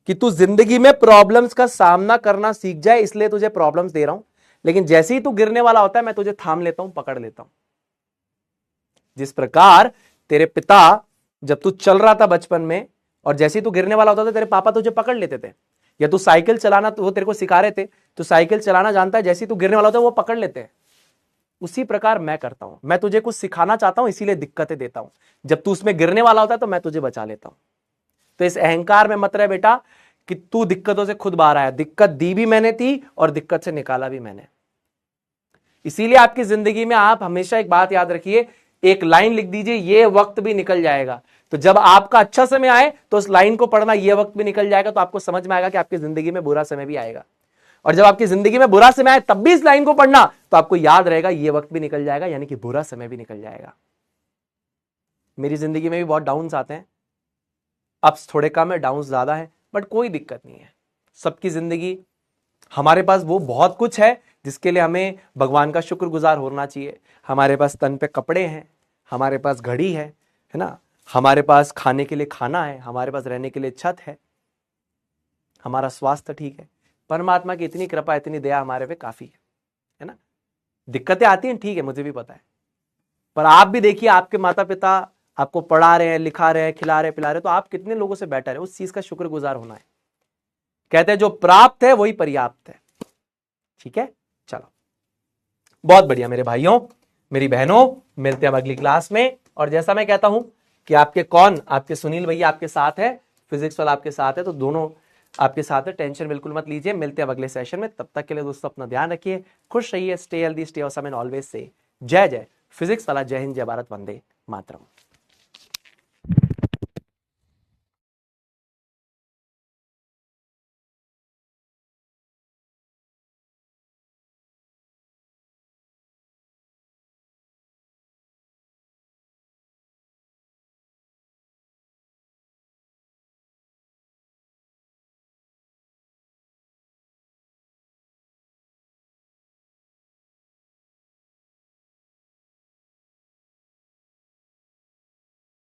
कि तू जिंदगी में प्रॉब्लम्स का सामना करना सीख जाए, इसलिए तुझे प्रॉब्लम्स दे रहा हूं, लेकिन जैसे ही तू गिरने वाला होता है मैं तुझे थाम लेता हूं, पकड़ लेता हूं। जिस प्रकार तेरे पिता जब तू चल रहा था बचपन में और जैसे ही तू गिरने वाला होता था तेरे पापा तुझे पकड़ लेते थे, या तू साइकिल चलाना, तो वो तेरे को सिखा रहे थे, तो साइकिल चलाना जानता है, जैसे ही तू गिरने वाला होता है वो पकड़ लेते हैं। उसी प्रकार मैं करता हूं, मैं तुझे कुछ सिखाना चाहता हूं, इसीलिए दिक्कतें देता हूं। जब तू उसमें गिरने वाला होता है तो मैं तुझे बचा लेता हूं। तो इस अहंकार में मत रहे बेटा कि तू दिक्कतों से खुद बाहर आया। दिक्कत दी भी मैंने थी और दिक्कत से निकाला भी मैंने। इसीलिए आपकी जिंदगी में आप हमेशा एक बात याद रखिए, एक लाइन लिख दीजिए, ये वक्त भी निकल जाएगा। तो जब आपका अच्छा समय आए तो उस लाइन को पढ़ना, ये वक्त भी निकल जाएगा, तो आपको समझ में आएगा कि आपकी जिंदगी में बुरा समय भी आएगा। और जब आपकी जिंदगी में बुरा समय आए तब भी इस लाइन को पढ़ना, तो आपको याद रहेगा ये वक्त भी निकल जाएगा, यानी कि बुरा समय भी निकल जाएगा। मेरी जिंदगी में भी बहुत डाउन्स आते हैं, अप्स थोड़े कम है, डाउन्स ज्यादा है, बट कोई दिक्कत नहीं है। सबकी जिंदगी, हमारे पास वो बहुत कुछ है जिसके लिए हमें भगवान का शुक्रगुजार होना चाहिए। हमारे पास तन पे कपड़े हैं, हमारे पास घड़ी है ना, हमारे पास खाने के लिए खाना है, हमारे पास रहने के लिए छत है, हमारा स्वास्थ्य ठीक है। परमात्मा की इतनी कृपा, इतनी दया हमारे पे काफी है ना। दिक्कतें आती हैं, ठीक है, मुझे भी पता है, पर आप भी देखिए, आपके माता पिता आपको पढ़ा रहे हैं, लिखा रहे हैं, खिला रहे हैं, पिला रहे हैं, तो आप कितने लोगों से बेटर है। उस चीज का शुक्रगुजार होना है। कहते हैं जो प्राप्त है वही पर्याप्त है। ठीक है, चलो, बहुत बढ़िया मेरे भाइयों, मेरी बहनों, मिलते हैं अगली क्लास में। और जैसा मैं कहता हूं कि आपके सुनील भैया आपके साथ है, फिजिक्स वाला आपके साथ है, तो दोनों आपके साथ है, टेंशन बिल्कुल मत लीजिए। मिलते हैं अगले सेशन में, तब तक के लिए दोस्तों अपना ध्यान रखिए, खुश रहिए, stay healthy, stay awesome and always say जय जय फिजिक्स वाला, जय हिंद, जय भारत, वंदे मातरम।